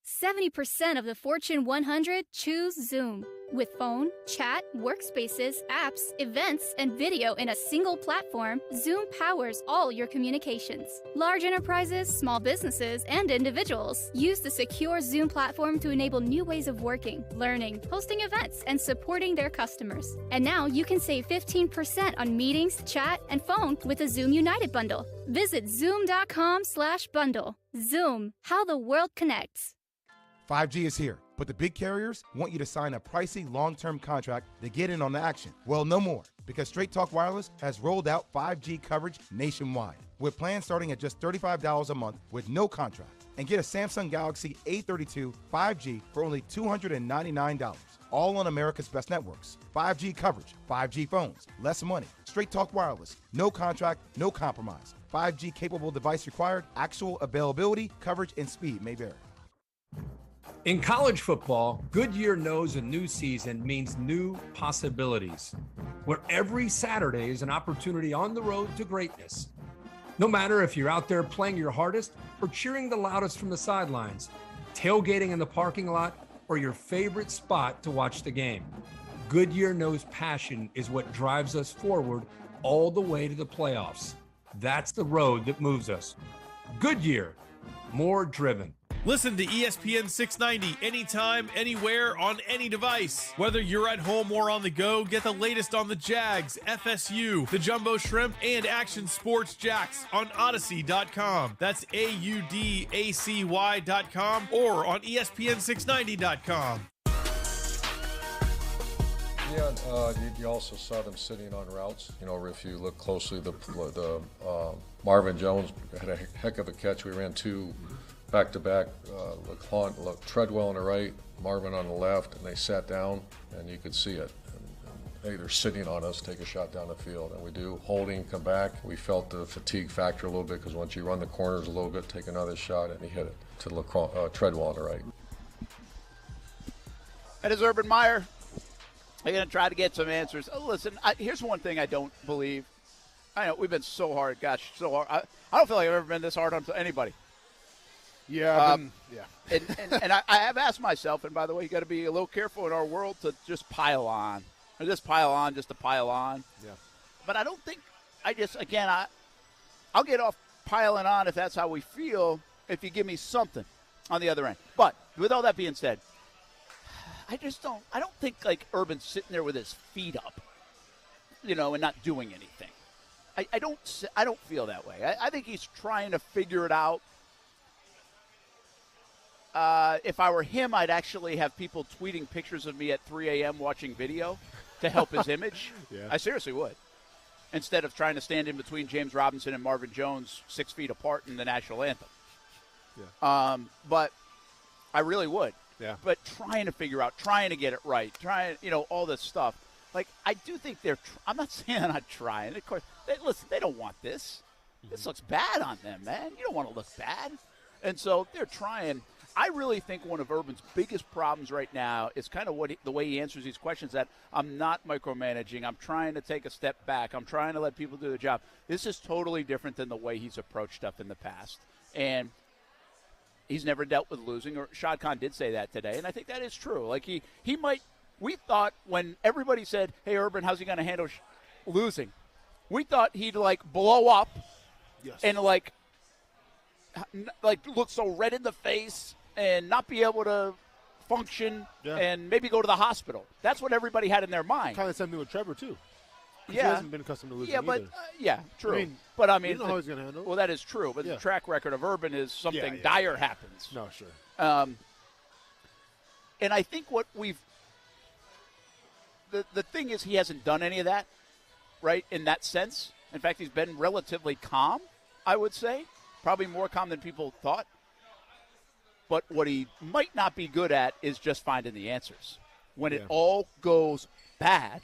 70% of the Fortune 100 choose Zoom. With phone, chat, workspaces, apps, events, and video in a single platform, Zoom powers all your communications. Large enterprises, small businesses, and individuals use the secure Zoom platform to enable new ways of working, learning, hosting events, and supporting their customers. And now you can save 15% on meetings, chat, and phone with a Zoom United bundle. Visit zoom.com/bundle. Zoom, how the world connects. 5G is here, but the big carriers want you to sign a pricey long-term contract to get in on the action. Well, no more, because Straight Talk Wireless has rolled out 5G coverage nationwide, with plans starting at just $35 a month with no contract. And get a Samsung Galaxy A32 5G for only $299. all on America's best networks. 5G coverage, 5G phones, less money, Straight Talk Wireless, no contract, no compromise. 5G capable device required, actual availability, coverage, and speed may vary. In college football, Goodyear knows a new season means new possibilities, where every Saturday is an opportunity on the road to greatness. No matter if you're out there playing your hardest or cheering the loudest from the sidelines, tailgating in the parking lot, or your favorite spot to watch the game, Goodyear knows passion is what drives us forward all the way to the playoffs. That's the road that moves us. Goodyear, more driven. Listen to ESPN 690 anytime, anywhere, on any device. Whether you're at home or on the go, get the latest on the Jags, FSU, the Jumbo Shrimp, and Action Sports Jax on Odyssey.com. That's AUDACY.com or on ESPN690.com. Yeah, you also saw them sitting on routes. You know, if you look closely, the Marvin Jones had a heck of a catch. We ran two back-to-back, Treadwell on the right, Marvin on the left, and they sat down, and you could see it. Hey, they're sitting on us, take a shot down the field, and we do. Holding, come back. We felt the fatigue factor a little bit because once you run the corners a little bit, take another shot, and he hit it to Treadwell on the right. That is Urban Meyer. I'm going to try to get some answers. Oh, listen, here's one thing I don't believe. I know we've been so hard, so hard. I don't feel like I've ever been this hard on anybody. Yeah, and I have asked myself, and by the way, you got to be a little careful in our world to just pile on, or just pile on, just to pile on. Yeah. But I don't think I'll get off piling on if that's how we feel. If you give me something on the other end. But with all that being said, I don't think like Urban's sitting there with his feet up, and not doing anything. I don't feel that way. I think he's trying to figure it out. If I were him, I'd actually have people tweeting pictures of me at 3 a.m. watching video to help his image. Yeah. I seriously would. Instead of trying to stand in between James Robinson and Marvin Jones 6 feet apart in the national anthem. Yeah. But I really would. Yeah. But trying to figure out, trying to get it right, all this stuff. Like, I do think I'm not saying they're not trying. Of course, they don't want this. Mm-hmm. This looks bad on them, man. You don't want to look bad. And so they're trying. I really think one of Urban's biggest problems right now is kind of the way he answers these questions, that I'm not micromanaging. I'm trying to take a step back. I'm trying to let people do their job. This is totally different than the way he's approached stuff in the past. And he's never dealt with losing, or Shad Khan did say that today, and I think that is true. Like, he might – we thought when everybody said, hey, Urban, how's he going to handle losing, we thought he'd, blow up and, look so red in the face and not be able to function and maybe go to the hospital. That's what everybody had in their mind. Kind of the same thing with Trevor, too. Yeah. He hasn't been accustomed to losing either. True. You but know how he's going to handle it. Well, that is true. But the track record of Urban is something dire happens. No, sure. And I think what the thing is, he hasn't done any of that, right, in that sense. In fact, he's been relatively calm, I would say. Probably more calm than people thought. But what he might not be good at is just finding the answers. When it all goes bad,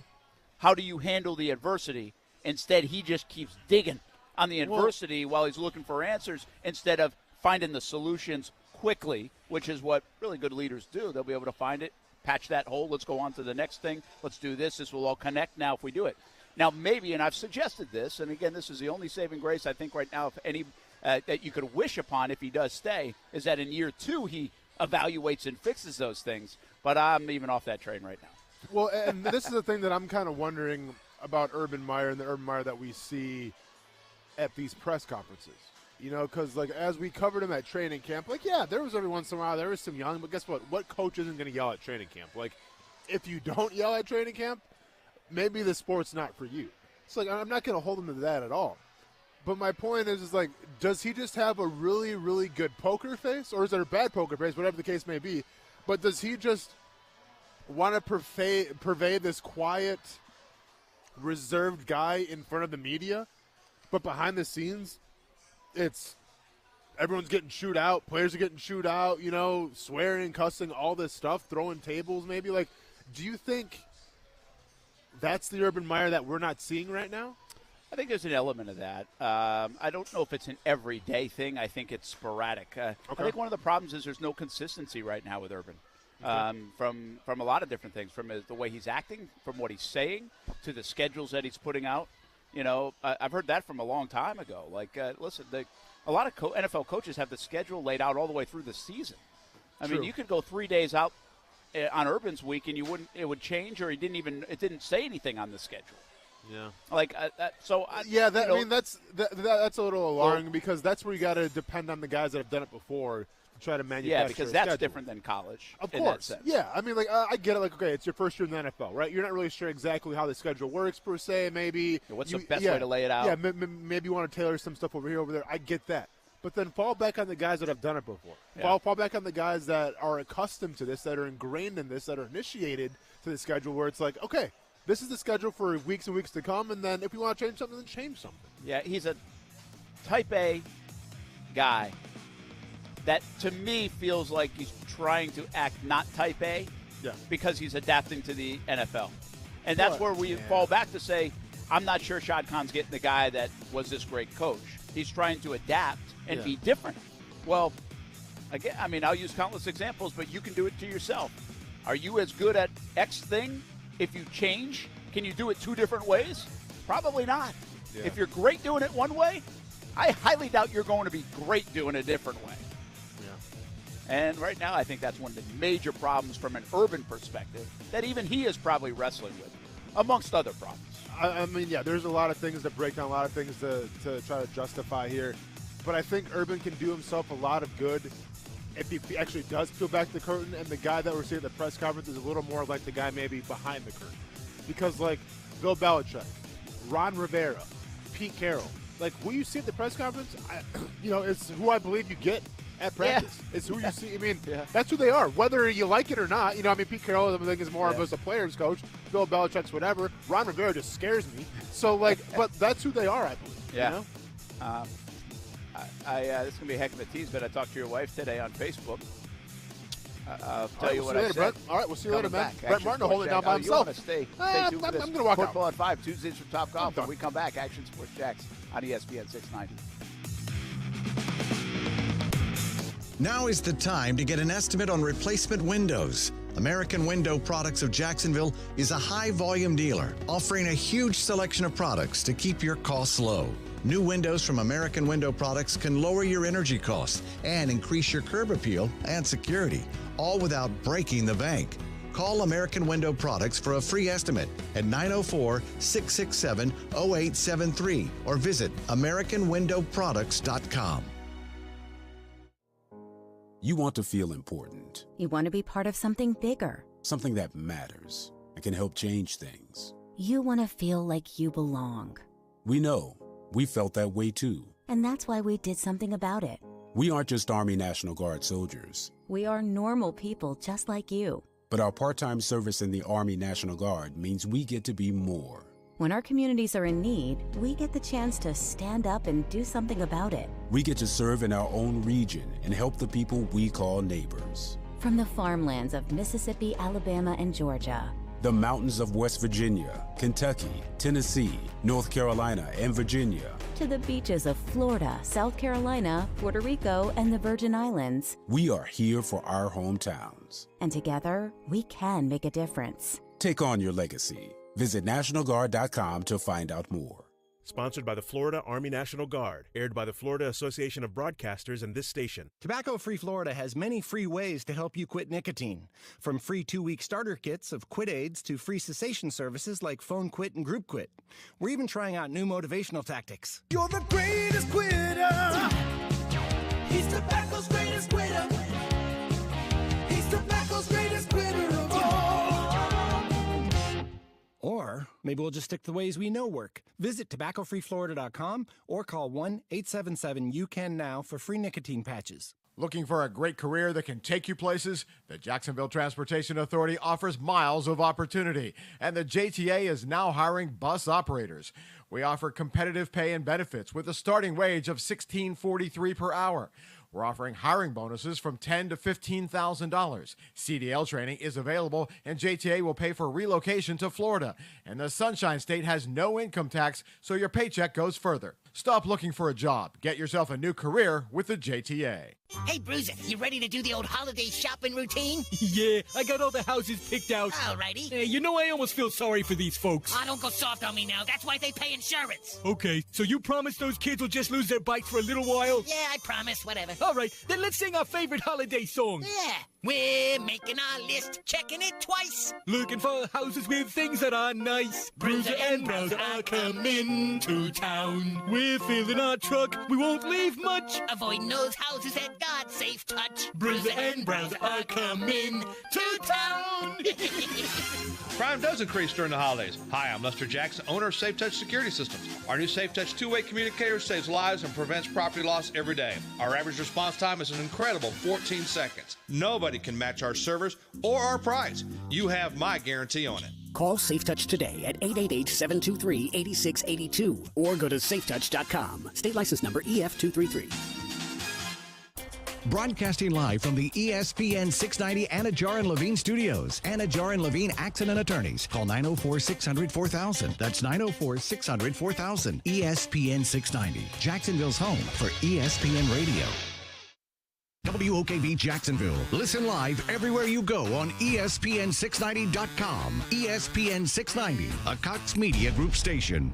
how do you handle the adversity? Instead, he just keeps digging on the adversity while he's looking for answers instead of finding the solutions quickly, which is what really good leaders do. They'll be able to find it, patch that hole. Let's go on to the next thing. Let's do this. This will all connect now if we do it. Now, maybe, and I've suggested this, and again, this is the only saving grace I think right now, if any that you could wish upon if he does stay, is that in year 2 he evaluates and fixes those things. But I'm even off that train right now. Well, and this is the thing that I'm kind of wondering about Urban Meyer and the Urban Meyer that we see at these press conferences. Because, as we covered him at training camp, there was every once in a while, there was some young, but guess what? What coach isn't going to yell at training camp? If you don't yell at training camp, maybe the sport's not for you. It's I'm not going to hold him to that at all. But my point is does he just have a really, really good poker face? Or is it a bad poker face, whatever the case may be? But does he just want to pervade this quiet, reserved guy in front of the media? But behind the scenes, it's everyone's getting chewed out. Players are getting chewed out, swearing, cussing, all this stuff, throwing tables maybe. Do you think that's the Urban Meyer that we're not seeing right now? I think there's an element of that. I don't know if it's an everyday thing. I think it's sporadic. I think one of the problems is there's no consistency right now with Urban. From a lot of different things, from the way he's acting, from what he's saying, to the schedules that he's putting out. I've heard that from a long time ago. Listen, a lot of NFL coaches have the schedule laid out all the way through the season. I mean, you could go 3 days out on Urban's week, and it would change, or it didn't say anything on the schedule. Yeah. That's a little alarming because that's where you got to depend on the guys that have done it before to try to manufacture. Yeah, because that's different than college. Of course. Yeah, I mean, I get it. Okay, it's your first year in the NFL, right? You're not really sure exactly how the schedule works per se. Maybe what's the best way to lay it out? Yeah, maybe you want to tailor some stuff over here, over there. I get that. But then fall back on the guys that have done it before. Yeah. Fall back on the guys that are accustomed to this, that are ingrained in this, that are initiated to the schedule where it's like, okay, this is the schedule for weeks and weeks to come, and then if we want to change something, then change something. Yeah, he's a type A guy that, to me, feels like he's trying to act not type A because he's adapting to the NFL. And that's where we fall back to say, I'm not sure Shad Khan's getting the guy that was this great coach. He's trying to adapt and be different. Well, again, I mean, I'll use countless examples, but you can do it to yourself. Are you as good at X thing? If you change, can you do it 2 different ways? Probably not. Yeah. If you're great doing it one way, I highly doubt you're going to be great doing it a different way. Yeah. And right now, I think that's one of the major problems from an Urban perspective that even he is probably wrestling with, amongst other problems. I mean, there's a lot of things that break down, a lot of things to try to justify here. But I think Urban can do himself a lot of good if he actually does peel back the curtain, and the guy that we're seeing at the press conference is a little more like the guy maybe behind the curtain. Because, like, Bill Belichick, Ron Rivera, Pete Carroll, like, who you see at the press conference, it's who I believe you get at practice. Yeah. It's who you see. I mean, that's who they are, whether you like it or not. Pete Carroll, I think, is more of as a player's coach. Bill Belichick's whatever. Ron Rivera just scares me. So, but that's who they are, I believe. Yeah. This is going to be a heck of a tease, but I talked to your wife today on Facebook. I'll tell you what I said. Brett. All right, we'll see you later, man. Brett Martin will hold it down by himself. You want to stay tuned for this. I'm going to walk out. Football at 5, Tuesdays from Top Golf. When we come back, Action Sports Jax on ESPN 690. Now is the time to get an estimate on replacement windows. American Window Products of Jacksonville is a high-volume dealer offering a huge selection of products to keep your costs low. New windows from American Window Products can lower your energy costs and increase your curb appeal and security, all without breaking the bank. Call American Window Products for a free estimate at 904-667-0873 or visit AmericanWindowProducts.com. You want to feel important. You want to be part of something bigger. Something that matters and can help change things. You want to feel like you belong. We know. We felt that way too. And that's why we did something about it. We aren't just Army National Guard soldiers. We are normal people just like you. But our part-time service in the Army National Guard means we get to be more. When our communities are in need, we get the chance to stand up and do something about it. We get to serve in our own region and help the people we call neighbors. From the farmlands of Mississippi, Alabama, and Georgia. The mountains of West Virginia, Kentucky, Tennessee, North Carolina, and Virginia. To the beaches of Florida, South Carolina, Puerto Rico, and the Virgin Islands. We are here for our hometowns. And together, we can make a difference. Take on your legacy. Visit NationalGuard.com to find out more. Sponsored by the Florida Army National Guard. Aired by the Florida Association of Broadcasters and this station. Tobacco-Free Florida has many free ways to help you quit nicotine. From free 2-week starter kits of quit aids to free cessation services like Phone Quit and Group Quit. We're even trying out new motivational tactics. You're the greatest quitter. He's tobacco's greatest quitter. He's tobacco's greatest quitter of all. Or maybe we'll just stick to the ways we know work. Visit tobaccofreeflorida.com or call 1-877-YOU-CAN-NOW for free nicotine patches. Looking for a great career that can take you places? The Jacksonville Transportation Authority offers miles of opportunity, and the JTA is now hiring bus operators. We offer competitive pay and benefits with a starting wage of $16.43 per hour. We're offering hiring bonuses from $10,000 to $15,000. CDL training is available, and JTA will pay for relocation to Florida. And the Sunshine State has no income tax, so your paycheck goes further. Stop looking for a job. Get yourself a new career with the JTA. Hey, Bruiser, you ready to do the old holiday shopping routine? Yeah, I got all the houses picked out. Alrighty. Hey, you know, I almost feel sorry for these folks. Oh, don't go soft on me now. That's why they pay insurance. Okay, so you promise those kids will just lose their bikes for a little while? Yeah, I promise. Whatever. All right, then let's sing our favorite holiday song. Yeah. We're making our list, checking it twice. Looking for houses with things that are nice. Bruiser and Browser are coming to town. We're filling our truck, we won't leave much. Avoiding those houses at God's safe touch. Bruiser and Browser are coming to town. Crime does increase during the holidays. Hi, I'm Lester Jackson, owner of Safe Touch Security Systems. Our new Safe Touch two-way communicator saves lives and prevents property loss every day. Our average response time is an incredible 14 seconds. Nobody can match our servers or our price. You have my guarantee on it. Call SafeTouch today at 888-723-8682 or go to safetouch.com. State license number EF233. Broadcasting live from the ESPN 690 Anajar and Levine studios. Anajar and Levine Accident Attorneys. Call 904-600-4000. That's 904-600-4000. ESPN 690. Jacksonville's home for ESPN Radio. WOKV Jacksonville. Listen live everywhere you go on ESPN690.com. ESPN 690, a Cox Media Group station.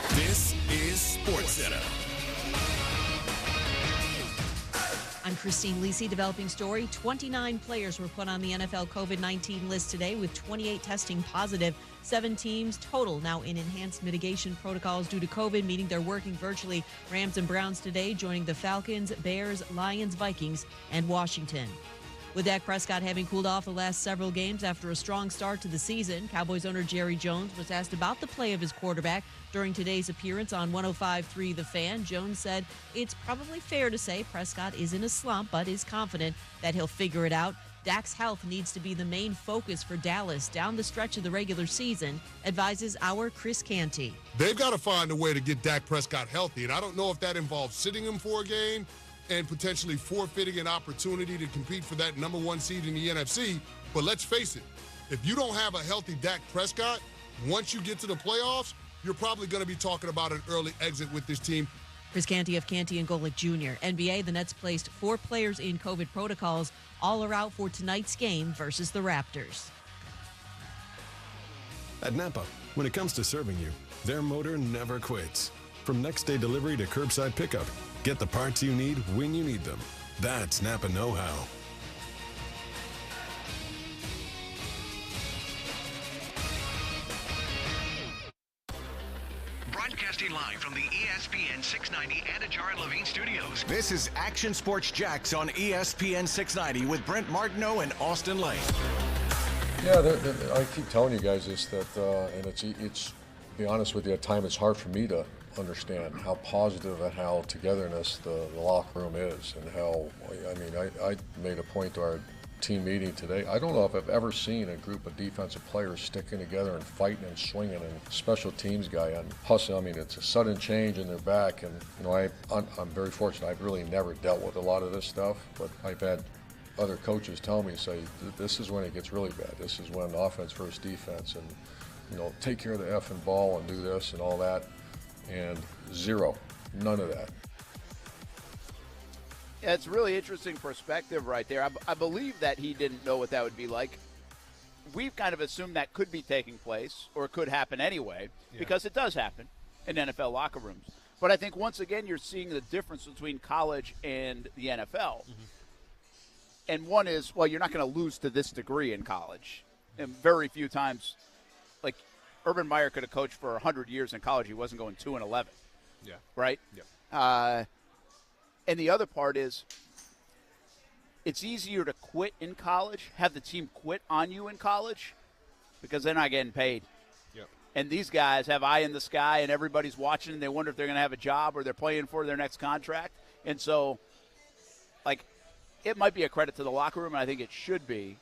This is Sports Center. I'm Christine Lisi, developing story. 29 players were put on the NFL COVID-19 list today, with 28 testing positive. 7 teams total now in enhanced mitigation protocols due to COVID, meaning they're working virtually. Rams and Browns today joining the Falcons, Bears, Lions, Vikings, and Washington. With Dak Prescott having cooled off the last several games after a strong start to the season, Cowboys owner Jerry Jones was asked about the play of his quarterback during today's appearance on 105.3 The Fan. Jones said it's probably fair to say Prescott is in a slump, but is confident that he'll figure it out. Dak's health needs to be the main focus for Dallas down the stretch of the regular season, advises our Chris Canty. They've got to find a way to get Dak Prescott healthy, and I don't know if that involves sitting him for a game and potentially forfeiting an opportunity to compete for that number 1 seed in the NFC. But let's face it, if you don't have a healthy Dak Prescott, once you get to the playoffs, you're probably going to be talking about an early exit with this team. Chris Canty of Canty and Golick Jr. NBA, the Nets placed 4 players in COVID protocols. All are out for tonight's game versus the Raptors. At Napa, when it comes to serving you, their motor never quits. From next day delivery to curbside pickup, get the parts you need when you need them. That's Napa know-how. Broadcasting live from the ESPN 690 Anajar and Levine studios. This is Action Sports Jax on ESPN 690 with Brent Martineau and Austin Lane. Yeah, I keep telling you guys this, that and it's to be honest with you, at times it's hard for me to understand how positive and how togetherness the locker room is, and how, I mean, I made a point to our team meeting today. I don't know if I've ever seen a group of defensive players sticking together and fighting and swinging, and special teams guy and hustling. I mean, it's a sudden change in their back, and you know, I'm very fortunate. I've really never dealt with a lot of this stuff, but I've had other coaches tell me, say, this is when it gets really bad. This is when offense versus defense, and you know, take care of the effing ball and do this and all that. And zero, none of that. Yeah, it's really interesting perspective right there. I believe that he didn't know what that would be like. We've kind of assumed that could be taking place or could happen anyway, because it does happen in NFL locker rooms. But I think once again you're seeing the difference between college and the NFL. Mm-hmm. And one is, well, you're not going to lose to this degree in college. And very few times, like Urban Meyer could have coached for 100 years in college. He wasn't going 2-11. Yeah. Right? Yeah. And the other part is it's easier to quit in college, have the team quit on you in college, because they're not getting paid. Yep. And these guys have eye in the sky, and everybody's watching, and they wonder if they're going to have a job or they're playing for their next contract. And so, like, it might be a credit to the locker room, and I think it should be.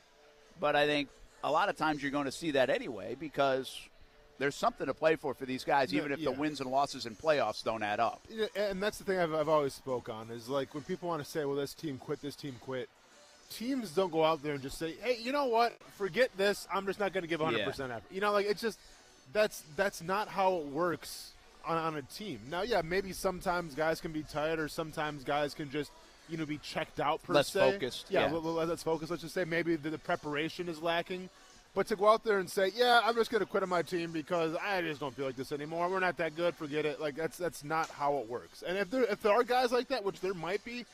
But I think a lot of times you're going to see that anyway, because There's something to play for these guys, even if the wins and losses in playoffs don't add up. Yeah, and that's the thing I've always spoke on is like when people want to say, well, this team quit. Teams don't go out there and just say, hey, you know what? Forget this. I'm just not going to give 100% effort. You know, like it's just that's not how it works on a team. Now, yeah, maybe sometimes guys can be tired or sometimes guys can just, be checked out per less se. Focused. Yeah, less focused. Let's just say maybe the preparation is lacking. But to go out there and say, yeah, I'm just going to quit on my team because I just don't feel like this anymore. We're not that good. Forget it. Like that's not how it works. And if there are guys like that, which there might be,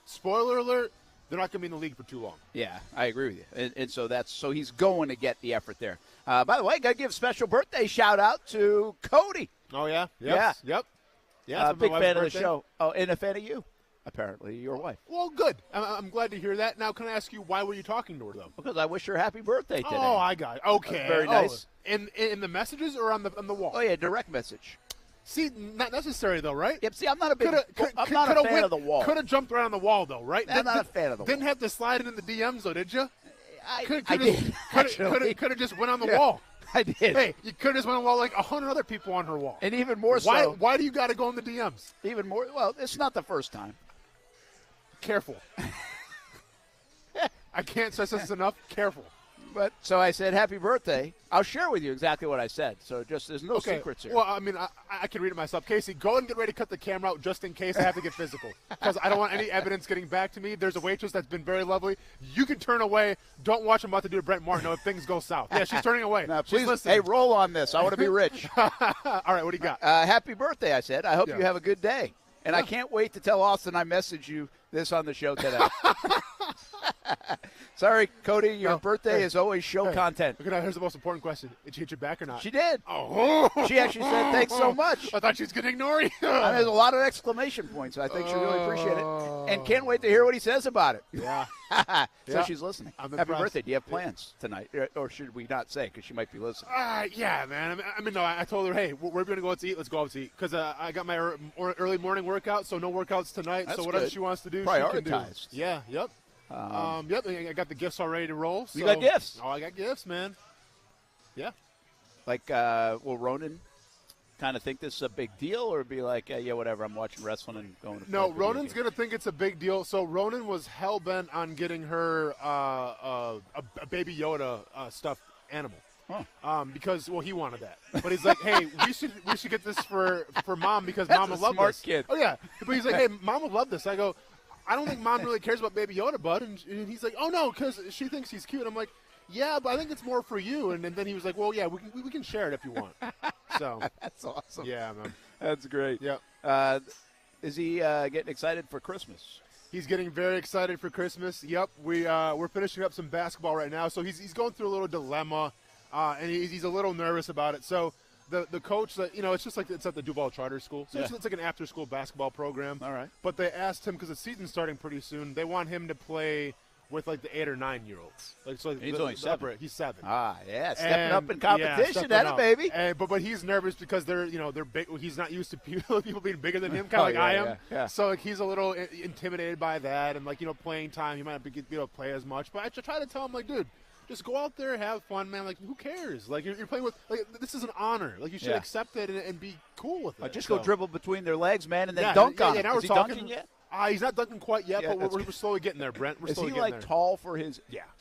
spoiler alert, they're not going to be in the league for too long. Yeah, I agree with you. And so he's going to get the effort there. By the way, got to give a special birthday shout out to Cody. Oh yeah, yes. Yep. Yeah, big fan of the show. Oh, and a fan of you. Apparently, your wife. Well, good. I'm glad to hear that. Now, can I ask you why were you talking to her though? Because I wish her happy birthday today. Oh, I got it. Okay, that's very nice. In the messages or on the wall? Oh yeah, direct message. See, not necessary though, right? Yep. See, I'm not a big. I'm not a fan of the wall. Could have jumped right on the wall though, right? I'm not a fan of the wall. Didn't have to slide it in the DMs though, did you? I did. Could have just went on the wall. I did. Hey, you could have just went on the wall like 100 other people on her wall. And even more so. Why do you got to go in the DMs? Even more. Well, it's not the first time. Careful. I can't stress this enough. Careful. But so I said, happy birthday. I'll share with you exactly what I said. So just there's no secrets here. Well, I mean, I can read it myself. Casey, go and get ready to cut the camera out just in case I have to get physical. Because I don't want any evidence getting back to me. There's a waitress that's been very lovely. You can turn away. Don't watch I'm about to do to Brent Martin if things go south. Yeah, she's turning away. Now, please, hey, roll on this. I want to be rich. All right, what do you got? Happy birthday, I said. I hope you have a good day. And I can't wait to tell Austin I messaged you this on the show today. Sorry, Cody, your birthday is always show content. Okay, now here's the most important question. Did she hit you back or not? She did. Oh. She actually said, thanks so much. I thought she was going to ignore you. There's a lot of exclamation points. I think she really appreciate it. And can't wait to hear what he says about it. Yeah. So she's listening. Happy birthday. Do you have plans tonight? Or should we not say because she might be listening? Yeah, man. I mean, no, I told her, hey, we're going to go out to eat. Let's go out to eat. Because I got my early morning workout, so no workouts tonight. That's so whatever good. she wants to do, prioritized. she can do. Yeah, yep. Yep, I got the gifts all ready to roll. So. You got gifts? Oh, I got gifts, man. Yeah. Like, will Ronan kind of think this is a big deal or be like, yeah, whatever, I'm watching wrestling and going to No, Ronan's going to think it's a big deal. So Ronan was hell-bent on getting her a Baby Yoda stuffed animal. Huh. Because he wanted that, but he's like, hey, we should get this for Mom because Mom will love smart this. Kid. Oh yeah, but he's like, hey, Mom will love this. I go, I don't think Mom really cares about Baby Yoda, bud. And he's like, oh no, because she thinks he's cute. I'm like, yeah, but I think it's more for you. And then he was like, well, yeah, we can share it if you want. So that's awesome. Yeah, man, that's great. Yep. Is he getting excited for Christmas? He's getting very excited for Christmas. Yep, we're finishing up some basketball right now, so he's going through a little dilemma. And he's a little nervous about it. So the coach, it's just like it's at the Duval Charter School. So it's like an after-school basketball program. All right. But they asked him, because the season's starting pretty soon, they want him to play with, like, the 8 or 9-year-olds. He's only 7. He's 7. Yeah, stepping up in competition, baby. But he's nervous because they're big. He's not used to people being bigger than him, kind of I am. Yeah. So he's a little intimidated by that, and playing time, he might not be able to play as much. But I try to tell him, like, dude, just go out there, have fun, man. Like, who cares? Like, you're playing with, like, this is an honor. Like, you should accept it and be cool with it. Just go dribble between their legs, man, and then dunk on him. Now is he dunking yet? He's not dunking quite yet, but we're slowly getting there, Brent. We're slowly getting there. Is he, tall for his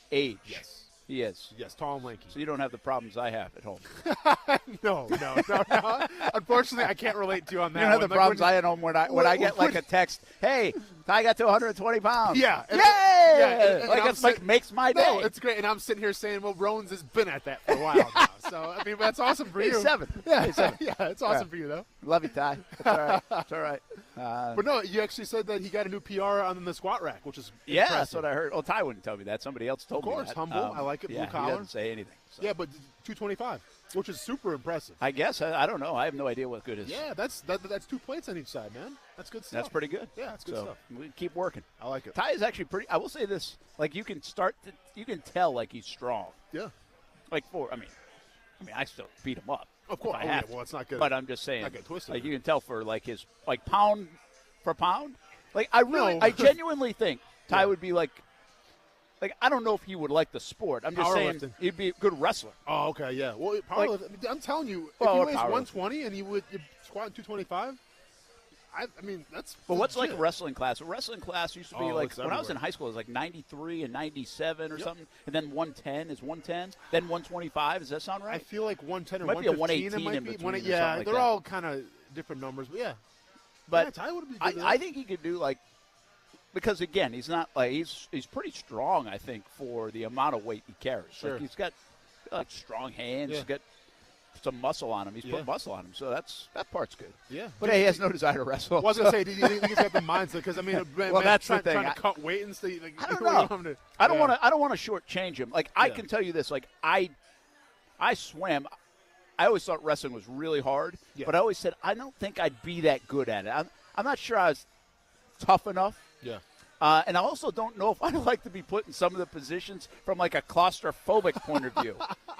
age? Yes. He is. Yes, tall and lanky. So you don't have the problems I have at home. No. Unfortunately, I can't relate to you on that. You don't have the problems I had at home when I get like a text, hey, I got to 120 pounds. Yeah. Yay! Like makes my day. No, it's great. And I'm sitting here saying, well, Rowan's has been at that for a while now. So, I mean, that's awesome for you. He's 7. Yeah, He's 7. Yeah, it's awesome for you, though. Love you, Ty. It's all right. It's all right. But no, you actually said that he got a new PR on the squat rack, which is impressive. That's what I heard. Oh, Ty wouldn't tell me that. Somebody else told me that. Of course, humble. I like it. Blue collar. He doesn't say anything. So. Yeah, but 225, which is super impressive. I guess. I don't know. I have no idea what good is. Yeah, that's 2 plates on each side, man. That's good stuff. That's pretty good. Yeah, that's good stuff. We keep working. I like it. Ty is actually pretty. I will say this: like you can tell like he's strong. Yeah. Like I still beat him up. Of course. Well, it's not good. But I'm just saying. Not get twisted. Like you can tell for like his pound for pound. Like I genuinely think Ty would be like Like, I don't know if he would like the sport. I'm just saying he'd be a good wrestler. Oh, okay, yeah. Well, I'm telling you, if he weighs 120 and you're squatting 225, I mean, that's But what's like a wrestling class? A wrestling class used to be like, when I was in high school, it was like 93 and 97 or something. And then 110 is 110. Then 125. Does that sound right? I feel like 110 or might 115. Be a 118 in between. Yeah, they're all kind of different numbers. But, yeah. But yeah, I think he could do, like, because, again, he's not like he's pretty strong, I think, for the amount of weight he carries. Sure. Like, he's got like strong hands. Yeah. He's got some muscle on him. He's put muscle on him, so that part's good. Yeah. But hey, he has no desire to wrestle. Well, I was going to say, do you think he's got the mindset? Because, I mean, well, that's trying the thing. to cut weight and stuff. Like, I don't know. I don't want to shortchange him. Like, I can tell you this. Like, I swam. I always thought wrestling was really hard, but I always said, I don't think I'd be that good at it. I'm not sure I was tough enough. Yeah. And I also don't know if I'd like to be put in some of the positions from like a claustrophobic point of view.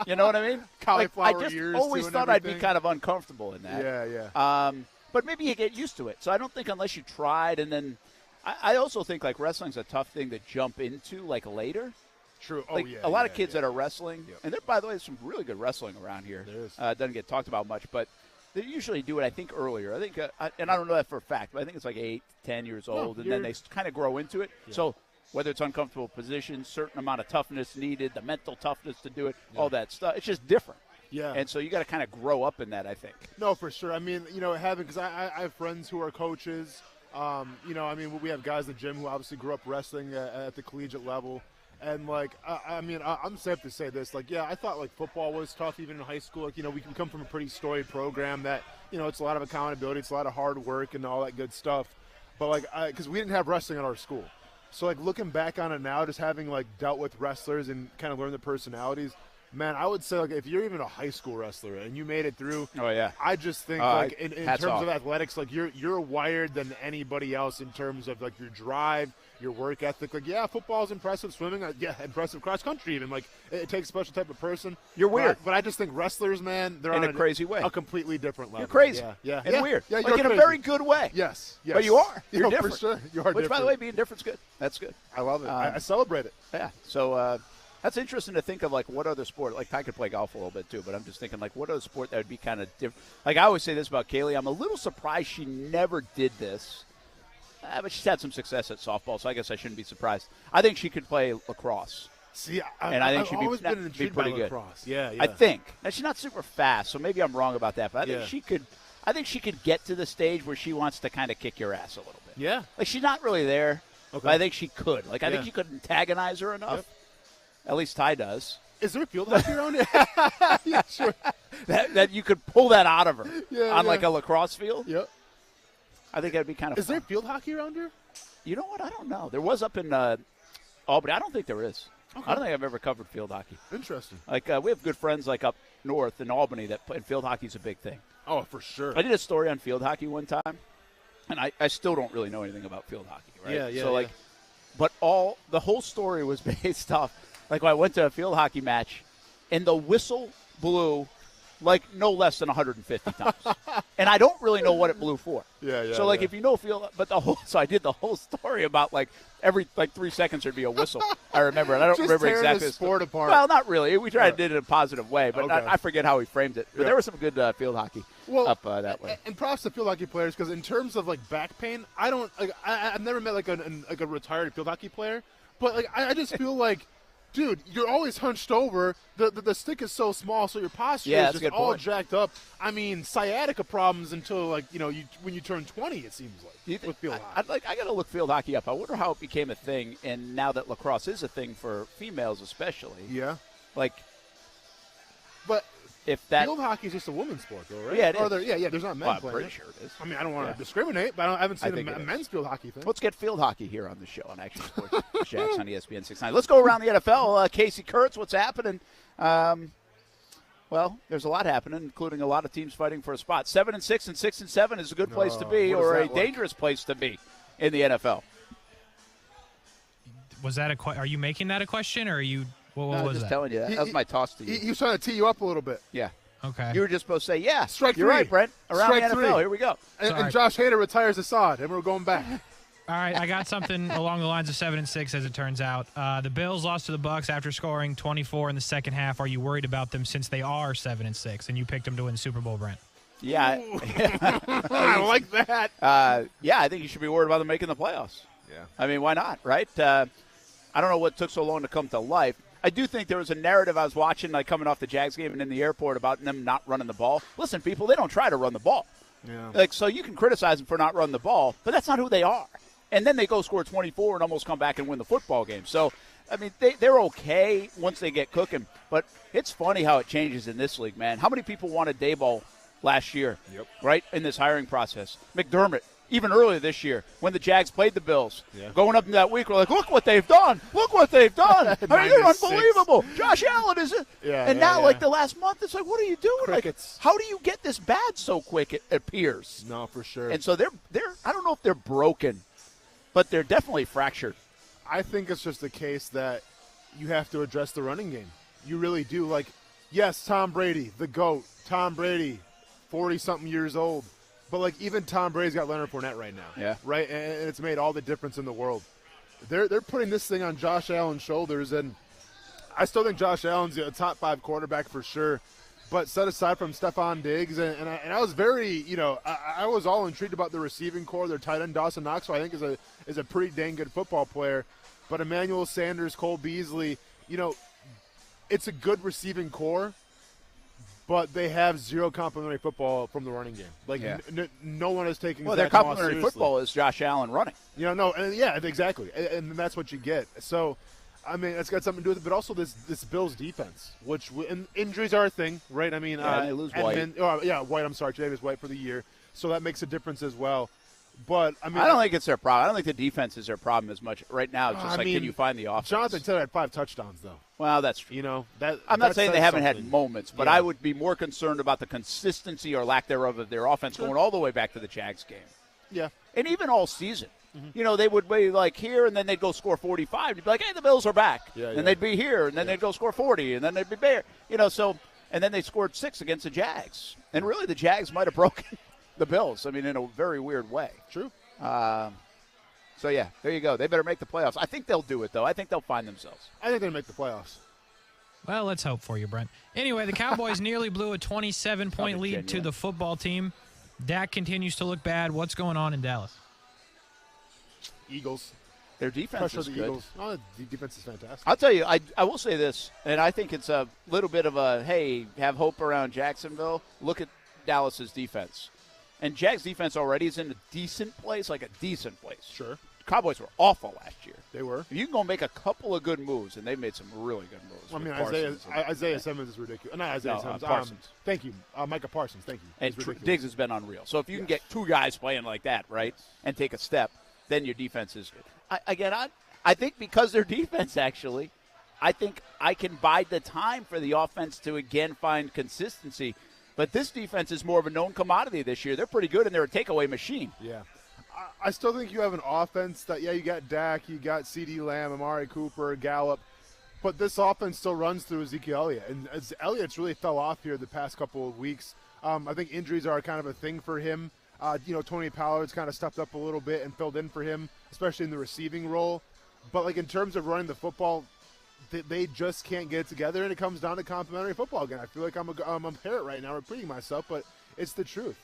You know what I mean? Cauliflower I just ears always thought I'd be kind of uncomfortable in that. Yeah. But maybe you get used to it. So I don't think unless you tried, and then I also think like wrestling's a tough thing to jump into like later. True. Like, a lot of kids that are wrestling, and there, by the way, there's some really good wrestling around here. There is. Doesn't get talked about much, but they usually do it, I think, earlier. I think, and I don't know that for a fact, but I think it's like 8, 10 years old, and then they kind of grow into it. Yeah. So whether it's uncomfortable positions, certain amount of toughness needed, the mental toughness to do it, all that stuff, it's just different. Yeah. And so you got to kind of grow up in that, I think. No, for sure. I mean, because I have friends who are coaches. I mean, we have guys in the gym who obviously grew up wrestling at the collegiate level. And, like, I'm safe to say this. Like, yeah, I thought, like, football was tough even in high school. Like, we can come from a pretty storied program that, it's a lot of accountability. It's a lot of hard work and all that good stuff. But, like, because we didn't have wrestling at our school. So, like, looking back on it now, just having, like, dealt with wrestlers and kind of learned their personalities, man, I would say, like, if you're even a high school wrestler and you made it through, I just think, in terms of athletics, like, you're wired than anybody else in terms of, like, your drive, your work ethic. Like, yeah, football's impressive, swimming, impressive, cross country even. Like, it takes a special type of person. You're weird. But I just think wrestlers, man, they're in on a crazy way. A completely different level. You're crazy. Yeah. And weird. Yeah, like in a very good way. Yes. But you are. You're different. For sure. You are Which, different. by the way, being different's good. That's good. I love it. I celebrate it. Yeah. So that's interesting to think of, like, what other sport. Like, I could play golf a little bit, too, but I'm just thinking, like, what other sport that would be kind of different. Like, I always say this about Kaylee. I'm a little surprised she never did this. But she's had some success at softball, so I guess I shouldn't be surprised. I think she could play lacrosse. See, I think she'd always been intrigued by pretty lacrosse. good. Yeah. I think. Now, she's not super fast, so maybe I'm wrong about that, but I think she could. I think she could get to the stage where she wants to kind of kick your ass a little bit. Yeah. Like, she's not really there, but I think she could. Like, I think you could antagonize her enough. Yep. At least Ty does. Is there a field hockey around here? Yeah, sure. that you could pull that out of her on like a lacrosse field. Yep. I think that'd be kind of. Is there field hockey around here? You know what? I don't know. There was up in Albany. I don't think there is. Okay. I don't think I've ever covered field hockey. Interesting. Like, we have good friends like up north in Albany that and field hockey's a big thing. Oh, for sure. I did a story on field hockey one time, and I still don't really know anything about field hockey, right? Yeah. So, like, but the whole story was based off, like, when I went to a field hockey match, and the whistle blew like no less than 150 times. And I don't really know what it blew for. Yeah. So, like, if you know field, but so I did the whole story about, like, every 3 seconds there'd be a whistle. I remember, and I don't remember exactly. The sport apart. Well, not really. We tried to do it in a positive way, but I forget how he framed it. But there was some good field hockey up that way. And props to field hockey players, because in terms of, like, back pain, I don't like. I've never met like a retired field hockey player, but, like, I just feel like, dude, you're always hunched over. The stick is so small, so your posture is just all jacked up. I mean, sciatica problems until, like, when you turn 20, it seems like. With field hockey. I got to look field hockey up. I wonder how it became a thing, and now that lacrosse is a thing for females especially. Yeah. Like, but if that field hockey is just a women's sport, though, right? Yeah, it is. There's not men I'm playing. pretty sure it is. I mean, I don't want to discriminate, but I haven't seen a men's field hockey thing. Let's get field hockey here on the show on Action Sports Jax on ESPN 690. Let's go around the NFL. Casey Kurtz, what's happening? Well, there's a lot happening, including a lot of teams fighting for a spot. 7-6 and 6-7 is a good place to be, or a dangerous place to be in the NFL. Was that are you making that a question, or are you? What was that? I'm just telling you. That was my toss to you. He was trying to tee you up a little bit. Yeah. Okay. You were just supposed to say, yeah. Strike You're three. Right, Brent. Around Strike the NFL. Three. Here we go. And Josh Hader retires Assad, and we're going back. All right, I got something along the lines of 7-6, as it turns out. The Bills lost to the Bucs after scoring 24 in the second half. Are you worried about them since they are 7-6, and you picked them to win the Super Bowl, Brent? Yeah. I like that. Yeah, I think you should be worried about them making the playoffs. Yeah. I mean, why not, right? I don't know what took so long to come to life. I do think there was a narrative I was watching, like coming off the Jags game and in the airport, about them not running the ball. Listen, people, they don't try to run the ball. Yeah. Like, so you can criticize them for not running the ball, but that's not who they are. And then they go score 24 and almost come back and win the football game. So, I mean, they're okay once they get cooking. But it's funny how it changes in this league, man. How many people wanted Daboll last year, right, in this hiring process? McDermott, even earlier this year, when the Jags played the Bills. Yeah. Going up in that week, we're like, look what they've done. Look what they've done. I mean, they're unbelievable. Josh Allen is it. Now, like, the last month, it's like, what are you doing? Crickets. Like, how do you get this bad so quick, it appears? No, for sure. And so they're I don't know if they're broken, but they're definitely fractured. I think it's just the case that you have to address the running game. You really do. Like, yes, Tom Brady, the GOAT. Tom Brady, 40-something years old. But, like, even Tom Brady's got Leonard Fournette right now. Yeah. Right? And it's made all the difference in the world. They're putting this thing on Josh Allen's shoulders, and I still think Josh Allen's a top 5 quarterback for sure. But set aside from Stephon Diggs, and I was very, I was all intrigued about the receiving core. Their tight end Dawson Knox, who I think is a pretty dang good football player. But Emmanuel Sanders, Cole Beasley, it's a good receiving core, but they have zero complimentary football from the running game. Like, no one is taking. Well, their complimentary football is Josh Allen running. Exactly, and that's what you get. So, I mean, it's got something to do with it, but also this Bills defense, which and injuries are a thing, right? I mean, they lose White. White. I'm sorry, Tre'Davious White for the year, so that makes a difference as well. But I mean, I don't think it's their problem. I don't think the defense is their problem as much right now. It's just can you find the offense? Jonathan Taylor had 5 touchdowns, though. Well, that's true. I'm not saying they haven't had moments, but I would be more concerned about the consistency or lack thereof of their offense going all the way back to the Jags game. Yeah, and even all season. They would be like here, and then they'd go score 45. You'd be like, hey, the Bills are back. And they'd be here, and then they'd go score 40, and then they'd be there. And then they scored 6 against the Jags. And really, the Jags might have broken the Bills, I mean, in a very weird way. True. So, yeah, there you go. They better make the playoffs. I think they'll do it, though. I think they'll find themselves. I think they'll make the playoffs. Well, let's hope for you, Brent. Anyway, the Cowboys nearly blew a 27-point lead to the football team. Dak continues to look bad. What's going on in Dallas? Eagles. Their defense is good. Eagles. Oh, the defense is fantastic. I'll tell you, I will say this, and I think it's a little bit of a, hey, have hope around Jacksonville. Look at Dallas's defense. And Jags' defense already is in a decent place, like a decent place. Sure. Cowboys were awful last year. They were. You can go make a couple of good moves, and they've made some really good moves. I mean, Isaiah Simmons is ridiculous. Not Isaiah Simmons. Parsons. Thank you. Micah Parsons, thank you. And Diggs has been unreal. So if you can get 2 guys playing like that, right, and take a step, then your defense is good. I think because their defense, actually, I think I can bide the time for the offense to, again, find consistency. But this defense is more of a known commodity this year. They're pretty good, and they're a takeaway machine. Yeah. I still think you have an offense that, you got Dak, you got CeeDee Lamb, Amari Cooper, Gallup, but this offense still runs through Ezekiel Elliott. And Elliott's really fell off here the past couple of weeks. I think injuries are kind of a thing for him. Tony Pollard's kind of stepped up a little bit and filled in for him, especially in the receiving role. But, like, in terms of running the football, they just can't get it together, and it comes down to complimentary football again. I feel like I'm a parrot right now repeating myself, but it's the truth.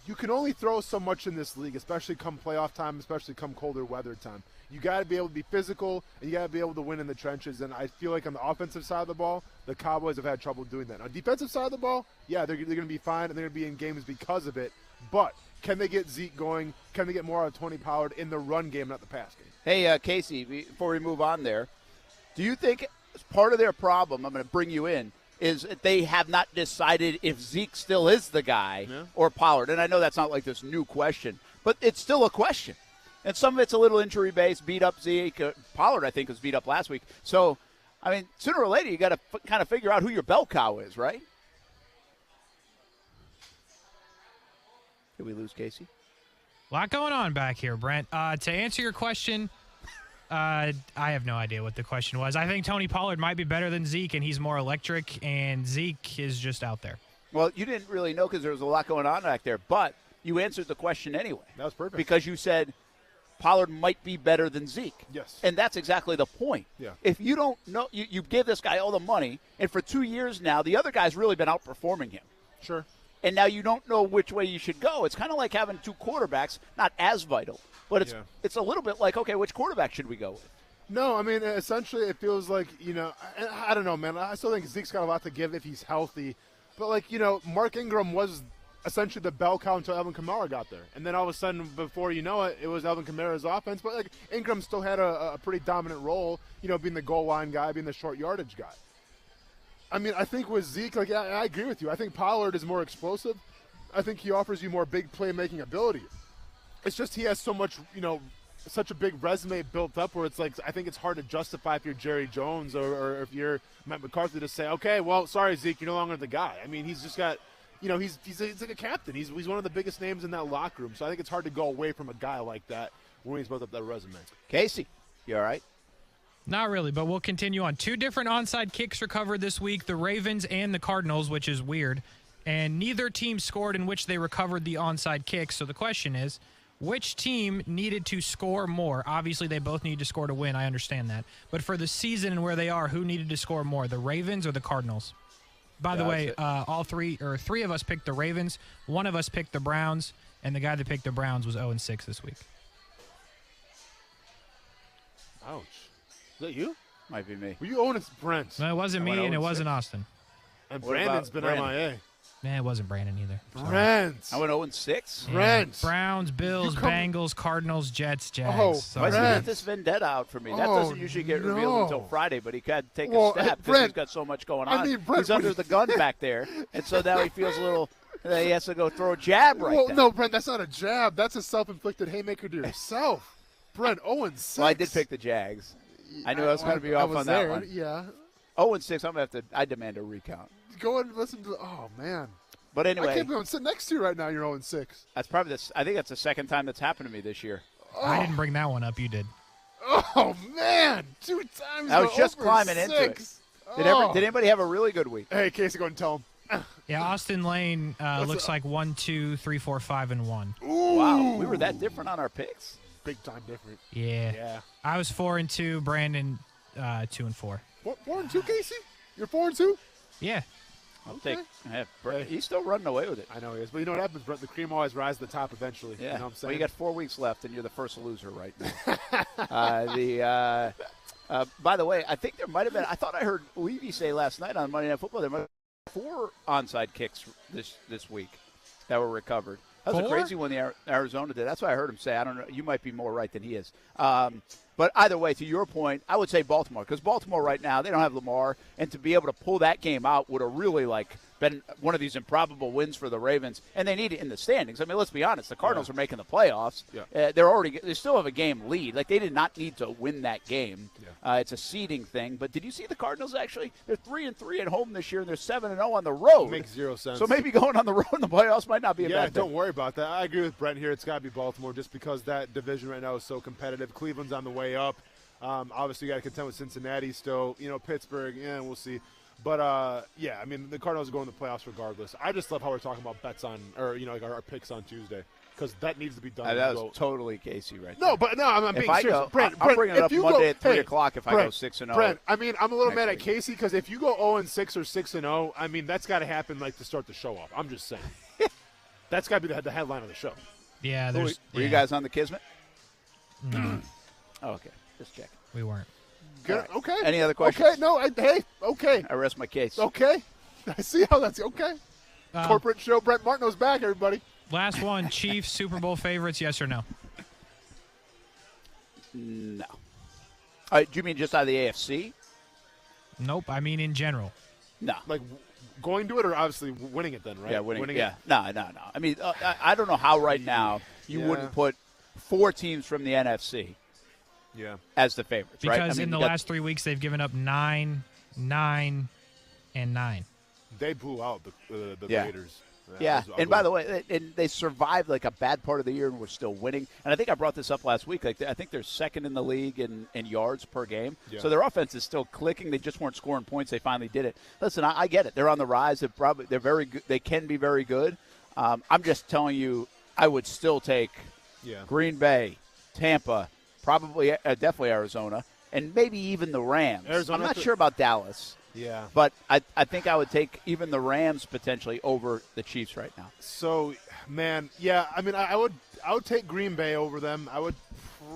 You can only throw so much in this league, especially come playoff time, especially come colder weather time. You got to be able to be physical, and you got to be able to win in the trenches. And I feel like on the offensive side of the ball, the Cowboys have had trouble doing that. On the defensive side of the ball, yeah, they're going to be fine, and they're going to be in games because of it. But can they get Zeke going? Can they get more out of Tony Pollard in the run game, not the pass game? Hey, Casey, before we move on there, do you think part of their problem, I'm going to bring you in, is that they have not decided if Zeke still is the guy or Pollard? And I know that's not like this new question, but it's still a question. And some of it's a little injury-based, beat up Zeke. Pollard, I think, was beat up last week. So, I mean, sooner or later, you got to kind of figure out who your bell cow is, right? Did we lose Casey? A lot going on back here, Brent. To answer your question, I have no idea what the question was. I think Tony Pollard might be better than Zeke, and he's more electric, and Zeke is just out there. Well, you didn't really know because there was a lot going on back there, but you answered the question anyway. That was perfect. Because you said Pollard might be better than Zeke. Yes. And that's exactly the point. Yeah. If you don't know, you give this guy all the money, and for 2 years now, the other guy's really been outperforming him. Sure. And now you don't know which way you should go. It's kind of like having 2 quarterbacks, not as vital, but it's a little bit like, okay, which quarterback should we go with? No, I mean, essentially it feels like, I don't know, man. I still think Zeke's got a lot to give if he's healthy. But, like, Mark Ingram was essentially the bell cow until Alvin Kamara got there. And then all of a sudden, before you know it, it was Alvin Kamara's offense. But, like, Ingram still had a pretty dominant role, being the goal line guy, being the short yardage guy. I mean, I think with Zeke, like, I agree with you. I think Pollard is more explosive. I think he offers you more big playmaking ability. It's just he has so much, such a big resume built up where it's like, I think it's hard to justify if you're Jerry Jones or if you're Matt McCarthy to say, okay, well, sorry, Zeke, you're no longer the guy. I mean, he's just got, he's like a captain. He's one of the biggest names in that locker room. So I think it's hard to go away from a guy like that when he's built up that resume. Casey, you all right? Not really, but we'll continue on. 2 different onside kicks recovered this week, the Ravens and the Cardinals, which is weird. And neither team scored in which they recovered the onside kicks. So the question is, which team needed to score more? Obviously, they both need to score to win. I understand that. But for the season and where they are, who needed to score more, the Ravens or the Cardinals? By the way, three of us picked the Ravens. One of us picked the Browns, and the guy that picked the Browns was 0-6 this week. Ouch. Is that you? Might be me. Were you owning Brent? No, it wasn't me, and it wasn't Austin. And Brandon's been MIA. Nah, it wasn't Brandon either. Brent. I went 0-6. Brent. Browns, Bills, Bengals, Cardinals, Jets, Jags. Oh, Sorry. Brent. Got this vendetta out for me. That doesn't usually get revealed until Friday, but he had to take a step because he's got so much going on. I mean, Brent, he's under the gun back there, and so now he feels a little he has to go throw a jab right now. No, Brent, that's not a jab. That's a self-inflicted haymaker to yourself. Brent, 0-6. Well, I did pick the Jags. I knew I was going to be off on that one. Yeah. 0-6, I demand a recount. Go and listen to oh, man. But anyway. I can't believe I'm sitting next to you right now. You're 0-6. That's probably I think that's the second time that's happened to me this year. Oh. I didn't bring that one up. You did. Oh, man. 2 times. I was just climbing into it. Did anybody have a really good week? Hey, Casey, go and tell him. Yeah, Austin Lane looks like 1, 2, 3, 4, 5, and 1. Ooh. Wow. We were that different on our picks? Big time different. Yeah. I was 4-2. Brandon 2-4. 4-2, Casey? You're 4-2? Yeah. I'll take. He's still running away with it. I know he is. But you know what happens, Brent? The cream always rises to the top eventually. Yeah. You know what I'm saying? Well, you got 4 weeks left, and you're the first loser right now. By the way, I think there might have been – I thought I heard Levy say last night on Monday Night Football there might have been 4 onside kicks this week that were recovered. That was 4? a crazy one the Arizona did. That's what I heard him say. I don't know. You might be more right than he is. But either way, to your point, I would say Baltimore, because Baltimore right now, they don't have Lamar, and to be able to pull that game out would have really been one of these improbable wins for the Ravens, and they need it in the standings. I mean, let's be honest, the Cardinals are making the playoffs. Yeah. They still have a game lead. Like, they did not need to win that game. Yeah. It's a seeding thing. But did you see the Cardinals actually? They're 3-3 at home this year, and they're 7-0 on the road. Makes 0 sense. So maybe going on the road in the playoffs might not be a bad thing. Don't worry about that. I agree with Brent here. It's got to be Baltimore just because that division right now is so competitive. Cleveland's on the way up. Obviously, you got to contend with Cincinnati still. Pittsburgh, we'll see. But, I mean, the Cardinals are going to the playoffs regardless. I just love how we're talking about bets on – or, our picks on Tuesday because that needs to be done. That was totally Casey right there. No, I'm being serious. Brent, I'm bringing it up Monday at 3 o'clock if I go 6-0. Brent, I mean, I'm a little mad at Casey because if you go 0-6 or 6-0, I mean, that's got to happen to start the show off. I'm just saying. That's got to be the headline of the show. Yeah. Were you guys on the Kismet? No. Oh, okay. Just checking. We weren't. Good. Right. Okay. Any other questions? Okay. No. Okay. I rest my case. Okay. I see how that's okay. Corporate show. Brent Martineau's back, everybody. Last one. Chiefs Super Bowl favorites, yes or no? No. Do you mean just out of the AFC? Nope. I mean in general. No. Like going to it or obviously winning it then, right? Yeah, winning it. Yeah. No. I mean, I don't know how right now you wouldn't put 4 teams from the NFC. Yeah. As the favorites, because right? in the last 3 weeks they've given up 9, 9, and 9. They blew out the Raiders. Yeah, and by the way, they survived a bad part of the year and were still winning. And I think I brought this up last week. I think they're second in the league in yards per game. Yeah. So their offense is still clicking. They just weren't scoring points. They finally did it. Listen, I get it. They're on the rise. They're very good. They can be very good. I'm just telling you, I would still take Green Bay, Tampa, probably definitely Arizona, and maybe even the Rams. I'm not sure about Dallas. Yeah. But I think I would take even the Rams potentially over the Chiefs right now. So, man, yeah, I mean, I would take Green Bay over them. I would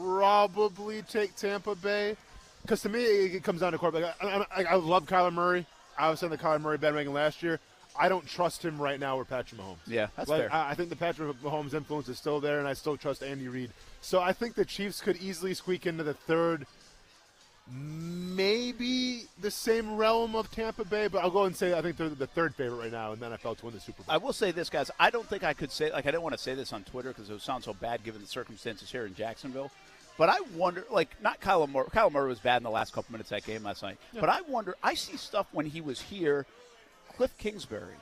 probably take Tampa Bay because to me it comes down to quarterback. I love Kyler Murray. I was on the Kyler Murray bandwagon last year. I don't trust him right now with Patrick Mahomes. Yeah, that's fair. I think the Patrick Mahomes influence is still there, and I still trust Andy Reid. So I think the Chiefs could easily squeak into the third, maybe the same realm of Tampa Bay, but I'll go and say I think they're the third favorite right now in the NFL to win the Super Bowl. I will say this, guys. I don't think I could say, I didn't want to say this on Twitter because it would sound so bad given the circumstances here in Jacksonville. But I wonder, not Kyler Murray. Kyler Murray was bad in the last couple minutes of that game last night. Yeah. But I wonder, I see stuff when he was here, Cliff Kingsbury,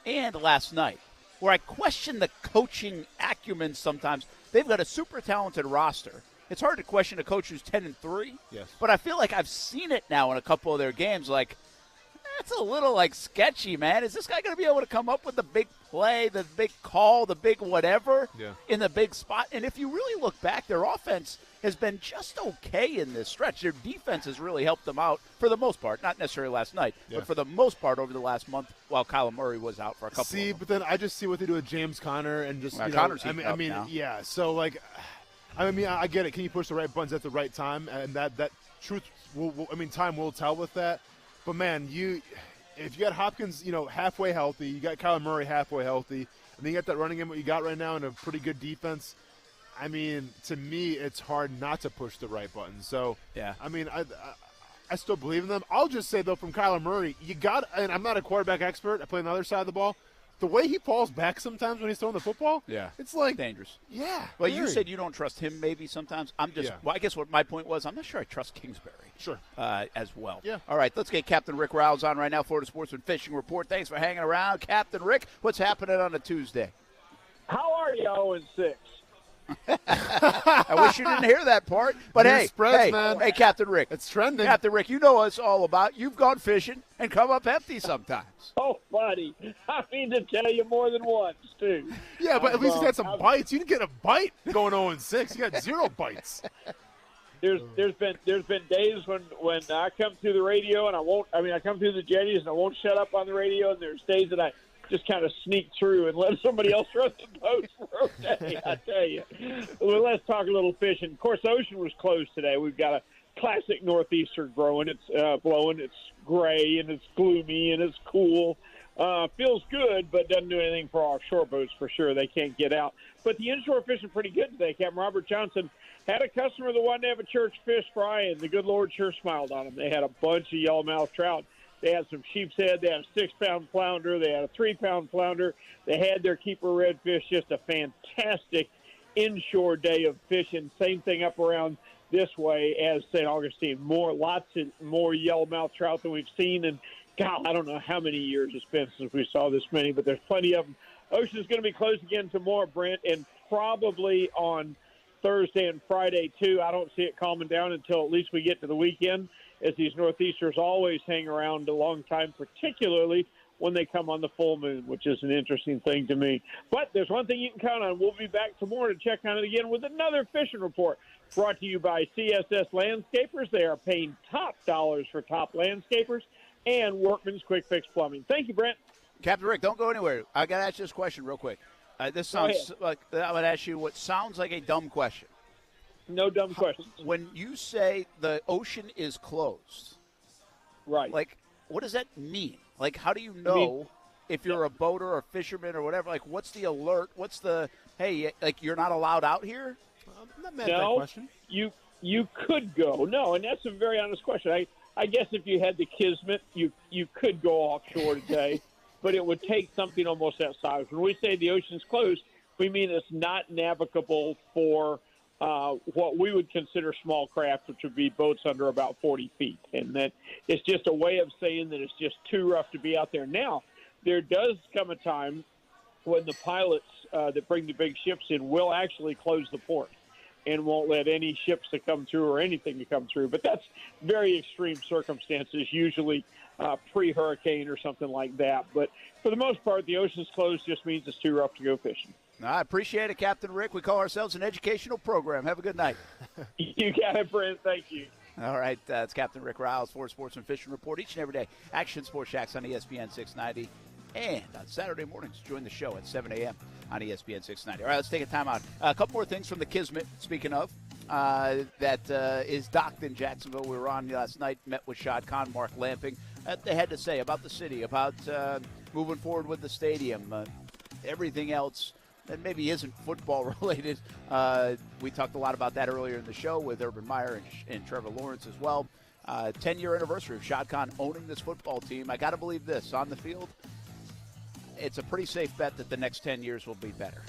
and last night, where I question the coaching acumen sometimes. They've got a super talented roster. It's hard to question a coach who's 10-3. Yes. But I feel like I've seen it now in a couple of their games. That's a little sketchy, man. Is this guy going to be able to come up with the big play, the big call, the big whatever in the big spot? And if you really look back, their offense has been just okay in this stretch. Their defense has really helped them out for the most part. Not necessarily last night, but for the most part over the last month while Kyler Murray was out for a couple of them. But then I just see what they do with James Conner and just, Connor's I mean, now. yeah. So, I get it. Can you push the right buttons at the right time? And that truth, time will tell with that. But, man, if you got Hopkins, halfway healthy, you got Kyler Murray halfway healthy, and then you got that running game what you got right now and a pretty good defense, I mean, to me, it's hard not to push the right buttons. So, I mean, I still believe in them. I'll just say, though, from Kyler Murray, and I'm not a quarterback expert. I play on the other side of the ball. The way he falls back sometimes when he's throwing the football, it's dangerous. Yeah. Well, you said you don't trust him maybe sometimes. Well, I guess what my point was, I'm not sure I trust Kingsbury. Sure. As well. Yeah. All right, let's get Captain Rick Rouse on right now, Florida Sportsman Fishing Report. Thanks for hanging around. Captain Rick, what's happening on a Tuesday? How are you 0-6? I wish you didn't hear that part. But hey, Captain Rick. It's trending. Captain Rick, you know what it's all about. You've gone fishing and come up empty sometimes. Oh, buddy. I mean to tell you more than once, too. Yeah, but at least you had some bites. You didn't get a bite going 0-6. You got 0 bites. There's been days when I come through the radio and I come through the jetties and I won't shut up on the radio, and there's days that I just kind of sneak through and let somebody else run the boat for a day, I tell you. Well, let's talk a little fishing. Of course, the ocean was closed today. We've got a classic northeaster blowing. It's gray and it's gloomy and it's cool. Feels good, but doesn't do anything for offshore boats for sure. They can't get out. But the inshore fishing pretty good today. Captain Robert Johnson had a customer that wanted to have a church fish fry, and the good Lord sure smiled on him. They had a bunch of yellowmouth trout. They had some sheep's head. They had a 6-pound flounder. They had a 3-pound flounder. They had their keeper redfish. Just a fantastic inshore day of fishing. Same thing up around this way as St. Augustine. Lots of more yellowmouth trout than we've seen. And, God, I don't know how many years it's been since we saw this many, but there's plenty of them. Ocean's going to be closed again tomorrow, Brent, and probably on Thursday and Friday, too. I don't see it calming down until at least we get to the weekend, as these northeasters always hang around a long time, particularly when they come on the full moon, which is an interesting thing to me. But there's one thing you can count on. We'll be back tomorrow to check on it again with another fishing report brought to you by CSS Landscapers. They are paying top dollars for top landscapers and Workman's Quick Fix Plumbing. Thank you, Brent. Captain Rick, don't go anywhere. I got to ask you this question real quick. This sounds like I would ask you what sounds like a dumb question. No dumb questions. When you say the ocean is closed, right? What does that mean? How do you know if you're a boater or a fisherman or whatever? What's the alert? What's the you're not allowed out here? I'm not mad at that question. You could go. No, and that's a very honest question. I guess if you had the kismet, you could go offshore today, but it would take something almost that size. When we say the ocean's closed, we mean it's not navigable for what we would consider small craft, which would be boats under about 40 feet. And that it's just a way of saying that it's just too rough to be out there. Now, there does come a time when the pilots that bring the big ships in will actually close the port and won't let any ships to come through or anything to come through. But that's very extreme circumstances, usually pre-hurricane or something like that. But for the most part, the ocean's closed just means it's too rough to go fishing. I appreciate it, Captain Rick. We call ourselves an educational program. Have a good night. You got it, Brent. Thank you. All right, it's Captain Rick Riles for Sportsman Fishing Report each and every day. Action Sports Jax on ESPN 690. And on Saturday mornings, join the show at 7 a.m. on ESPN 690. All right, let's take a time out. A couple more things from the Kismet, speaking of, that is docked in Jacksonville. We were on last night, met with Shad Khan, Mark Lamping. They had to say about the city, about moving forward with the stadium, everything else that maybe isn't football related. We talked a lot about that earlier in the show with Urban Meyer and Trevor Lawrence as well. 10-year anniversary of Shad Khan owning this football team. I got to believe this, on the field, it's a pretty safe bet that the next 10 years will be better.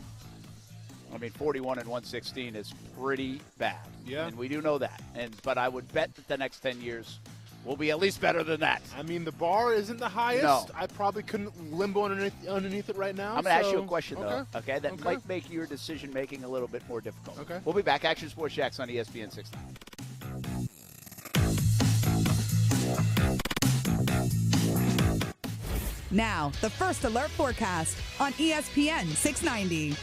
I mean, 41-116 is pretty bad. Yeah. And we do know that. But I would bet that the next 10 years will be at least better than that. I mean, the bar isn't the highest. No. I probably couldn't limbo underneath it right now. I'm going to ask you a question, though, okay? That might make your decision-making a little bit more difficult. Okay. We'll be back. Action Sports Jax on ESPN 690. Now, the First Alert forecast on ESPN 690.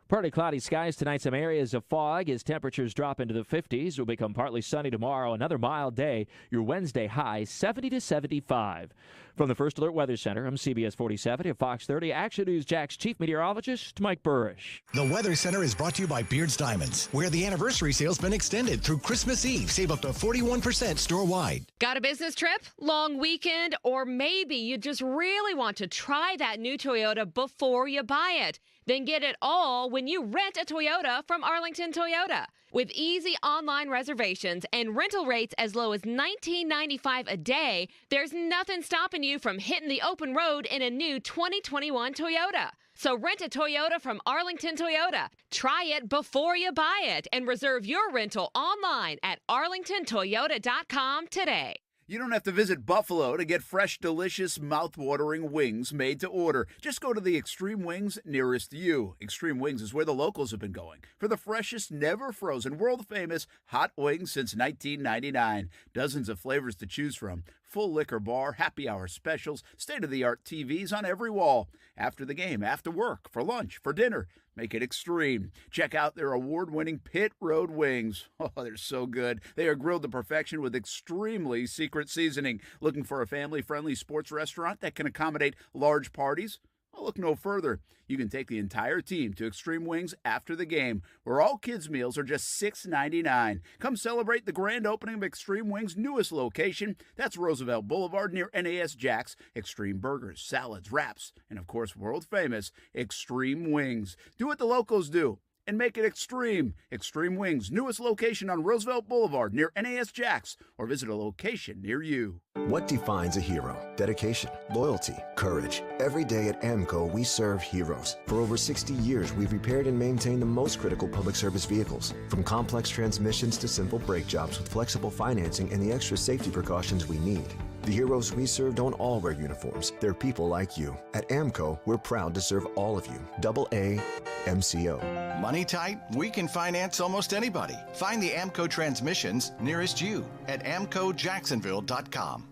Partly cloudy skies tonight, some areas of fog as temperatures drop into the 50s. It will become partly sunny tomorrow. Another mild day. Your Wednesday high 70 to 75. From the First Alert Weather Center, I'm CBS 47 at Fox 30. Action News Jax Chief Meteorologist Mike Burrish. The Weather Center is brought to you by Beards Diamonds, where the anniversary sale's been extended through Christmas Eve. Save up to 41% store-wide. Got a business trip, long weekend, or maybe you just really want to try that new Toyota before you buy it. Then get it all when you rent a Toyota from Arlington Toyota. With easy online reservations and rental rates as low as $19.95 a day, there's nothing stopping you from hitting the open road in a new 2021 Toyota. So rent a Toyota from Arlington Toyota. Try it before you buy it and reserve your rental online at arlingtontoyota.com today. You don't have to visit Buffalo to get fresh, delicious, mouth-watering wings made to order. Just go to the Extreme Wings nearest you. Extreme Wings is where the locals have been going for the freshest, never-frozen, world-famous hot wings since 1999. Dozens of flavors to choose from. Full liquor bar, happy hour specials, state-of-the-art TVs on every wall. After the game, after work, for lunch, for dinner. Make it extreme. Check out their award-winning Pit Road wings. Oh, they're so good. They are grilled to perfection with extremely secret seasoning. Looking for a family-friendly sports restaurant that can accommodate large parties? Well, look no further. You can take the entire team to Extreme Wings after the game, where all kids' meals are just $6.99. Come celebrate the grand opening of Extreme Wings' newest location. That's Roosevelt Boulevard near NAS Jax. Extreme burgers, salads, wraps, and of course, world-famous Extreme Wings. Do what the locals do and make it extreme. Extreme Wings, newest location on Roosevelt Boulevard near NAS Jax, or visit a location near you. What defines a hero? Dedication, loyalty, courage. Every day at AMCO, we serve heroes. For over 60 years, we've repaired and maintained the most critical public service vehicles, from complex transmissions to simple brake jobs with flexible financing and the extra safety precautions we need. The heroes we serve don't all wear uniforms. They're people like you. At AMCO, we're proud to serve all of you. AA MCO. Money tight? We can finance almost anybody. Find the AMCO transmissions nearest you at amcojacksonville.com.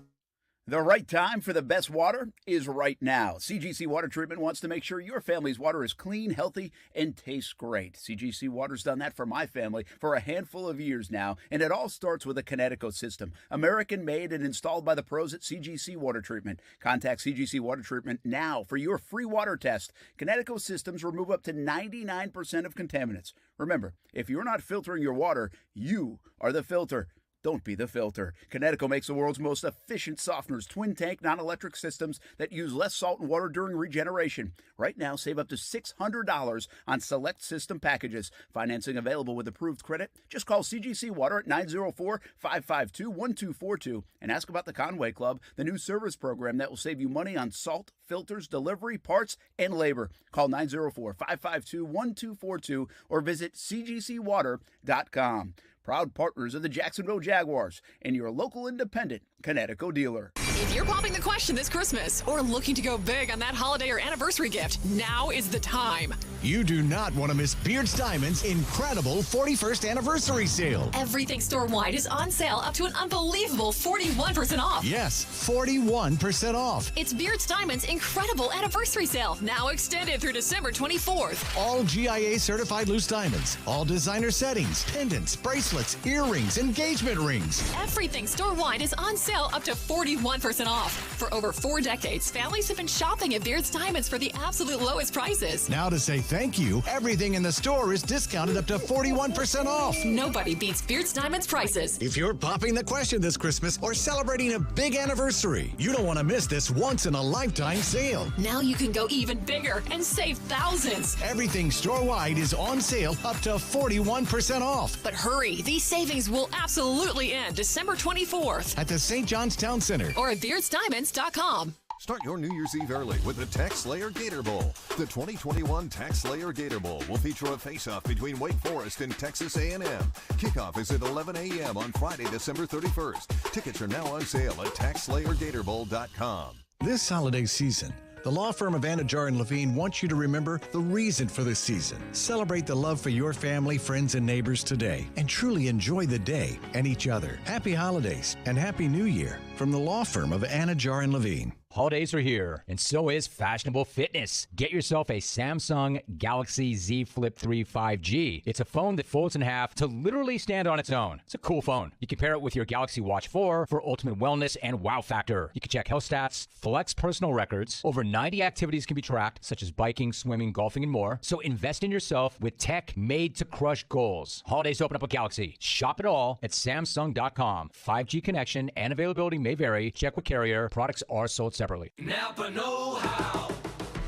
The right time for the best water is right now. CGC Water Treatment wants to make sure your family's water is clean, healthy, and tastes great. CGC Water's done that for my family for a handful of years now, and it all starts with a Connecticut system. American-made and installed by the pros at CGC Water Treatment. Contact CGC Water Treatment now for your free water test. Connecticut systems remove up to 99% of contaminants. Remember, if you're not filtering your water, you are the filter. Don't be the filter. Connecticut makes the world's most efficient softeners, twin-tank, non-electric systems that use less salt and water during regeneration. Right now, save up to $600 on select system packages. Financing available with approved credit. Just call CGC Water at 904-552-1242 and ask about the Conway Club, the new service program that will save you money on salt, filters, delivery, parts, and labor. Call 904-552-1242 or visit cgcwater.com. proud partners of the Jacksonville Jaguars and your local independent Connecticut dealer. If you're popping the question this Christmas or looking to go big on that holiday or anniversary gift, now is the time. You do not want to miss Beards Diamond's incredible 41st anniversary sale. Everything store-wide is on sale up to an unbelievable 41% off. Yes, 41% off. It's Beards Diamond's incredible anniversary sale, now extended through December 24th. All GIA certified loose diamonds, all designer settings, pendants, bracelets, earrings, engagement rings. Everything store-wide is on sale up to 41% off. For over 4 decades, families have been shopping at Beards Diamonds for the absolute lowest prices. Now to say thank you, everything in the store is discounted up to 41% off. Nobody beats Beards Diamonds prices. If you're popping the question this Christmas or celebrating a big anniversary, you don't want to miss this once-in-a-lifetime sale. Now you can go even bigger and save thousands. Everything store-wide is on sale up to 41% off. But hurry, these savings will absolutely end December 24th. At the St. John's Town Center. Or at BeardsDiamonds.com. Start your New Year's Eve early with the Tax Slayer Gator Bowl. The 2021 Tax Slayer Gator Bowl will feature a face-off between Wake Forest and Texas A&M. Kickoff is at 11 a.m. on Friday, December 31st. Tickets are now on sale at TaxSlayerGatorBowl.com. This holiday season, the law firm of Anajar and Levine wants you to remember the reason for this season. Celebrate the love for your family, friends, and neighbors today, and truly enjoy the day and each other. Happy holidays and Happy New Year from the law firm of Anajar and Levine. Holidays are here, and so is fashionable fitness. Get yourself a Samsung Galaxy Z Flip 3 5G. It's a phone that folds in half to literally stand on its own. It's a cool phone. You can pair it with your Galaxy Watch 4 for ultimate wellness and wow factor. You can check health stats, flex personal records. Over 90 activities can be tracked, such as biking, swimming, golfing, and more. So invest in yourself with tech made to crush goals. Holidays open up with Galaxy. Shop it all at Samsung.com. 5G connection and availability may vary. Check with carrier. Products are sold separately. Napa know-how.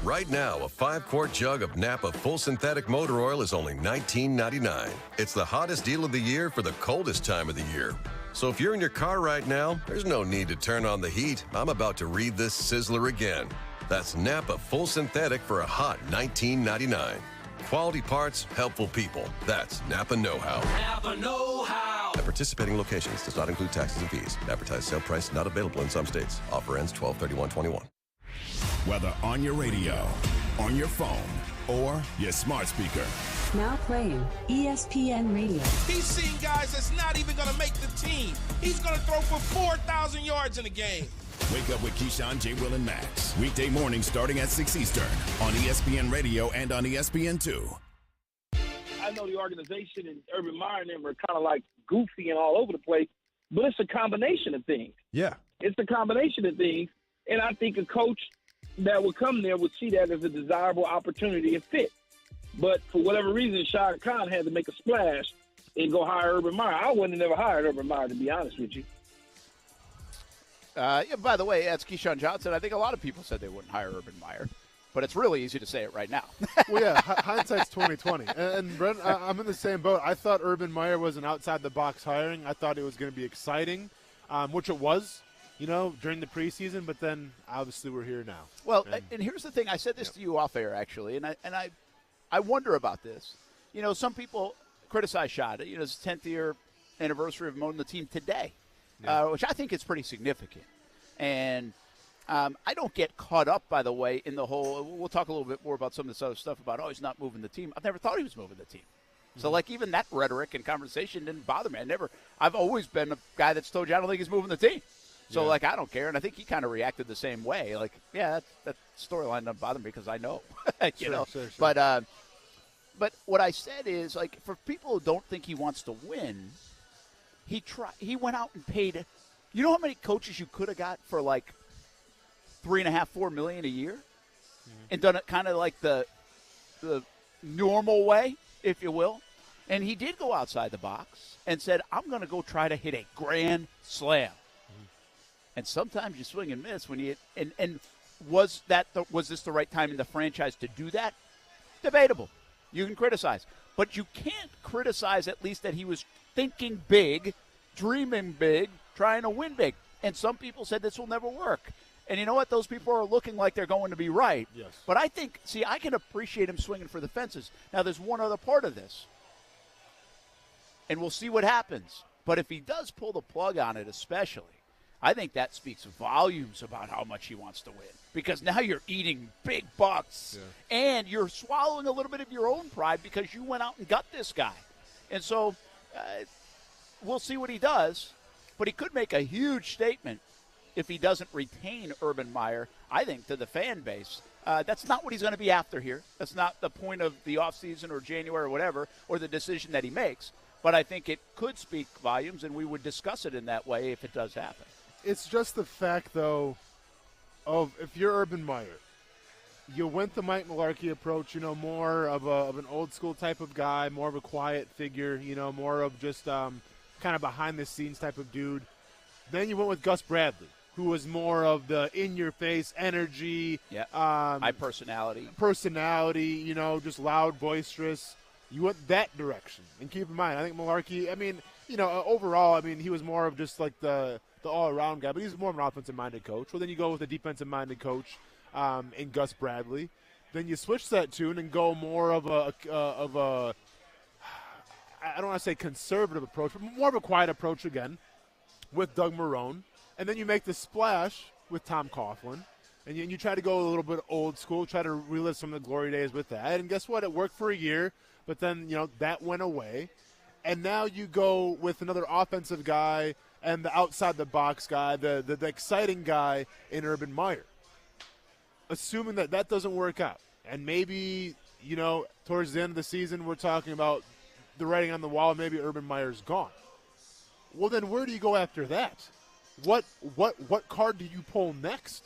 Right now, a 5-quart jug of Napa full synthetic motor oil is only $19.99. It's the hottest deal of the year for the coldest time of the year. So if you're in your car right now, there's no need to turn on the heat. I'm about to read this sizzler again. That's Napa full synthetic for a hot $19.99. Quality parts, helpful people. That's Napa know-how. Napa know-how. At participating locations does not include taxes and fees. Advertised sale price not available in some states. Offer ends 12/31/21. Whether on your radio, on your phone, or your smart speaker. Now playing ESPN Radio. He's seen guys that's not even going to make the team. He's going to throw for 4,000 yards in a game. Wake up with Keyshawn, J. Will, and Max. Weekday mornings starting at 6 Eastern on ESPN Radio and on ESPN2. I know the organization and Urban Meyer and them are kind of like goofy and all over the place, but it's a combination of things. Yeah. It's a combination of things, and I think a coach that would come there would see that as a desirable opportunity and fit. But for whatever reason, Shad Khan had to make a splash and go hire Urban Meyer. I wouldn't have never hired Urban Meyer, to be honest with you. Yeah, by the way, that's Keyshawn Johnson. I think a lot of people said they wouldn't hire Urban Meyer, but it's really easy to say it right now. Well, yeah, hindsight's 20/20. And Brent, I'm in the same boat. I thought Urban Meyer was an outside-the-box hiring. I thought it was going to be exciting, which it was, during the preseason. But then, obviously, we're here now. Well, and here's the thing. I said this to you off air, actually, and I wonder about this. Some people criticize Shad. It's 10th year anniversary of him owning the team today. Which I think is pretty significant. And I don't get caught up, by the way, in the whole – we'll talk a little bit more about some of this other stuff about, he's not moving the team. I've never thought he was moving the team. So, even that rhetoric and conversation didn't bother me. I've always been a guy that's told you I don't think he's moving the team. So, I don't care. And I think he kind of reacted the same way. That storyline doesn't bother me because I know. Sure. But what I said is, for people who don't think he wants to win – He went out and paid. You know how many coaches you could have got for $3.5-4 million a year, and done it kind of like the normal way, if you will. And he did go outside the box and said, "I'm going to go try to hit a grand slam." And sometimes you swing and miss when you. And was this the right time in the franchise to do that? Debatable. You can criticize, but you can't criticize at least that he was thinking big, dreaming big, trying to win big. And some people said this will never work. And you know what? Those people are looking like they're going to be right. Yes. But I think, I can appreciate him swinging for the fences. Now, there's one other part of this. and we'll see what happens. But if he does pull the plug on it especially, I think that speaks volumes about how much he wants to win. Because now you're eating big bucks, and you're swallowing a little bit of your own pride because you went out and got this guy. And so we'll see what he does, but he could make a huge statement if he doesn't retain Urban Meyer, I think, to the fan base. That's not what he's going to be after here. That's not the point of the offseason or January or whatever, or the decision that he makes. But I think it could speak volumes, and we would discuss it in that way if it does happen. It's just the fact, though, of if you're Urban Meyer, you went the Mike Mularkey approach, more of an old-school type of guy, more of a quiet figure, more of just kind of behind-the-scenes type of dude. Then you went with Gus Bradley, who was more of the in-your-face energy. High personality. Just loud, boisterous. You went that direction. And keep in mind, I think Mularkey, overall, he was more of just like the all-around guy, but he's more of an offensive-minded coach. Well, then you go with a defensive-minded coach in Gus Bradley. Then you switch that tune and go more of a I don't want to say conservative approach, but more of a quiet approach again with Doug Marrone. And then you make the splash with Tom Coughlin. And you try to go a little bit old school, try to relive some of the glory days with that. And guess what? It worked for a year, but then, that went away. And now you go with another offensive guy and the outside-the-box guy, the exciting guy in Urban Meyer. Assuming that doesn't work out. And maybe, towards the end of the season, we're talking about the writing on the wall, and maybe Urban Meyer's gone. Well, then where do you go after that? What card do you pull next?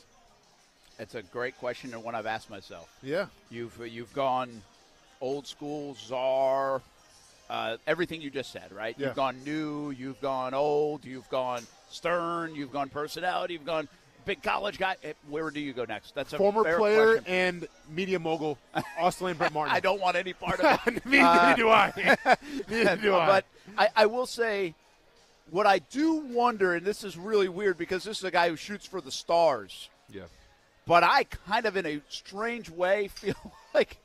It's a great question and one I've asked myself. Yeah. You've gone old school, czar, everything you just said, right? Yeah. You've gone new, you've gone old, you've gone stern, you've gone personality, you've gone big college guy. Where do you go next? That's a former fair player question. And media mogul, Austin Brett Martin. I don't want any part of it. Neither do I. Neither do I. But I will say, what I do wonder, and this is really weird because this is a guy who shoots for the stars. Yeah. But I kind of, in a strange way, feel like,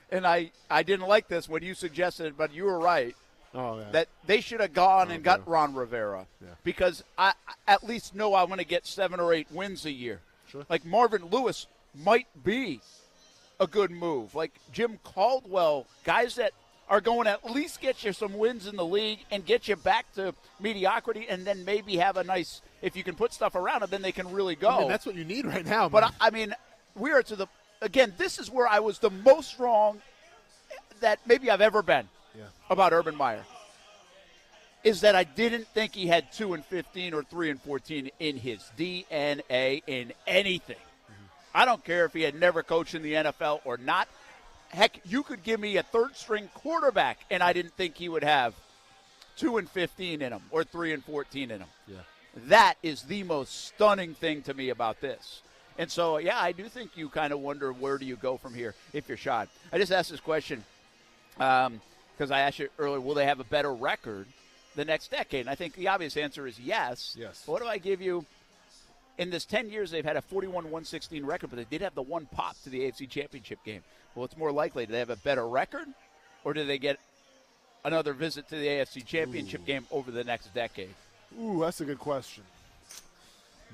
and I didn't like this when you suggested it, but you were right, that they should have gone and got Ron Rivera because I at least know I'm going to get 7 or 8 wins a year. Sure. Like Marvin Lewis might be a good move. Like Jim Caldwell, guys that are going to at least get you some wins in the league and get you back to mediocrity, and then maybe have a nice, if you can put stuff around it, then they can really go. That's what you need right now. But, we are again, this is where I was the most wrong that maybe I've ever been about Urban Meyer, is that I didn't think he had 2-15 or 3-14 in his DNA in anything. I don't care if he had never coached in the NFL or not. Heck, you could give me a third-string quarterback, and I didn't think he would have 2-15 in him or 3-14 in him. Yeah. That is the most stunning thing to me about this. And so, I do think you kind of wonder where do you go from here if you're Shad. I just asked this question because I asked you earlier, will they have a better record the next decade? And I think the obvious answer is yes. Yes. But what do I give you? In this 10 years, they've had a 41-116 record, but they did have the one pop to the AFC Championship game. Well, it's more likely, do they have a better record, or do they get another visit to the AFC Championship game over the next decade? Ooh, that's a good question.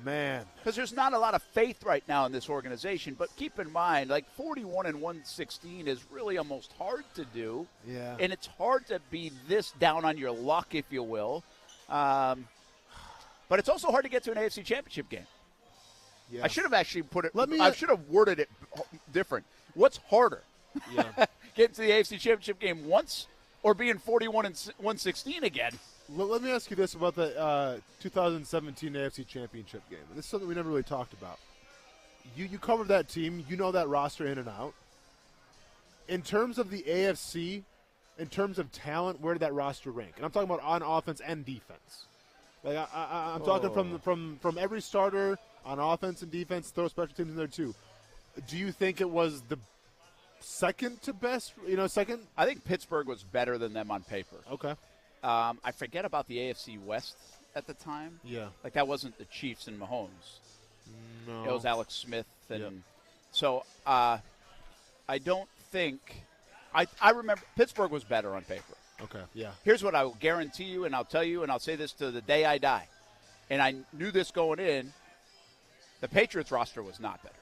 Man. Because there's not a lot of faith right now in this organization, but keep in mind, 41-116 is really almost hard to do. Yeah. And it's hard to be this down on your luck, if you will. But it's also hard to get to an AFC Championship game. Yeah. I should have actually I should have worded it different. What's harder? Yeah. Getting to the AFC Championship game once or being 41-116 again? Let me ask you this about the 2017 AFC Championship game. And this is something we never really talked about. You covered that team. You know that roster in and out. In terms of the AFC, in terms of talent, where did that roster rank? And I'm talking about on offense and defense. I'm talking from every starter on offense and defense, throw special teams in there too. Do you think it was the second to best? Second? I think Pittsburgh was better than them on paper. Okay. I forget about the AFC West at the time. Yeah. That wasn't the Chiefs and Mahomes. No. It was Alex Smith. And so I don't think – I remember Pittsburgh was better on paper. Okay, yeah. Here's what I will guarantee you, and I'll tell you, and I'll say this to the day I die. And I knew this going in. The Patriots roster was not better.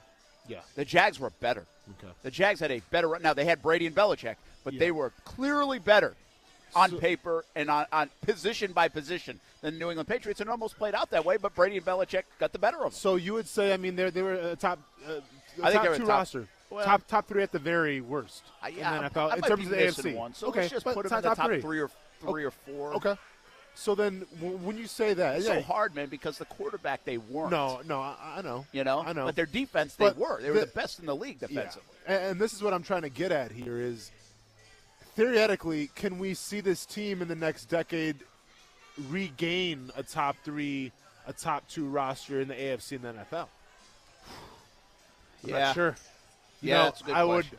Yeah. The Jags were better. Okay. The Jags had a better – now, they had Brady and Belichick, but they were clearly better on paper and on position by position than the New England Patriots, and it almost played out that way, but Brady and Belichick got the better of them. So you would say, I mean, they were a top I think they were two top, roster. well, top three at the very worst. Yeah, in the NFL, I in might terms be of the missing AFC. one, so okay, let's just but put them in the top three. three or four. Okay. So then when you say that. It's so hard, man, because the quarterback, they weren't. No, I know. You know? I know. But their defense, they were. They were the best in the league defensively. Yeah. And this is what I'm trying to get at here is, theoretically, can we see this team in the next decade regain a top three, a top two roster in the AFC and the NFL? I'm not sure. That's a good question.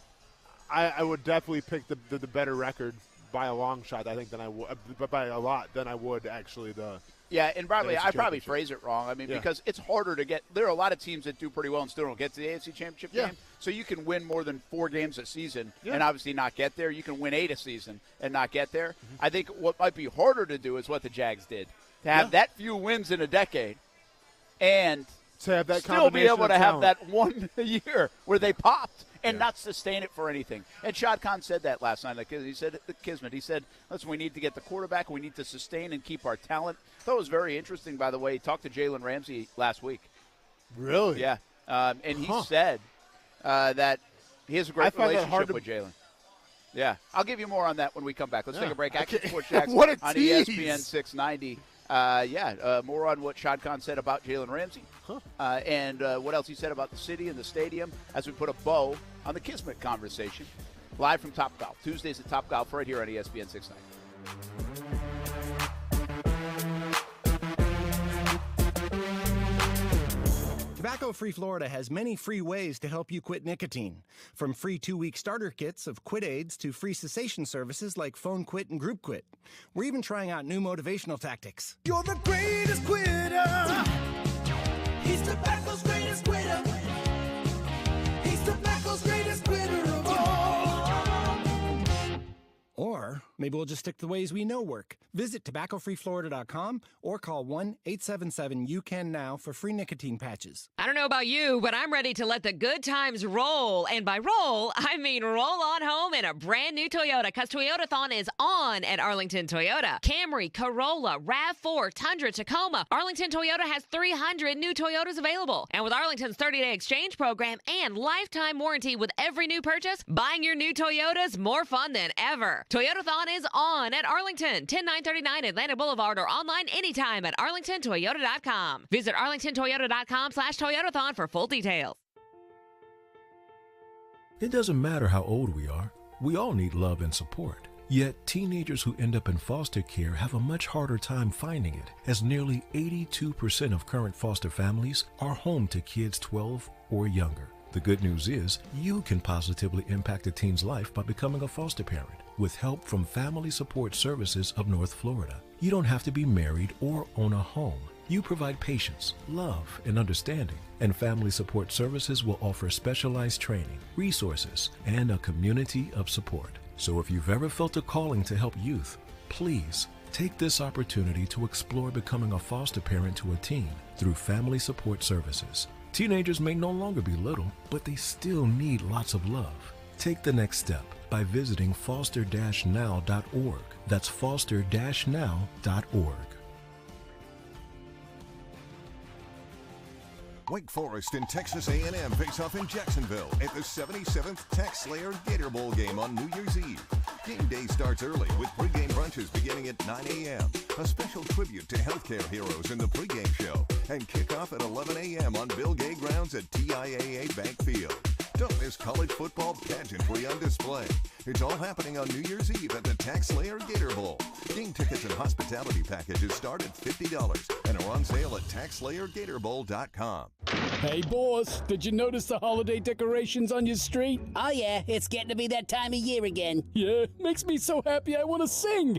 I would definitely pick the better record by a long shot, I think, than I would, but by a lot than I would actually the. Yeah, and probably I probably phrase it wrong. I mean, because it's harder to get. There are a lot of teams that do pretty well and still don't get to the AFC Championship game. So you can win more than 4 games a season and obviously not get there. You can win 8 a season and not get there. Mm-hmm. I think what might be harder to do is what the Jags did, to have that few wins in a decade, and to have that still be able to have talent. that one year where they popped and not sustain it for anything. And Shad Khan said that last night. He said at Kismet, he said, listen, we need to get the quarterback. We need to sustain and keep our talent. I thought it was very interesting, by the way. He talked to Jalen Ramsey last week. Really? Yeah. And he said that he has a great relationship with Jalen. Yeah. I'll give you more on that when we come back. Let's take a break. Action Sports Jax What a on tease. ESPN 690. More on what Shad Khan said about Jalen Ramsey and what else he said about the city and the stadium as we put a bow on the Kismet conversation. Live from Topgolf. Tuesdays at Topgolf right here on ESPN 690. Tobacco-Free Florida has many free ways to help you quit nicotine. From free 2-week starter kits of quit aids to free cessation services like Phone Quit and Group Quit. We're even trying out new motivational tactics. You're the greatest quitter. He's tobacco's greatest quitter. He's tobacco's greatest quitter of all. Or maybe we'll just stick to the ways we know work. Visit tobaccofreeflorida.com or call 1-877-YOU-CAN-NOW for free nicotine patches. I don't know about you, but I'm ready to let the good times roll. And by roll, I mean roll on home in a brand new Toyota, because Toyotathon is on at Arlington Toyota. Camry, Corolla, RAV4, Tundra, Tacoma. Arlington Toyota has 300 new Toyotas available. And with Arlington's 30-day exchange program and lifetime warranty with every new purchase, buying your new Toyota's more fun than ever. Toyotathon is on at Arlington, 10939 Atlanta Boulevard, or online anytime at arlingtontoyota.com. Visit arlingtontoyota.com/Toyotathon for full details. It doesn't matter how old we are. We all need love and support. Yet, teenagers who end up in foster care have a much harder time finding it, as nearly 82% of current foster families are home to kids 12 or younger. The good news is, you can positively impact a teen's life by becoming a foster parent with help from Family Support Services of North Florida. You don't have to be married or own a home. You provide patience, love, and understanding, and Family Support Services will offer specialized training, resources, and a community of support. So if you've ever felt a calling to help youth, please take this opportunity to explore becoming a foster parent to a teen through Family Support Services. Teenagers may no longer be little, but they still need lots of love. Take the next step by visiting foster-now.org. That's foster-now.org. Wake Forest and Texas A&M face off in Jacksonville at the 77th Tax Slayer Gator Bowl game on New Year's Eve. Game day starts early with pregame brunches beginning at 9 a.m., a special tribute to healthcare heroes in the pregame show, and kickoff at 11 a.m. on Bill Gay grounds at TIAA Bank Field. Don't miss college football pageantry on display. It's all happening on New Year's Eve at the Tax Slayer Gator Bowl. Game tickets and hospitality packages start at $50 and are on sale at TaxSlayerGatorBowl.com. Hey, boss, did you notice the holiday decorations on your street? Oh, yeah, it's getting to be that time of year again. Yeah, makes me so happy I want to sing.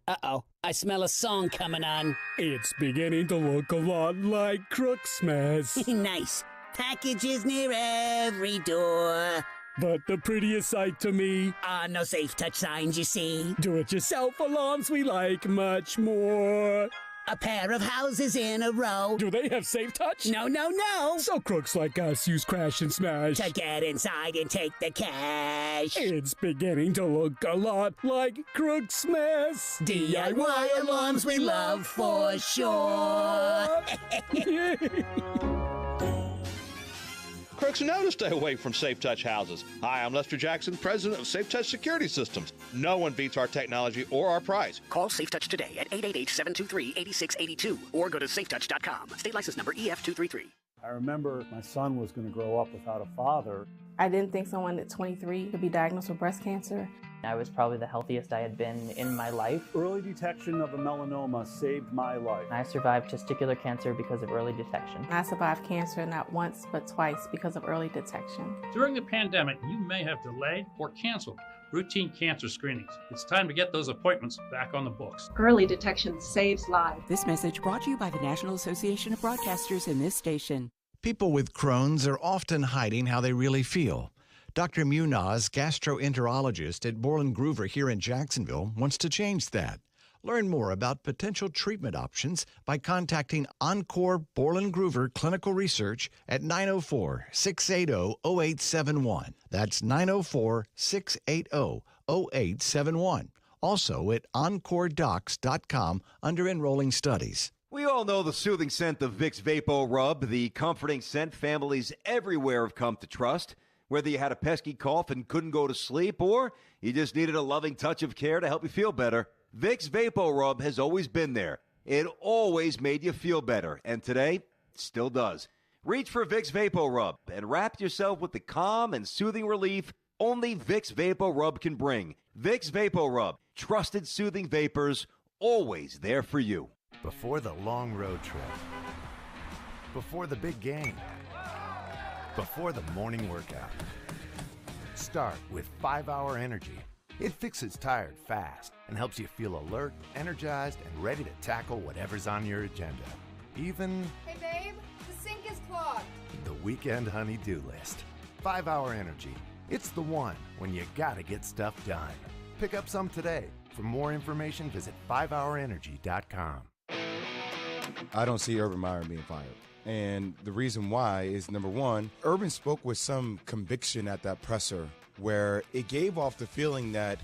Uh-oh, I smell a song coming on. It's beginning to look a lot like Crooksmas. Nice. Packages near every door. But the prettiest sight to me, No safe touch signs, you see. do-it-yourself alarms we like much more. A pair of houses in a row. Do they have safe touch? No. So crooks like us use crash and smash To get inside and take the cash. It's beginning to look a lot like Crooksmith. DIY alarms we love for sure. Crooks know to stay away from Safe Touch houses. Hi, I'm Lester Jackson, president of Safe Touch Security Systems. No one beats our technology or our price. Call Safe Touch today at 888-723-8682 or go to safetouch.com. State license number EF233. I remember my son was going to grow up without a father. I didn't think someone at 23 could be diagnosed with breast cancer. I was probably the healthiest I had been in my life. Early detection of a melanoma saved my life. I survived testicular cancer because of early detection. I survived cancer not once but twice because of early detection. During the pandemic, you may have delayed or canceled routine cancer screenings. It's time to get those appointments back on the books. Early detection saves lives. This message brought to you by the National Association of Broadcasters and this station. People with Crohn's are often hiding how they really feel. Dr. Munaz, gastroenterologist at Borland Groover here in Jacksonville, wants to change that. Learn more about potential treatment options by contacting Encore Borland Groover Clinical Research at 904-680-0871. That's 904-680-0871. Also at encoredocs.com under Enrolling Studies. We all know the soothing scent of Vicks Vapo Rub, the comforting scent families everywhere have come to trust. Whether you had a pesky cough and couldn't go to sleep, or you just needed a loving touch of care to help you feel better, Vicks Vapo Rub has always been there. It always made you feel better, and today, it still does. Reach for Vicks Vapo Rub and wrap yourself with the calm and soothing relief only Vicks Vapo Rub can bring. Vicks Vapo Rub, trusted soothing vapors, always there for you. Before the long road trip, before the big game, before the morning workout. Start with 5-Hour Energy. It fixes tired fast and helps you feel alert, energized, and ready to tackle whatever's on your agenda. Even Hey babe, the sink is clogged. the weekend honey-do list. 5-Hour Energy. It's the one when you gotta get stuff done. Pick up some today. For more information, visit 5hourenergy.com. I don't see Urban Meyer being fired. And the reason why is, number one, Urban spoke with some conviction at that presser where it gave off the feeling that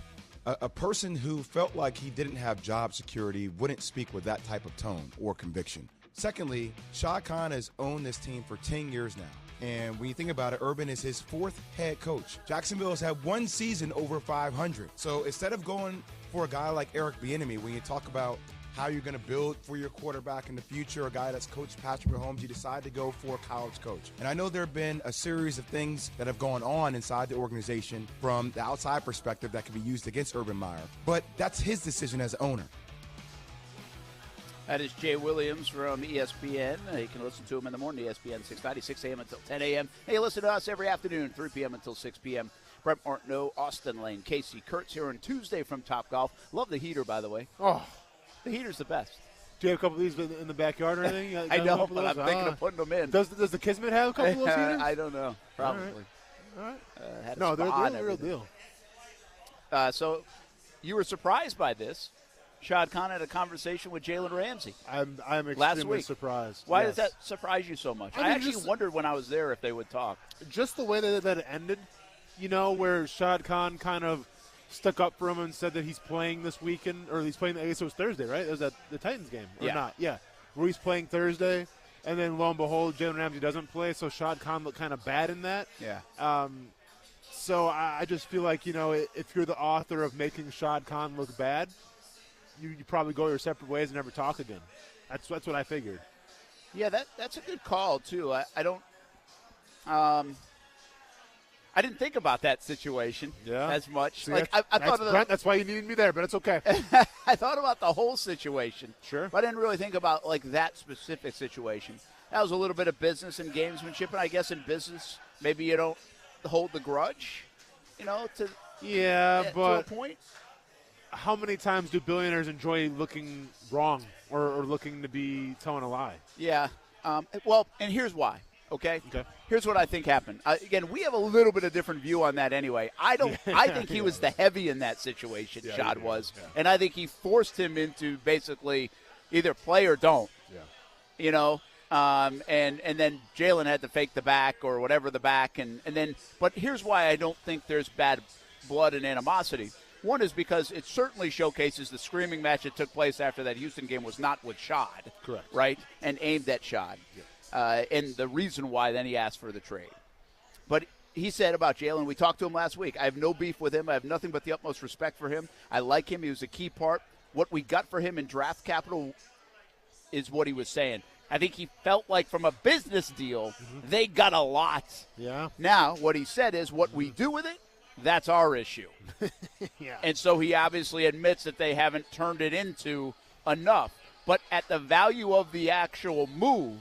a person who felt like he didn't have job security wouldn't speak with that type of tone or conviction. Secondly, Shad Khan has owned this team for 10 years now. And when you think about it, Urban is his 4th head coach. Jacksonville has had one season over 500. So instead of going for a guy like Eric Bieniemy, when you talk about how you're going to build for your quarterback in the future, a guy that's coached Patrick Mahomes, you decide to go for a college coach. And I know there have been a series of things that have gone on inside the organization from the outside perspective that can be used against Urban Meyer, but that's his decision as owner. That is Jay Williams from ESPN. You can listen to him in the morning, ESPN 690, 6 a.m. until 10 a.m. Hey, listen to us every afternoon, 3 p.m. until 6 p.m. Brett Martineau, Austin Lane, Casey Kurtz here on Tuesday from Topgolf. Love the heater, by the way. Oh, the heater's the best. Do you have a couple of these in the backyard or anything? I know, but I'm thinking of putting them in. Does the Kismet have a couple of those heaters? I don't know. Probably. All right. No, they're the real deal. So you were surprised by this. Shad Khan had a conversation with Jalen Ramsey. I'm last extremely week. surprised. Why Yes. does that surprise you so much? I mean, I actually just- wondered when I was there if they would talk. Just the way that it ended, where Shad Khan kind of stuck up for him and said that he's playing this weekend, or he's playing, I guess it was Thursday, right? It was at the Titans game, or Yeah. not? Yeah. Where he's playing Thursday, and then lo and behold, Jalen Ramsey doesn't play, so Shad Khan looked kind of bad in that. Yeah. So I just feel like, if you're the author of making Shad Khan look bad, you probably go your separate ways and never talk again. That's what I figured. Yeah, that's a good call, too. I don't I didn't think about that situation as much. See, I thought of Brent, that's why you needed me there, but it's okay. I thought about the whole situation. Sure. But I didn't really think about, that specific situation. That was a little bit of business and gamesmanship, and I guess in business, maybe you don't hold the grudge, to Yeah, but to a point. How many times do billionaires enjoy looking wrong or looking to be telling a lie? Yeah. Well, and here's why. Okay? Here's what I think happened. Again, we have a little bit of different view on that anyway. I think he was the heavy in that situation, Shad was. Yeah. And I think he forced him into basically either play or don't. Yeah. You know? And then Jalen had to fake the back or whatever the back. And then, but here's why I don't think there's bad blood and animosity. One is because it certainly showcases the screaming match that took place after that Houston game was not with Shad. Correct. Right? And aimed at Shad. Yeah. And the reason why then he asked for the trade. But he said about Jalen, we talked to him last week, I have no beef with him. I have nothing but the utmost respect for him. I like him. He was a key part. What we got for him in draft capital is what he was saying. I think he felt like from a business deal, they got a lot. Yeah. Now, what he said is what we do with it, that's our issue. Yeah. And so he obviously admits that they haven't turned it into enough. But at the value of the actual move,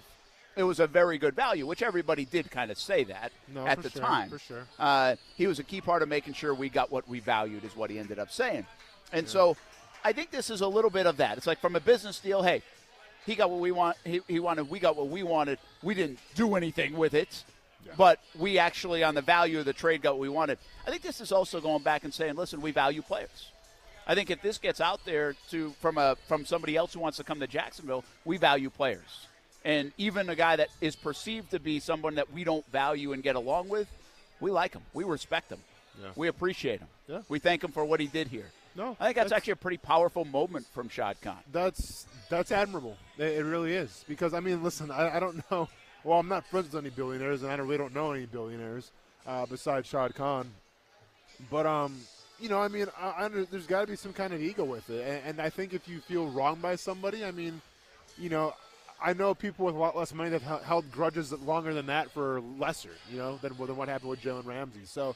it was a very good value, which everybody did kind of say that at the time. For sure. He was a key part of making sure we got what we valued is what he ended up saying. And so I think this is a little bit of that. It's like from a business deal, hey, he got what we want. He wanted. We got what we wanted. We didn't do anything with it. But we actually, on the value of the trade, got what we wanted. I think this is also going back and saying, listen, we value players. I think if this gets out there from somebody else who wants to come to Jacksonville, we value players. And even a guy that is perceived to be someone that we don't value and get along with, we like him. We respect him. Yeah. We appreciate him. Yeah. We thank him for what he did here. No, I think that's actually a pretty powerful moment from Shad Khan. That's admirable. It really is. Because, I mean, listen, I don't know. Well, I'm not friends with any billionaires, and I really don't know any billionaires besides Shad Khan. But, you know, I mean, there's got to be some kind of ego with it. And I think if you feel wronged by somebody, I mean, you know, I know people with a lot less money that have held grudges longer than that for lesser, you know, than what happened with Jalen Ramsey. So,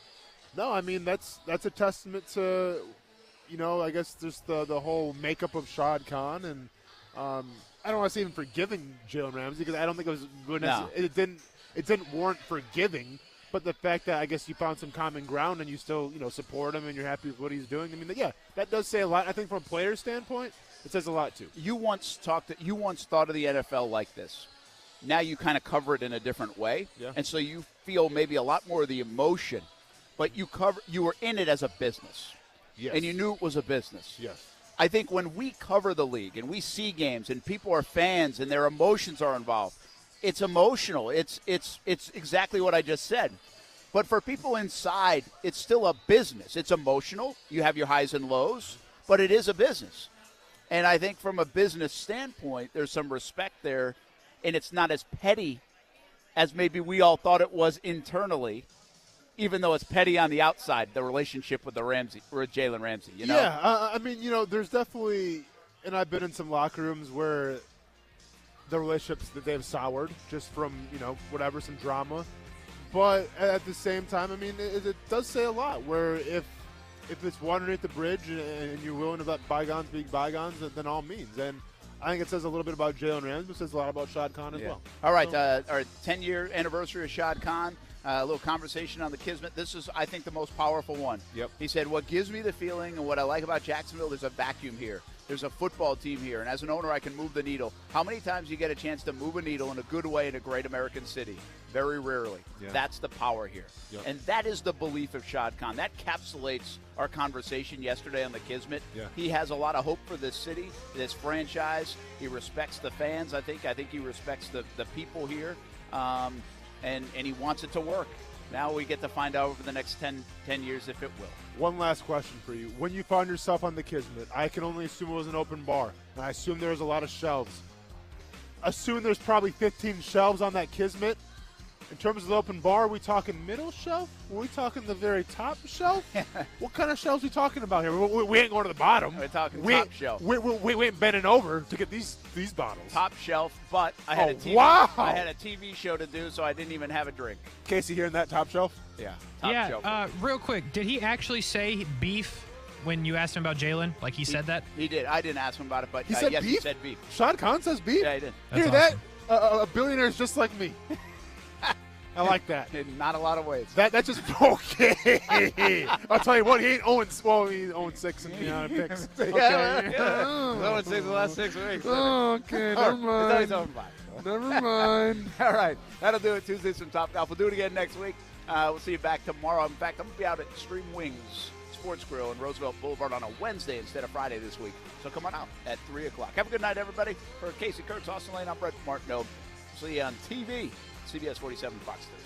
no, I mean, that's a testament to, you know, I guess just the whole makeup of Shad Khan. And I don't want to say even forgiving Jalen Ramsey because I don't think it was good. No. It didn't warrant forgiving. But the fact that I guess you found some common ground and you still, you know, support him and you're happy with what he's doing. I mean, yeah, that does say a lot. I think from a player standpoint, it says a lot too. You once thought of the NFL like this. Now you kind of cover it in a different way, and so you feel maybe a lot more of the emotion. But you were in it as a business, and you knew it was a business. Yes. I think when we cover the league and we see games and people are fans and their emotions are involved, it's emotional. It's exactly what I just said. But for people inside, it's still a business. It's emotional. You have your highs and lows, but it is a business. And I think from a business standpoint, there's some respect there, and it's not as petty as maybe we all thought it was internally, even though it's petty on the outside, the relationship with Jalen Ramsey, you know? Yeah, I mean, you know, there's definitely, and I've been in some locker rooms where the relationships that they've soured just from, you know, whatever, some drama. But at the same time, I mean, it does say a lot where if it's water underneath the bridge and you're willing to let bygones be bygones, then all means. And I think it says a little bit about Jalen Ramsey, but it says a lot about Shad Khan as well. All right, our 10-year anniversary of Shad Khan. A little conversation on the Kismet. This is, I think, the most powerful one. Yep. He said, what gives me the feeling and what I like about Jacksonville, there's a vacuum here. There's a football team here. And as an owner, I can move the needle. How many times do you get a chance to move a needle in a good way in a great American city? Very rarely. Yeah. That's the power here. Yep. And that is the belief of Shad Khan. That encapsulates our conversation yesterday on the Kismet. Yeah. He has a lot of hope for this city, this franchise. He respects the fans, I think. I think he respects the people here. And he wants it to work. Now we get to find out over the next 10 years if it will. One last question for you. When you found yourself on the Kismet, I can only assume it was an open bar, and I assume there was a lot of shelves. Assume there's probably 15 shelves on that Kismet. In terms of the open bar, are we talking middle shelf? Are we talking the very top shelf? What kind of shelves are we talking about here? We ain't going to the bottom. We're talking top shelf. We ain't bending over to get these bottles. Top shelf, but I had I had a TV show to do, so I didn't even have a drink. Casey, hearing that top shelf? Yeah. Top shelf. Real quick, did he actually say beef when you asked him about Jalen? Like he said that? He did. I didn't ask him about it, but he said yes, beef? he said beef. Shad Khan says beef? Yeah, he did. That's Hear awesome. that? A billionaire is just like me. I like that. In not a lot of ways. That's just okay. I'll tell you what, he ain't 0-6 in picks. Okay. Yeah. 0-6 the last 6 weeks. Okay, never mind. It's always over 5. Never mind. All right. That'll do it. Tuesdays from Top Golf. We'll do it again next week. We'll see you back tomorrow. In fact, I'm going to be out at Extreme Wings Sports Grill in Roosevelt Boulevard on a Wednesday instead of Friday this week. So come on out at 3 o'clock. Have a good night, everybody. For Casey Kurtz, Austin Lane, I'm Brett Martineau. See you on TV, CBS 47, Fox 30.